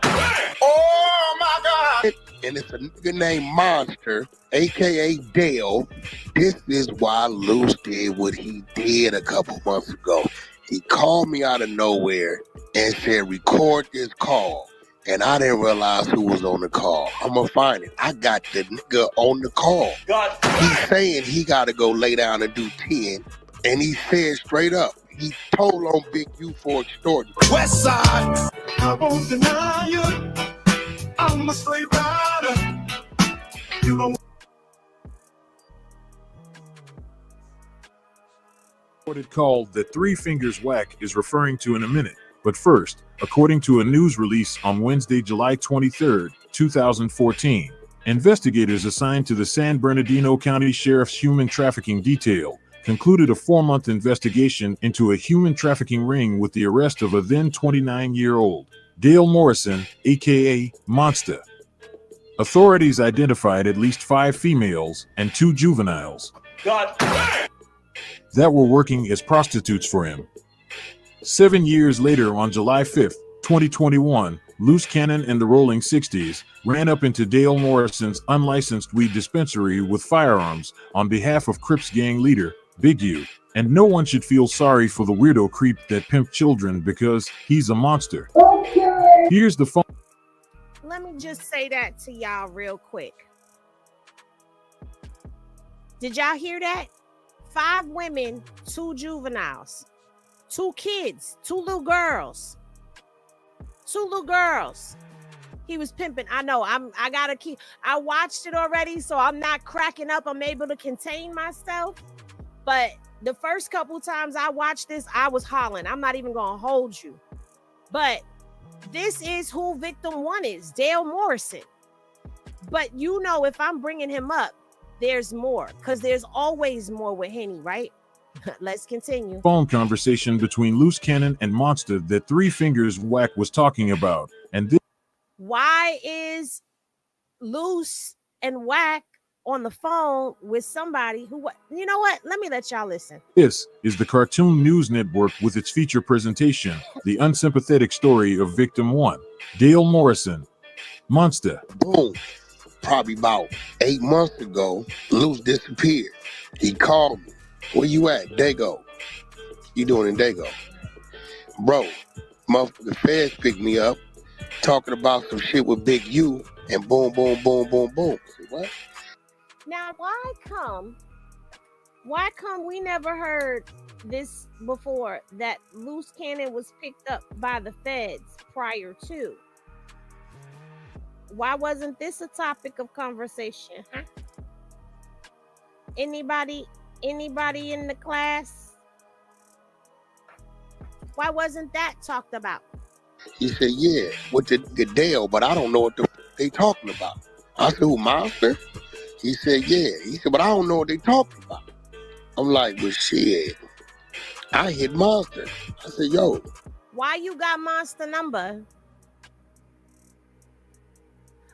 Oh my God. And it's a nigga named Monster aka Dale. This is why Luce did what he did a couple months ago. He called me out of nowhere and said, record this call. And I didn't realize who was on the call. I'm gonna find it. I got the nigga on the call. He's saying he gotta go lay down and do 10. And he said straight up, he told on Big U for extorting. West side. I won't deny you. I'm a slave rider. You don't. Reported call that Three Fingers Whack is referring to in a minute. But first, according to a news release on Wednesday, July 23rd, 2014, investigators assigned to the San Bernardino County Sheriff's Human Trafficking Detail concluded a 4-month investigation into a human trafficking ring with the arrest of a then 29-year-old Dale Morrison, aka Monster. Authorities identified at least 5 females and 2 juveniles that were working as prostitutes for him. 7 years later, on July 5th, 2021, Loose Cannon and the Rolling 60s ran up into Dale Morrison's unlicensed weed dispensary with firearms on behalf of Crips gang leader Big U. And no one should feel sorry for the weirdo creep that pimped children because he's a monster. Okay. Here's the phone. Let me just say that to y'all real quick. Did y'all hear that? 5 women, 2 juveniles, 2 kids, 2 little girls. 2 little girls. He was pimping. I know. I gotta keep. I watched it already, so I'm not cracking up. I'm able to contain myself. But the first couple times I watched this, I was hollering. I'm not even gonna hold you. But this is who victim 1 is, Dale Morrison. But you know, if I'm bringing him up, there's more, because there's always more with Henny, right? Let's continue. Phone conversation between Loose Cannon and Monster that Three Fingers Whack was talking about. And this. Why is Loose and Whack on the phone with somebody who, you know what? Let me let y'all listen. This is the Cartoon News Network with its feature presentation, The Unsympathetic Story of Victim 1, Dale Morrison, Monster. Boom. Probably about 8 months ago, Luce disappeared. He called me. Where you at? Dago. You doing in Dago? Bro, motherfucking feds picked me up, talking about some shit with Big U, and boom, boom, boom, boom, boom. I said, what? Now, why come we never heard this before, that Loose Cannon was picked up by the feds prior to? Why wasn't this a topic of conversation? Huh? Anybody in the class? Why wasn't that talked about? He said, yeah, with the Dale, but I don't know what they talking about. I said, who, Monster? He said, yeah. He said, but I don't know what they talking about. I'm like, well, shit. I hit Monster. I said, yo. Why you got Monster number?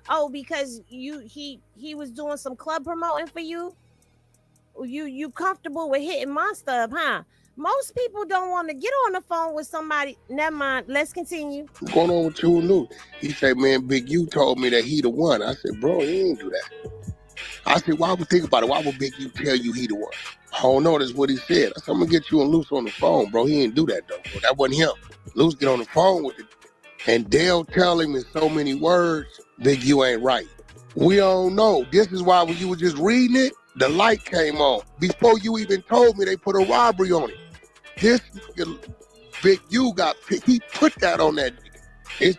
Oh, because he was doing some club promoting for you? You comfortable with hitting Monster up, huh? Most people don't want to get on the phone with somebody. Never mind. Let's continue. What's going on with you and Luke? He said, man, Big U told me that he the one. I said, bro, he ain't do that. I said, why would think about it? Why would Big U tell you he the one? I don't know. That's what he said. I said, I'm going to get you and Luce on the phone, bro. He didn't do that, though. Bro. That wasn't him. Luce get on the phone with it. And Dale tell him in so many words, Big U ain't right. We don't know. This is why when you were just reading it, the light came on. Before you even told me they put a robbery on it. This Big U got picked. He put that on that nigga.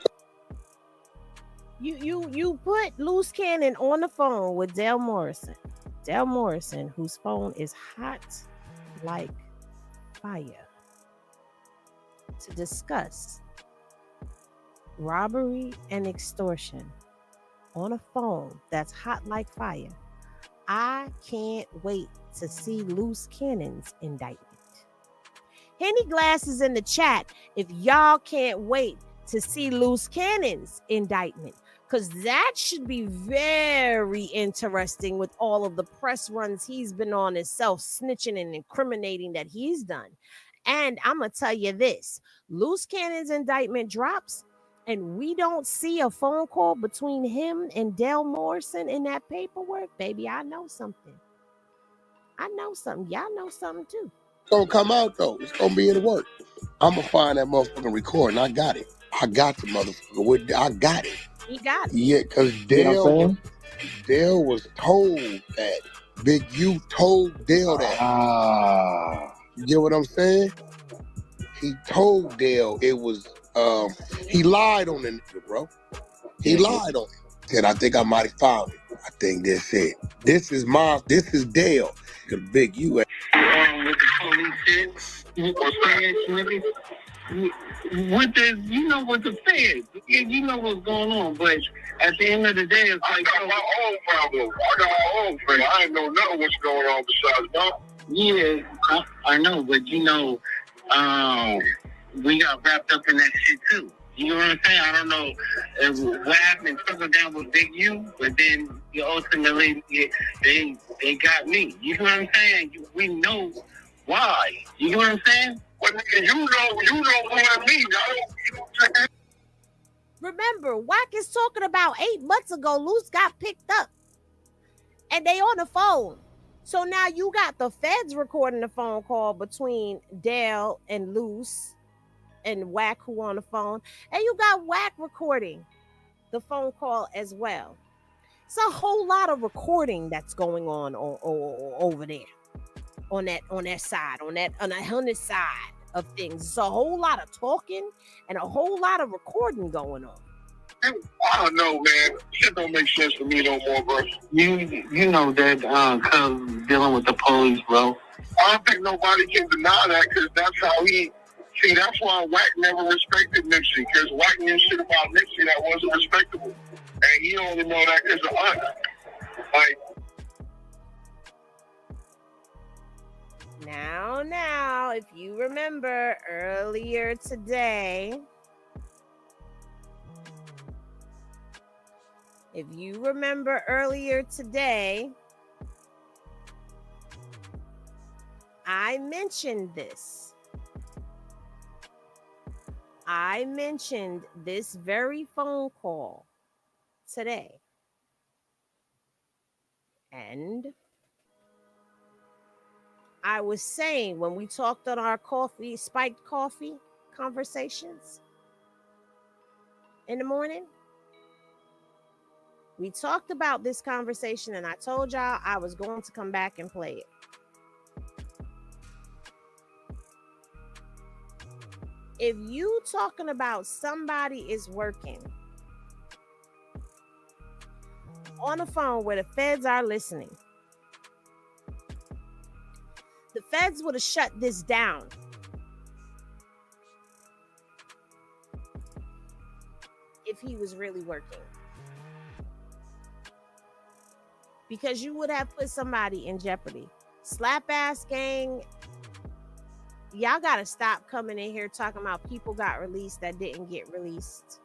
You put Loose Cannon on the phone with Dale Morrison. Dale Morrison, whose phone is hot like fire, to discuss robbery and extortion on a phone that's hot like fire. I can't wait to see Loose Cannon's indictment. Henny Glass is in the chat if y'all can't wait to see Loose Cannon's indictment, because that should be very interesting with all of the press runs he's been on, his self-snitching and incriminating that he's done. And I'm going to tell you this, Loose Cannon's indictment drops, and we don't see a phone call between him and Dale Morrison in that paperwork, baby, I know something. I know something. Y'all know something too. It's gonna come out though. It's gonna be in the work. I'm gonna find that motherfucking recording. I got it. I got the motherfucker. I got it. He got it. Yeah, because Dale was told that. Big U told Dale that. You get what I'm saying? He told Dale it was, he lied on the nigga, bro. He lied on him. Said, I think I might have found it. I think that's it. This is Dale. Cause Big U. With the police shit, with the, with the feds, you know what's going on, but at the end of the day, it's like, I got my own problem. I got my own thing. I ain't know nothing what's going on besides that. Yeah, I know, but we got wrapped up in that shit too. You know what I'm saying? I don't know what happened, trickled down with Big U, but then ultimately they got me. You know what I'm saying? We know why. You know what I'm saying? But you know what I mean. Remember, Wack is talking about 8 months ago, Luce got picked up. And they on the phone. So now you got the feds recording the phone call between Dale and Luce and Wack who on the phone. And you got Wack recording the phone call as well. It's a whole lot of recording that's going on over there. On that side, on the side of things. It's a whole lot of talking and a whole lot of recording going on. I don't know, man. Shit don't make sense to me no more, bro. You know that cause dealing with the police, bro. I don't think nobody can deny that because that's how that's why Wack never respected Nipsey, because Wack knew shit about Nipsey that wasn't respectable. And he only know that because of us. Like, Now, if you remember earlier today, I mentioned this. I mentioned this very phone call today. And I was saying when we talked on our spiked coffee conversations in the morning, we talked about this conversation and I told y'all I was going to come back and play it. If you talking about somebody is working on a phone where the feds are listening, the feds would have shut this down. If he was really working. Because you would have put somebody in jeopardy. Slap ass gang, y'all got to stop coming in here talking about people got released that didn't get released.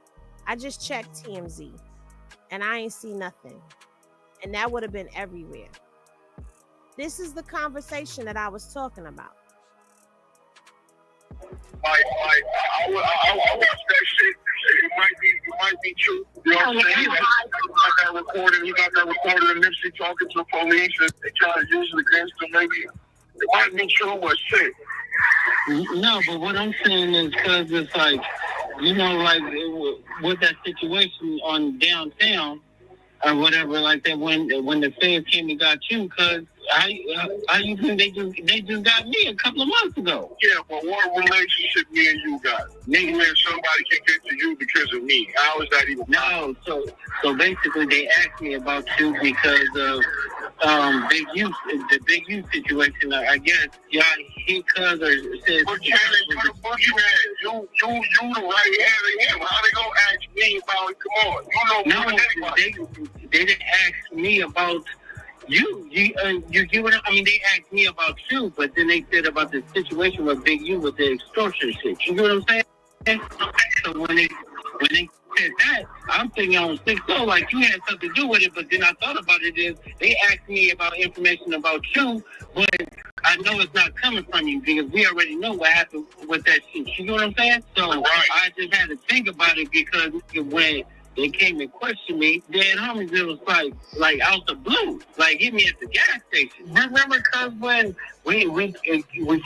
I just checked TMZ and I ain't see nothing. And that would have been everywhere. This is the conversation that I was talking about. I watched that shit. It might be true. You know what I'm saying? You got that recording of Nipsey talking to the police and they try to use it against him. Maybe it might be true, but shit. No, but what I'm saying is because it's like, like with that situation on downtown or whatever, like that when the feds came and got you, because I you think they just got me a couple of months ago. Yeah, but what relationship me and you got? Nigga, where somebody can get to you because of me. How is that even possible? No, so basically they asked me about you because of the Big U situation. I guess y'all he cousin said. But Shannon, what you had? You the right hand of him. How they gonna ask me about it? Come on, you know more than anybody. They didn't ask me about you get what I mean? They asked me about you, but then they said about the situation with Big U with the extortion shit. You know what I'm saying? So when they said that, I'm thinking on 6-0 like you had something to do with it. But then I thought about it is they asked me about information about you, but I know it's not coming from you because we already know what happened with that shit. You know what I'm saying? So I just had to think about it because when they came and questioned me, then homies, it was like out the blue, like hit me at the gas station. Remember, cuz when we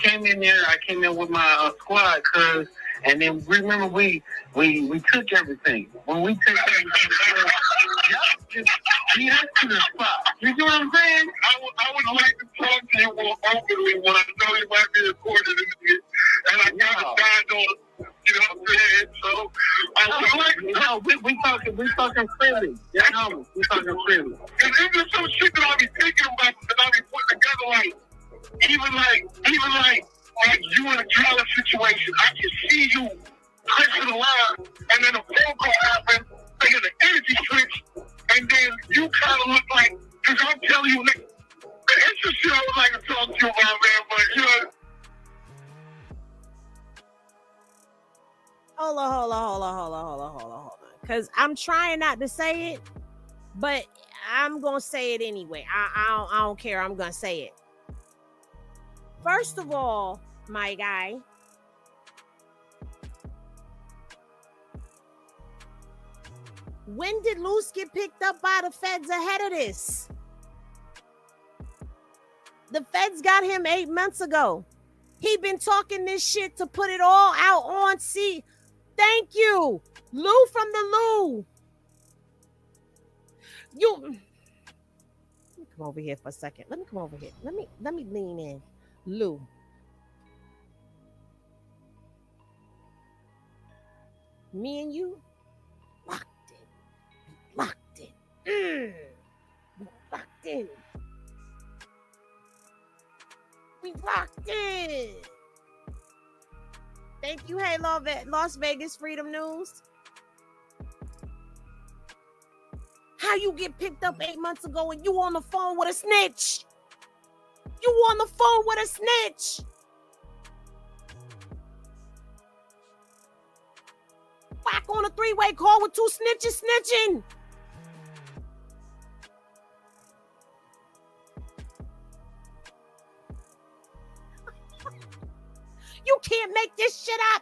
came in there, I came in with my squad, cuz, and then remember we took everything. When we took everything, we had to the spot. You know what I'm saying? I would like to talk to you more openly when I know you might be recorded and I got to sign on. You know what I'm saying? So, we talking friendly. Yeah, no, we talking friendly. And even some shit that I be thinking about that I be putting together, like you in a Tyler situation, I can see you pushing the line, and then a phone call happens, and then the energy switch, and then you kind of look like, because I'm telling you, nigga, it's just shit I would like to talk to you about, man, but you know. Hold on. Because I'm trying not to say it, but I'm going to say it anyway. I don't care. I'm going to say it. First of all, my guy, when did Luce get picked up by the feds ahead of this? The feds got him 8 months ago. He been talking this shit to put it all out on C. Thank you, Lou from the Lou. Let me come over here for a second. Let me come over here. Let me lean in, Lou. Me and you locked in. Locked in. We locked in. Thank you, hey, Las Vegas Freedom News. How you get picked up 8 months ago and you on the phone with a snitch? You on the phone with a snitch? Back on a three-way call with two snitches snitching. You can't make this shit up.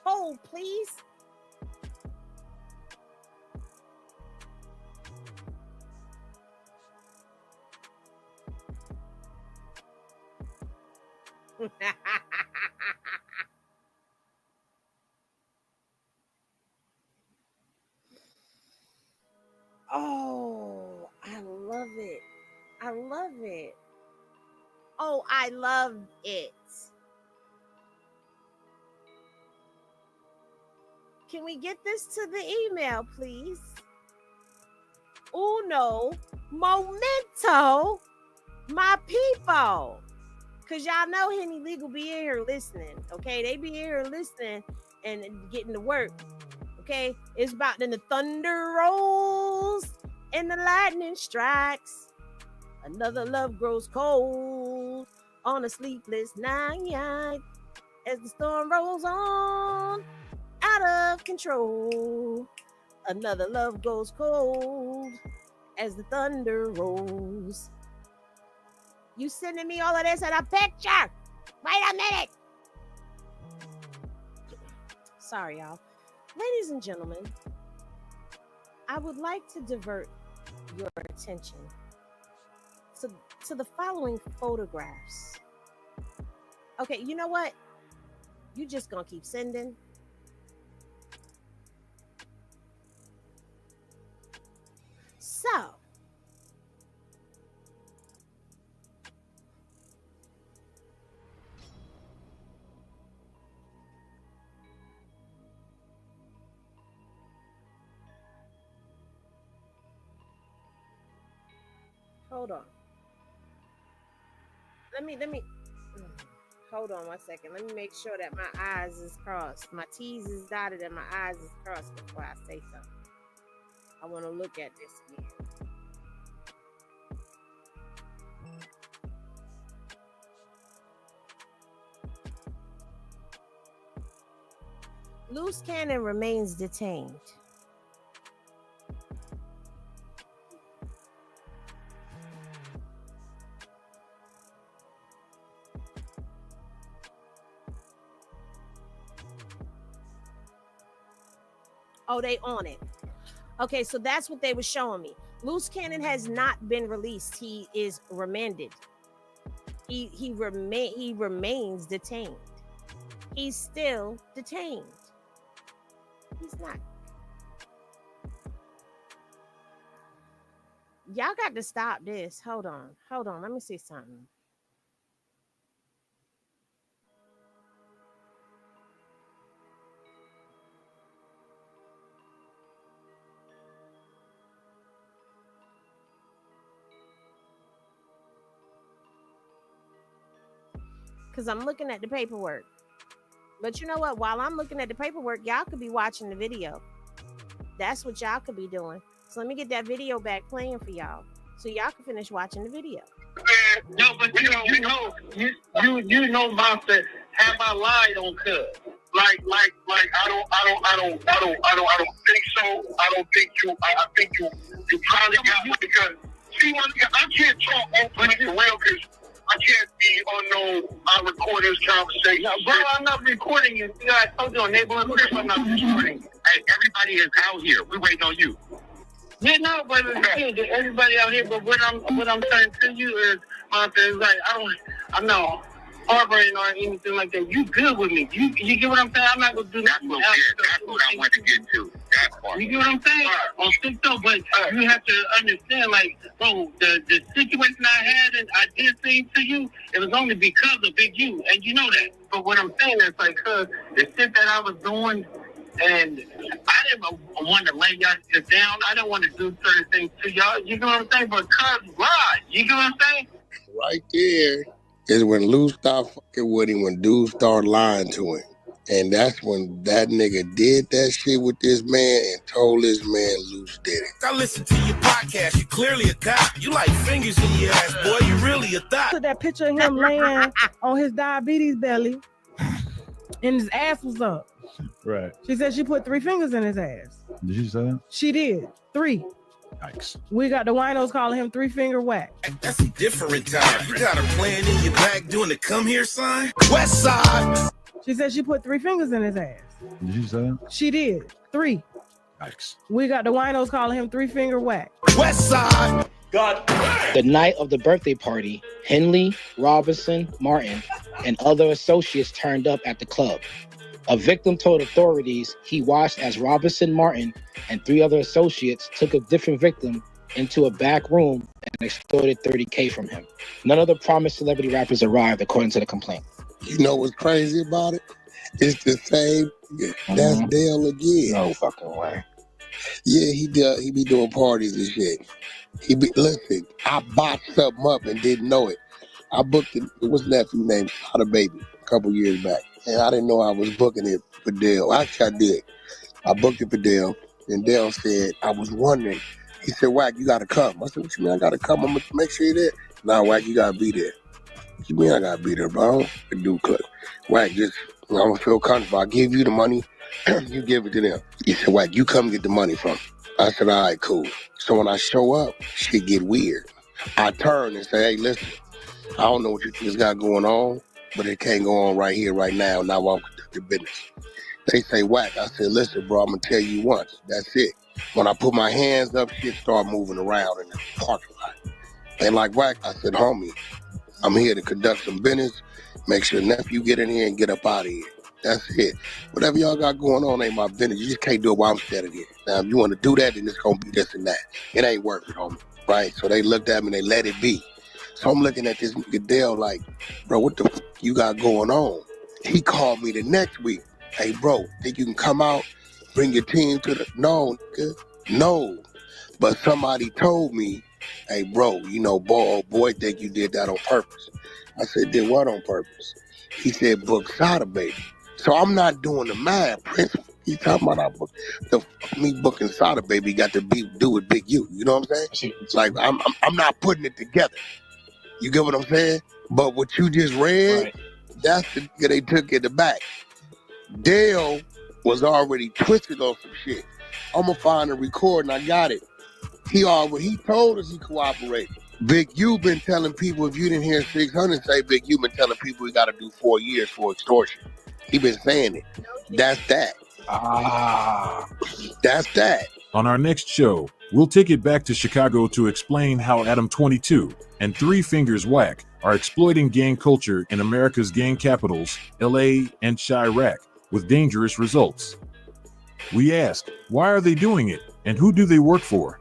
Hold, please. Oh, I love it. I love it. Oh, I love it. Can we get this to the email, please? Uno momento, my people. Because y'all know Henny Legal be in here listening, okay? They be in here listening and getting to work, okay? It's about then the thunder rolls and the lightning strikes. Another love grows cold on a sleepless night as the storm rolls on out of control. Another love goes cold as the thunder rolls. You sending me all of this in a picture? Wait a minute. Sorry, y'all. Ladies and gentlemen, I would like to divert your attention to the following photographs. Okay, you know what? You just gonna keep sending. So, hold on. Let me hold on 1 second. Let me make sure that my I's is crossed. My T's is dotted and my I's is crossed before I say something. I want to look at this again. Loose Cannon remains detained. Oh, they on it. Okay, so that's what they were showing me. Loose Cannon has not been released. He is remanded. He remains detained. He's still detained. He's not. Y'all got to stop this. Hold on. Let me see something. Because I'm looking at the paperwork. But you know what? While I'm looking at the paperwork, y'all could be watching the video. That's what y'all could be doing. So let me get that video back playing for y'all, so y'all can finish watching the video. No, but you know, Monster, have I lied on Cuz? Like, I don't think so. I think you probably got me because see, I can't talk openly for real because I can't be on no recording this conversation. No, bro, I'm not recording you. You know, I told you on Neighborhood Chris, I'm not recording. Hey, everybody is out here. We waiting on you. Yeah, no, but everybody out here. But what I'm saying to you is, Monster, is like I'm not harboring or anything like that. You good with me? You get what I'm saying? I'm not gonna do that. That's what I want to get to. That part. You get what I'm saying? On stick though, but you have to understand, like, bro, the situation I had and I did things to you, it was only because of Big U, and you know that. But what I'm saying is, like, cause the shit that I was doing. And I didn't want to lay y'all just down. I don't want to do certain things to y'all. You know what I'm saying? But cuz lied. You know what I'm saying? Right there is when Lou stopped fucking with him, when dudes started lying to him. And that's when that nigga did that shit with this man and told this man Luce did it. I listen to your podcast. You clearly a cop. You like fingers in your ass, boy. You really a thot. Put that picture of him laying on his diabetes belly and his ass was up. Right. She said she put 3 fingers in his ass. Did you say that? She did. 3. Yikes. We got the winos calling him 3-finger whack. That's a different time. You got a plan in your back doing the come here sign? West side. She said she put 3 fingers in his ass. Did you say that? She did. 3. Yikes. We got the winos calling him 3-finger whack. West side. God. The night of the birthday party, Henley, Robinson, Martin, and other associates turned up at the club. A victim told authorities he watched as Robinson, Martin, and 3 other associates took a different victim into a back room and extorted $30K from him. None of the promised celebrity rappers arrived, according to the complaint. You know what's crazy about it? It's the same. That's Dale again. No fucking way. Yeah, he be doing parties and shit. Listen, I botched something up and didn't know it. I booked it. What's nephew named Sada Baby a couple years back. And I didn't know I was booking it for Dale. Actually, I did. I booked it for Dale. And Dale said, I was wondering. He said, Wack, you got to come. I said, what you mean I got to come? I'm going to make sure you're there. Nah, Wack, you got to be there. What you mean I got to be there, bro? I do cook. Wack, just, I'm going to feel comfortable. I give you the money. You give it to them. He said, Wack, you come get the money from me. I said, all right, cool. So when I show up, shit get weird. I turn and say, hey, listen, I don't know what you think got going on, but it can't go on right here, right now. Now I'm conducting business. They say, Wack. I said, listen, bro, I'm going to tell you once. That's it. When I put my hands up, shit start moving around in the parking lot. And like Wack, I said, homie, I'm here to conduct some business. Make sure nephew get in here and get up out of here. That's it. Whatever y'all got going on ain't my business. You just can't do it while I'm standing here. Now, if you want to do that, then it's going to be this and that. It ain't worth it, homie. Right? So they looked at me and they let it be. So I'm looking at this nigga Dale like, bro, what the f you got going on? He called me the next week. Hey, bro, think you can come out, bring your team to the... No, nigga. No. But somebody told me, hey, bro, you know, boy think you did that on purpose. I said, did what on purpose? He said, book Sada Baby. So I'm not doing the math, Prince. He's talking about me booking Sada Baby got to do with Big U. You know what I'm saying? Like, I'm not putting it together. You get what I'm saying? But what you just read, right, that's the nigga they took in the back. Dale was already twisted on some shit. I'm going to find a recording. I got it. He told us he cooperated. Big U been telling people, if you didn't hear 600 say, Big U been telling people he got to do 4 years for extortion. He been saying it. That's that. That's that. On our next show, we'll take it back to Chicago to explain how Adam 22 and Three Fingers Whack are exploiting gang culture in America's gang capitals, LA and Chirac, with dangerous results. We ask, why are they doing it, and who do they work for?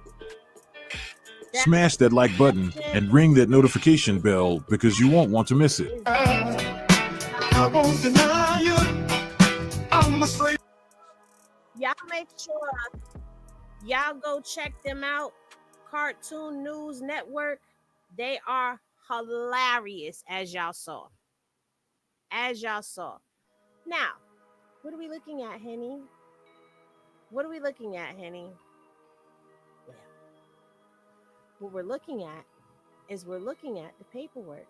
Smash that like button and ring that notification bell because you won't want to miss it. I won't deny you. I'm a slave. Y'all make sure y'all go check them out. Cartoon News Network. They are hilarious, as y'all saw. Now, what are we looking at, Henny? What we're looking at is the paperwork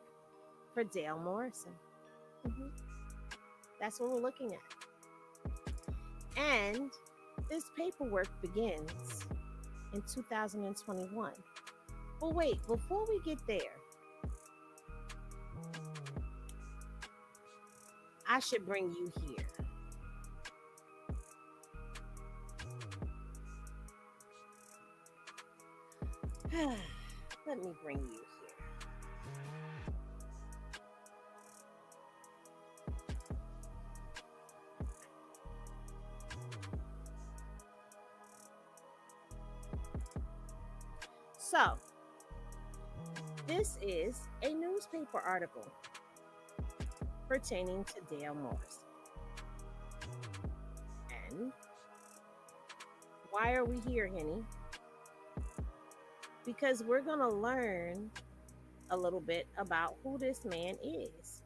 for Dale Morrison. That's what we're looking at. And this paperwork begins in 2021. But wait, before we get there, I should bring you here. Let me bring you here. So, this is a newspaper article pertaining to Dale Morrison. And why are we here, Henny? Because we're going to learn a little bit about who this man is.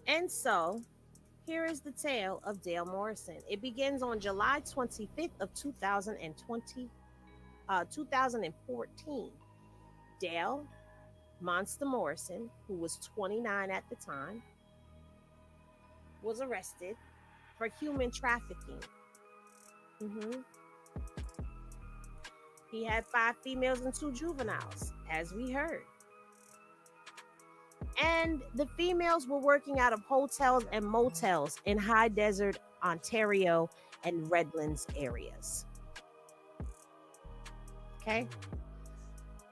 And so, here is the tale of Dale Morrison. It begins on July 25th of 2014. Dale Monster Morrison, who was 29 at the time, was arrested for human trafficking. He had 5 females and 2 juveniles, as we heard. And the females were working out of hotels and motels in High Desert, Ontario, and Redlands areas. Okay.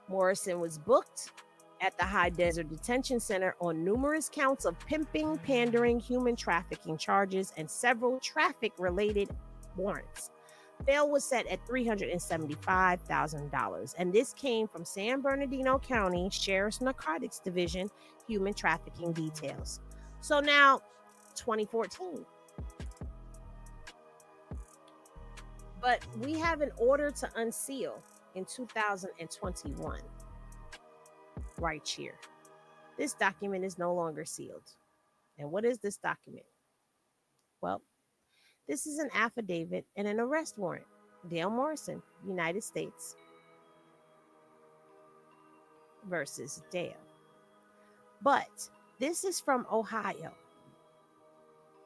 Morrison was booked at the High Desert Detention Center on numerous counts of pimping, pandering, human trafficking charges, and several traffic-related warrants. Bail was set at $375,000, and this came from San Bernardino County Sheriff's Narcotics Division human trafficking details. So now, 2014. But we have an order to unseal in 2021. Right here. This document is no longer sealed. And what is this document? Well, this is an affidavit and an arrest warrant. Dale Morrison, United States versus Dale. But this is from Ohio.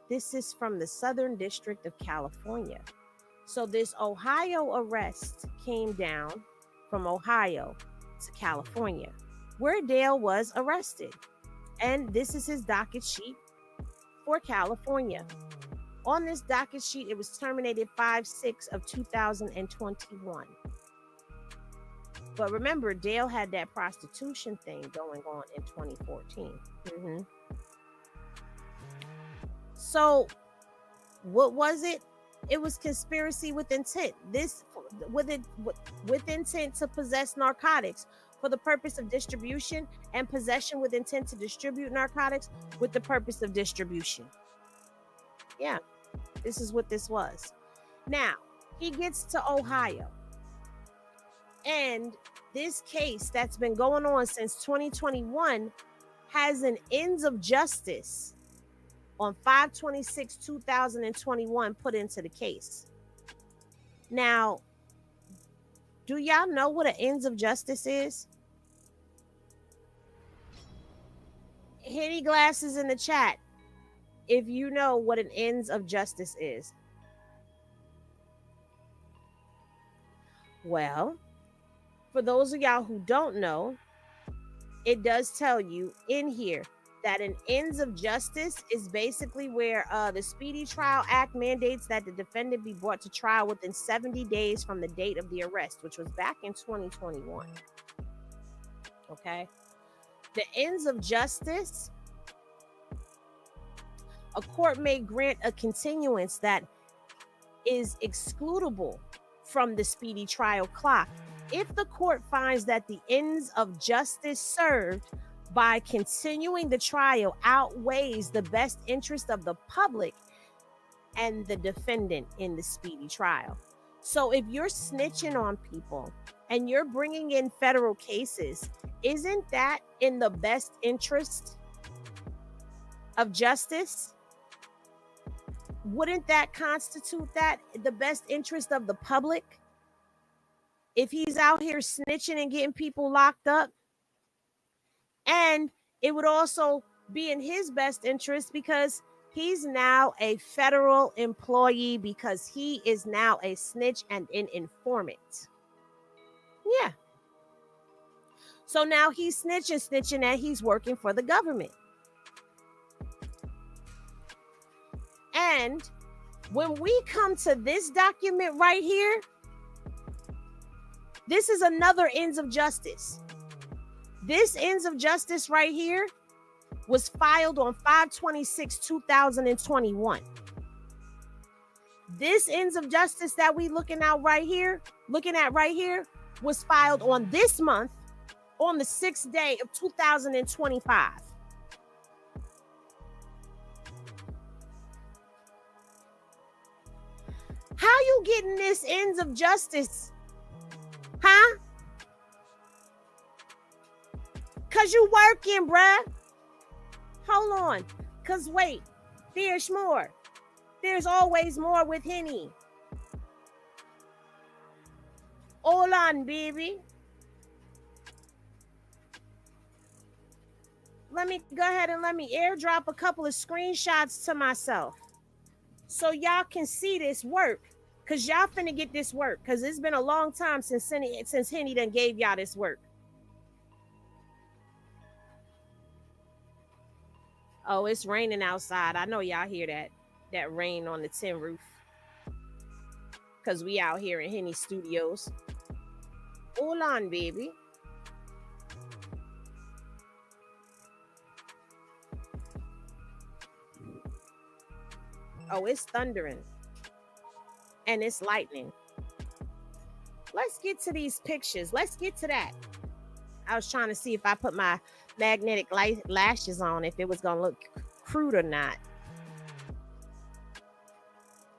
This is from the Southern District of California. So this Ohio arrest came down from Ohio to California, where Dale was arrested. And this is his docket sheet for California. On this docket sheet, it was terminated 5/6 of 2021. But remember, Dale had that prostitution thing going on in 2014. So what was it? It was conspiracy with intent. With intent to possess narcotics for the purpose of distribution, and possession with intent to distribute narcotics with the purpose of distribution. Yeah, this is what this was. Now, he gets to Ohio. And this case that's been going on since 2021 has an ends of justice on 5/26/2021 put into the case. Now, do y'all know what an ends of justice is? Henny Glasses in the chat if you know what an ends of justice is. Well, for those of y'all who don't know, it does tell you in here that an ends of justice is basically where the Speedy Trial Act mandates that the defendant be brought to trial within 70 days from the date of the arrest, which was back in 2021. Okay. The ends of justice, a court may grant a continuance that is excludable from the speedy trial clock if the court finds that the ends of justice served by continuing the trial outweighs the best interest of the public and the defendant in the speedy trial. So if you're snitching on people and you're bringing in federal cases, isn't that in the best interest of justice? Wouldn't that constitute that the best interest of the public? If he's out here snitching and getting people locked up, and it would also be in his best interest because he's now a federal employee, because he is now a snitch and an informant. Yeah. So now he's snitching that he's working for the government. And when we come to this document right here, this is another ends of justice. This ends of justice right here was filed on 5/26/2021. This ends of justice that we looking at right here was filed on this month on the 6th day of 2025. How you getting this ends of justice? Huh? Cause you working, bruh. Hold on. Cause wait, there's more. There's always more with Henny. Hold on, baby. Let me go ahead and let me airdrop a couple of screenshots to myself so y'all can see this work. Cause y'all finna get this work. Cause it's been a long time since Henny done gave y'all this work. Oh, it's raining outside. I know y'all hear that rain on the tin roof. Cause we out here in Henny Studios. Hold on, baby. Oh, it's thundering. And it's lightning. Let's get to these pictures. Let's get to that. I was trying to see if I put my magnetic lashes on, if it was going to look crude or not.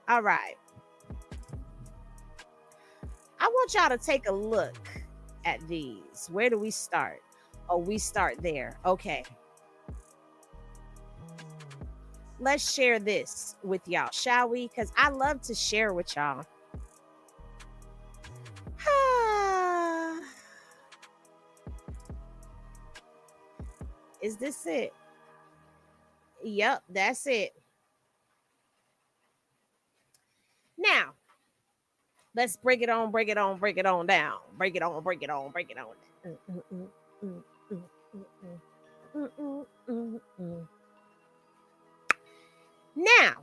All right. I want y'all to take a look at these. Where do we start? Oh, we start there. Okay. Let's share this with y'all, shall we? Because I love to share with y'all. Is this it? Yep, that's it. Now, let's break it on down. Break it on. Now,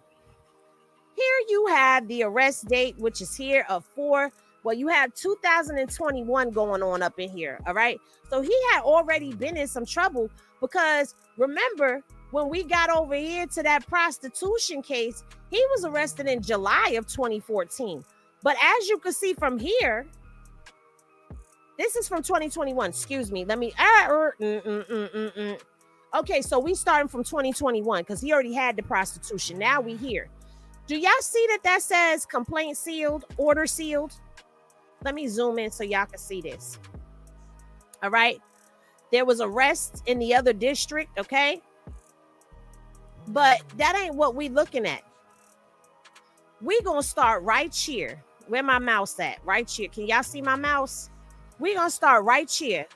here you have the arrest date, which is here of 4. Well, you have 2021 going on up in here. All right. So he had already been in some trouble because remember, when we got over here to that prostitution case, he was arrested in July of 2014. But as you can see from here, this is from 2021. Excuse me. Let me. Okay, so we starting from 2021 because he already had the prostitution. Now we here. Do y'all see that says complaint sealed, order sealed? Let me zoom in so y'all can see this. All right. There was arrest in the other district, okay? But that ain't what we looking at. We gonna start right here. Where my mouse at? Right here. Can y'all see my mouse? We gonna start right here.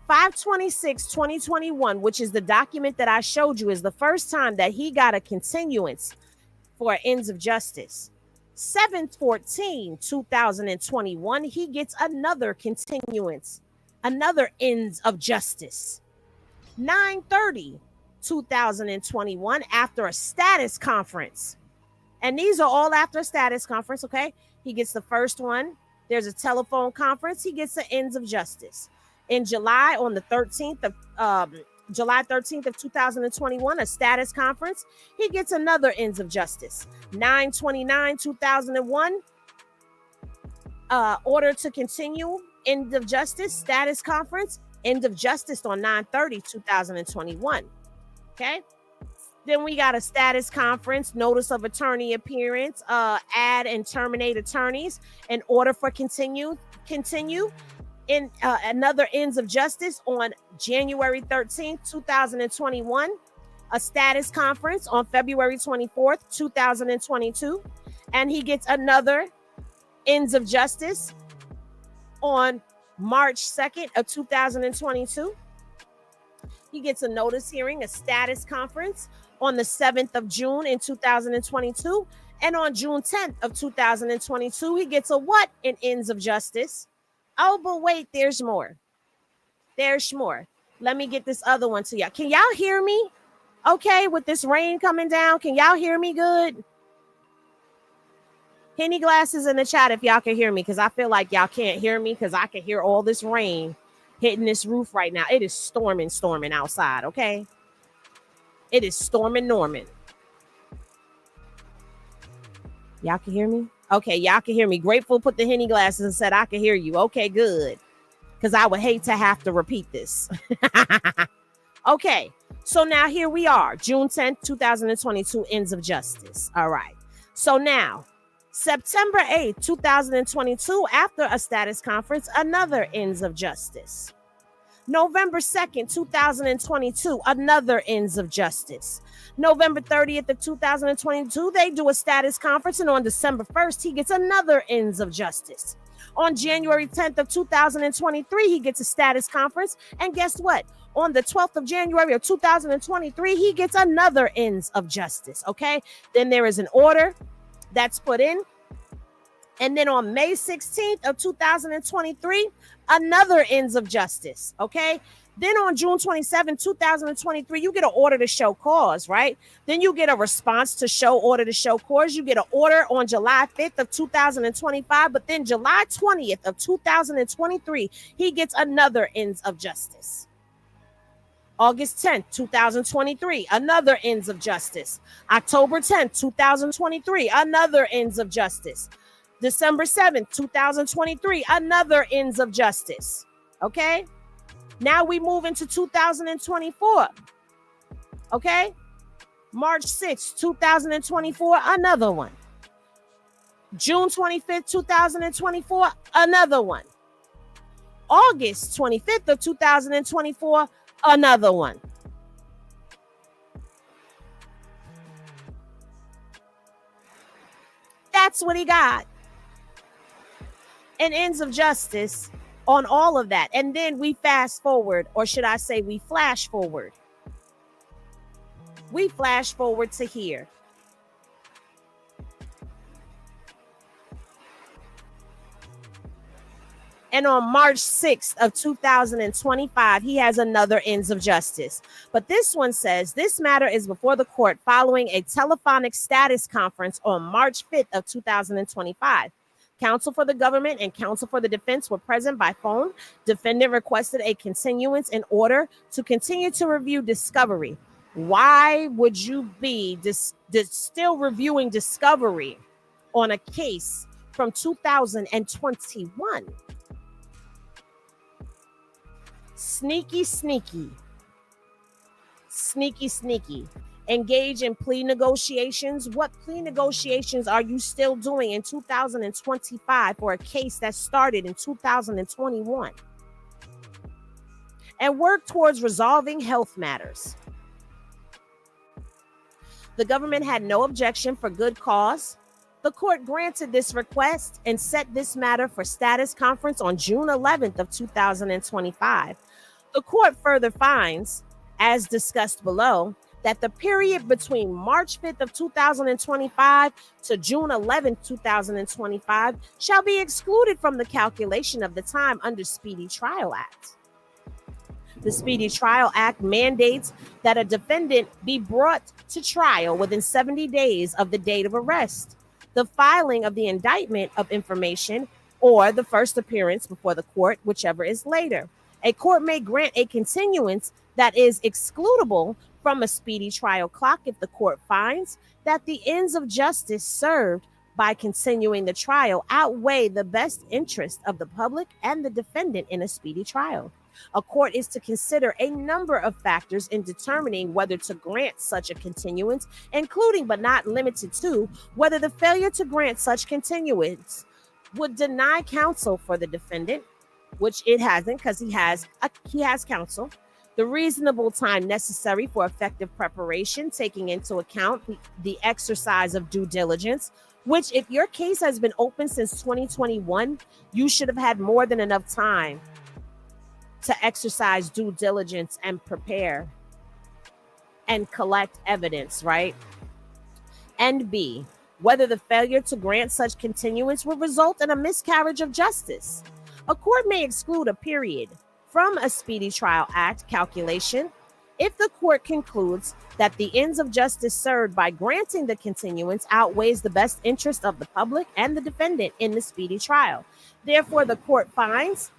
5/26/2021, which is the document that I showed you, is the first time that he got a continuance for ends of justice. 7/14/2021, he gets another continuance, another ends of justice. 9/30, 2021, after a status conference. And these are all after a status conference, okay? He gets the first one. There's a telephone conference. He gets the ends of justice. In July, on the 13th of July 13th of 2021, a status conference. He gets another ends of justice. 9/29, 2001, order to continue, end of justice, status conference, end of justice on 9/30, 2021. Okay. Then we got a status conference, notice of attorney appearance, add and terminate attorneys, an order for continue in another ends of justice on January 13th, 2021, a status conference on February 24th, 2022, and he gets another ends of justice on March 2nd of 2022. He gets a notice hearing, a status conference on the 7th of June in 2022. And on June 10th of 2022, he gets a what in ends of justice? Oh, but wait, there's more. There's more. Let me get this other one to y'all. Can y'all hear me? Okay, with this rain coming down, can y'all hear me good? Henny glasses in the chat if y'all can hear me, because I feel like y'all can't hear me because I can hear all this rain hitting this roof right now. It is storming outside, okay? It is storming Norman. Y'all can hear me? Okay, y'all can hear me. Grateful put the Henny glasses and said, I can hear you. Okay, good. Because I would hate to have to repeat this. Okay, so now here we are. June 10th, 2022, ends of justice. All right. So now, September 8th, 2022, after a status conference, another ends of justice. November 2nd, 2022, another ends of justice. November 30th of 2022, they do a status conference, and on December 1st, he gets another ends of justice. On January 10th of 2023, he gets a status conference, and guess what? On the 12th of January of 2023, he gets another ends of justice, okay? Then there is an order that's put in. And then on May 16th of 2023, another ends of justice, okay? Then on June 27, 2023, you get an order to show cause, right? Then you get a response to show order to show cause. You get an order on July 5th of 2025, but then July 20th of 2023, he gets another ends of justice. August 10th, 2023, another ends of justice. October 10th, 2023, another ends of justice. December 7th, 2023, another ends of justice. Okay? Now we move into 2024. Okay? March 6th, 2024, another one. June 25th, 2024, another one. August 25th of 2024, another one. That's what he got. And ends of justice on all of that. And then we fast forward, or should I say we flash forward. We flash forward to here. And on March 6th of 2025, he has another ends of justice. But this one says this matter is before the court following a telephonic status conference on March 5th of 2025. Counsel for the government and counsel for the defense were present by phone. Defendant requested a continuance in order to continue to review discovery. Why would you be still reviewing discovery on a case from 2021? Sneaky. Engage in plea negotiations. What plea negotiations are you still doing in 2025 for a case that started in 2021? And work towards resolving health matters. The government had no objection for good cause. The court granted this request and set this matter for status conference on June 11th of 2025. The court further finds, as discussed below, that the period between March 5th of 2025 to June 11th, 2025 shall be excluded from the calculation of the time under Speedy Trial Act. The Speedy Trial Act mandates that a defendant be brought to trial within 70 days of the date of arrest, the filing of the indictment of information, or the first appearance before the court, whichever is later. A court may grant a continuance that is excludable from a speedy trial clock if the court finds that the ends of justice served by continuing the trial outweigh the best interest of the public and the defendant in a speedy trial. A court is to consider a number of factors in determining whether to grant such a continuance, including but not limited to whether the failure to grant such continuance would deny counsel for the defendant, which it hasn't because he has counsel, the reasonable time necessary for effective preparation, taking into account the exercise of due diligence, which if your case has been open since 2021, you should have had more than enough time to exercise due diligence and prepare and collect evidence, right? And B, whether the failure to grant such continuance will result in a miscarriage of justice. A court may exclude a period from a Speedy Trial Act calculation if the court concludes that the ends of justice served by granting the continuance outweighs the best interest of the public and the defendant in the speedy trial. Therefore, the court finds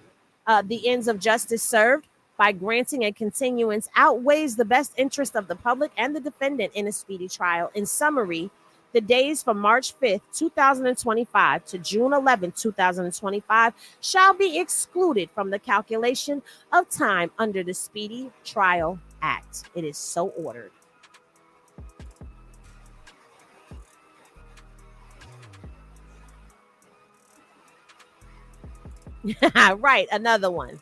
the ends of justice served by granting a continuance outweighs the best interest of the public and the defendant in a speedy trial. In summary, the days from March 5th, 2025 to June 11th, 2025 shall be excluded from the calculation of time under the Speedy Trial Act. It is so ordered. Right, another one.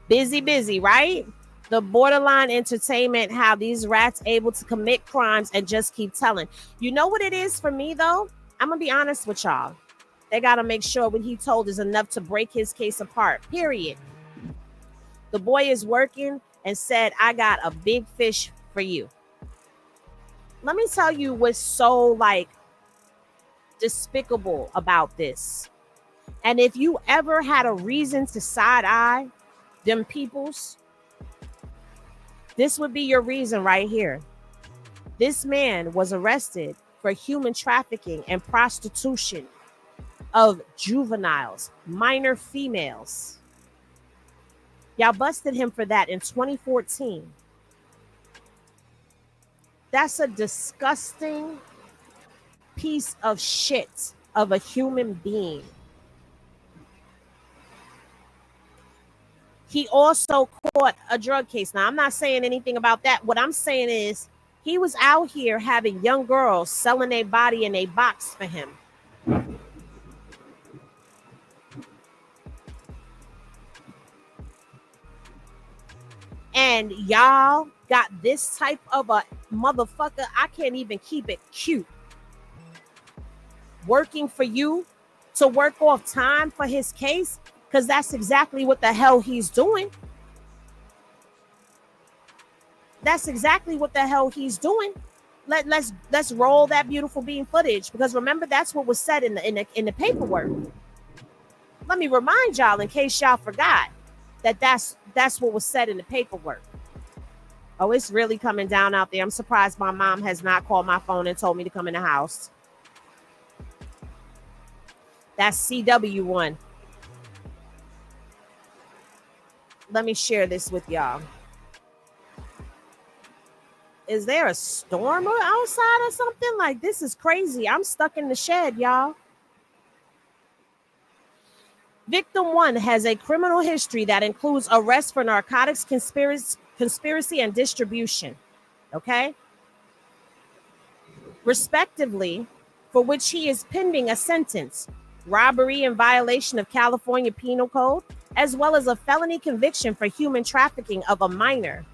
Busy, right? The borderline entertainment, how these rats able to commit crimes and just keep telling. You know what it is for me, though? I'm going to be honest with y'all. They got to make sure what he told is enough to break his case apart, period. The boy is working and said, I got a big fish for you. Let me tell you what's so, despicable about this. And if you ever had a reason to side-eye them peoples, this would be your reason right here. This man was arrested for human trafficking and prostitution of juveniles, minor females. Y'all busted him for that in 2014. That's a disgusting piece of shit of a human being. He also caught a drug case. Now, I'm not saying anything about that. What I'm saying is he was out here having young girls selling their body in a box for him. And y'all got this type of a motherfucker, I can't even keep it cute, working for you to work off time for his case, because that's exactly what the hell he's doing. That's exactly what the hell he's doing. Let's roll that beautiful bean footage, because remember, that's what was said in the paperwork. Let me remind y'all, in case y'all forgot, that's what was said in the paperwork. Oh, it's really coming down out there. I'm surprised my mom has not called my phone and told me to come in the house. That's CW1. Let me share this with y'all. Is there a storm outside or something? Like, this is crazy. I'm stuck in the shed, y'all. Victim 1 has a criminal history that includes arrest for narcotics conspiracy and distribution, okay? Respectively, for which he is pending a sentence, robbery in violation of California Penal Code, as well as a felony conviction for human trafficking of a minor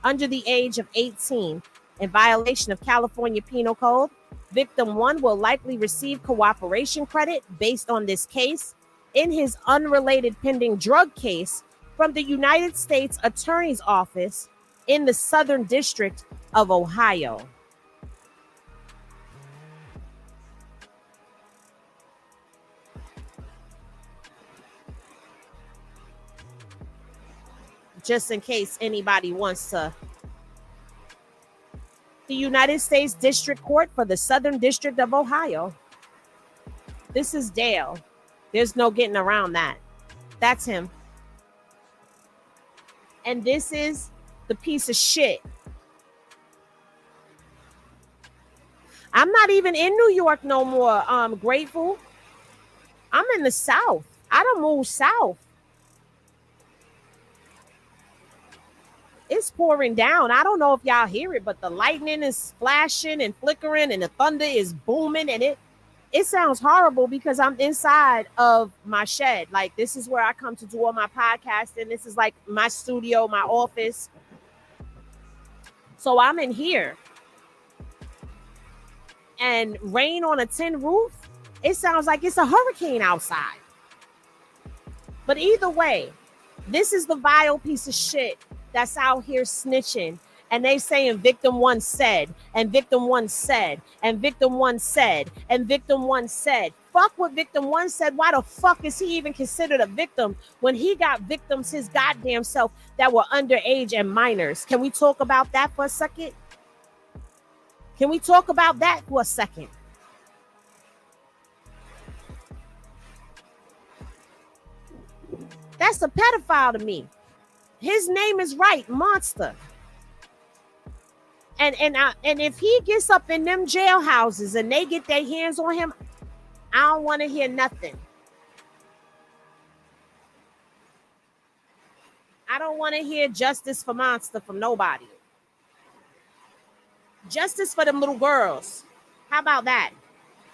under the age of 18 in violation of California Penal Code. Victim 1 will likely receive cooperation credit based on this case in his unrelated pending drug case from the United States Attorney's Office in the Southern District of Ohio. just in case anybody wants to. The United States District Court for the Southern District of Ohio. This is Dale. There's no getting around that. That's him. And this is the piece of shit. I'm not even in New York no more, Grateful. I'm in the South. I done moved south. It's pouring down. I don't know if y'all hear it, but the lightning is flashing and flickering and the thunder is booming, and it sounds horrible because I'm inside of my shed. Like, this is where I come to do all my podcasting. This is like my studio, my office. So I'm in here. And rain on a tin roof, it sounds like it's a hurricane outside. But either way, this is the vile piece of shit that's out here snitching. And they saying victim one said, and victim one said, and victim one said, and victim one said. Fuck what victim one said. Why the fuck is he even considered a victim when he got victims his goddamn self that were underage and minors? Can we talk about that for a second? Can we talk about that for a second? That's a pedophile to me. His name is right, Monster. And if he gets up in them jailhouses and they get their hands on him, I don't want to hear nothing. I don't want to hear justice for Monster from nobody. Justice for them little girls. How about that?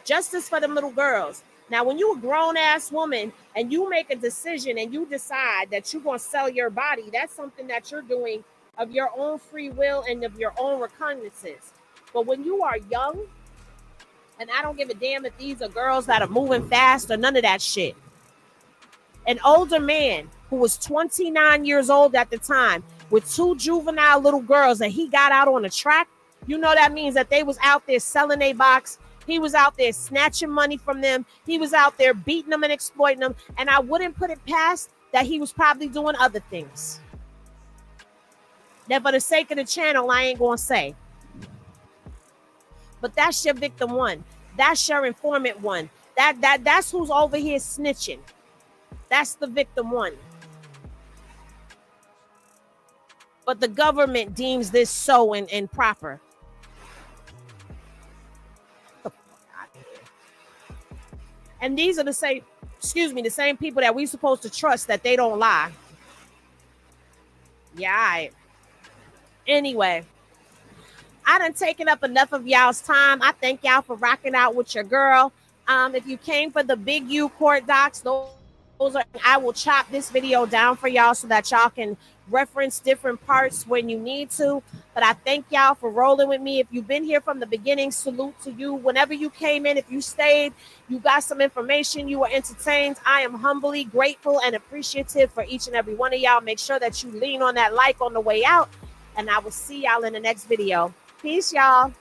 Justice for them little girls. Now, when you're a grown-ass woman and you make a decision and you decide that you're going to sell your body, that's something that you're doing of your own free will and of your own recognizances. But when you are young, and I don't give a damn if these are girls that are moving fast or none of that shit. An older man who was 29 years old at the time with two juvenile little girls and he got out on the track, you know that means that they was out there selling a box. He was out there snatching money from them. He was out there beating them and exploiting them. And I wouldn't put it past that he was probably doing other things. That for the sake of the channel, I ain't going to say. But that's your victim one. That's your informant one. That's who's over here snitching. That's the victim one. But the government deems this so improper. And these are the same people that we supposed to trust that they don't lie. Yeah, all right. Anyway, I done taken up enough of y'all's time. I thank y'all for rocking out with your girl. If you came for the Big U court docs, those are, I will chop this video down for y'all so that y'all can reference different parts when you need to. But I thank y'all for rolling with me. If you've been here from the beginning, salute to you. Whenever you came in, if you stayed, you got some information, you were entertained. I am humbly grateful and appreciative for each and every one of y'all. Make sure that you lean on that like on the way out. And I will see y'all in the next video. Peace, y'all.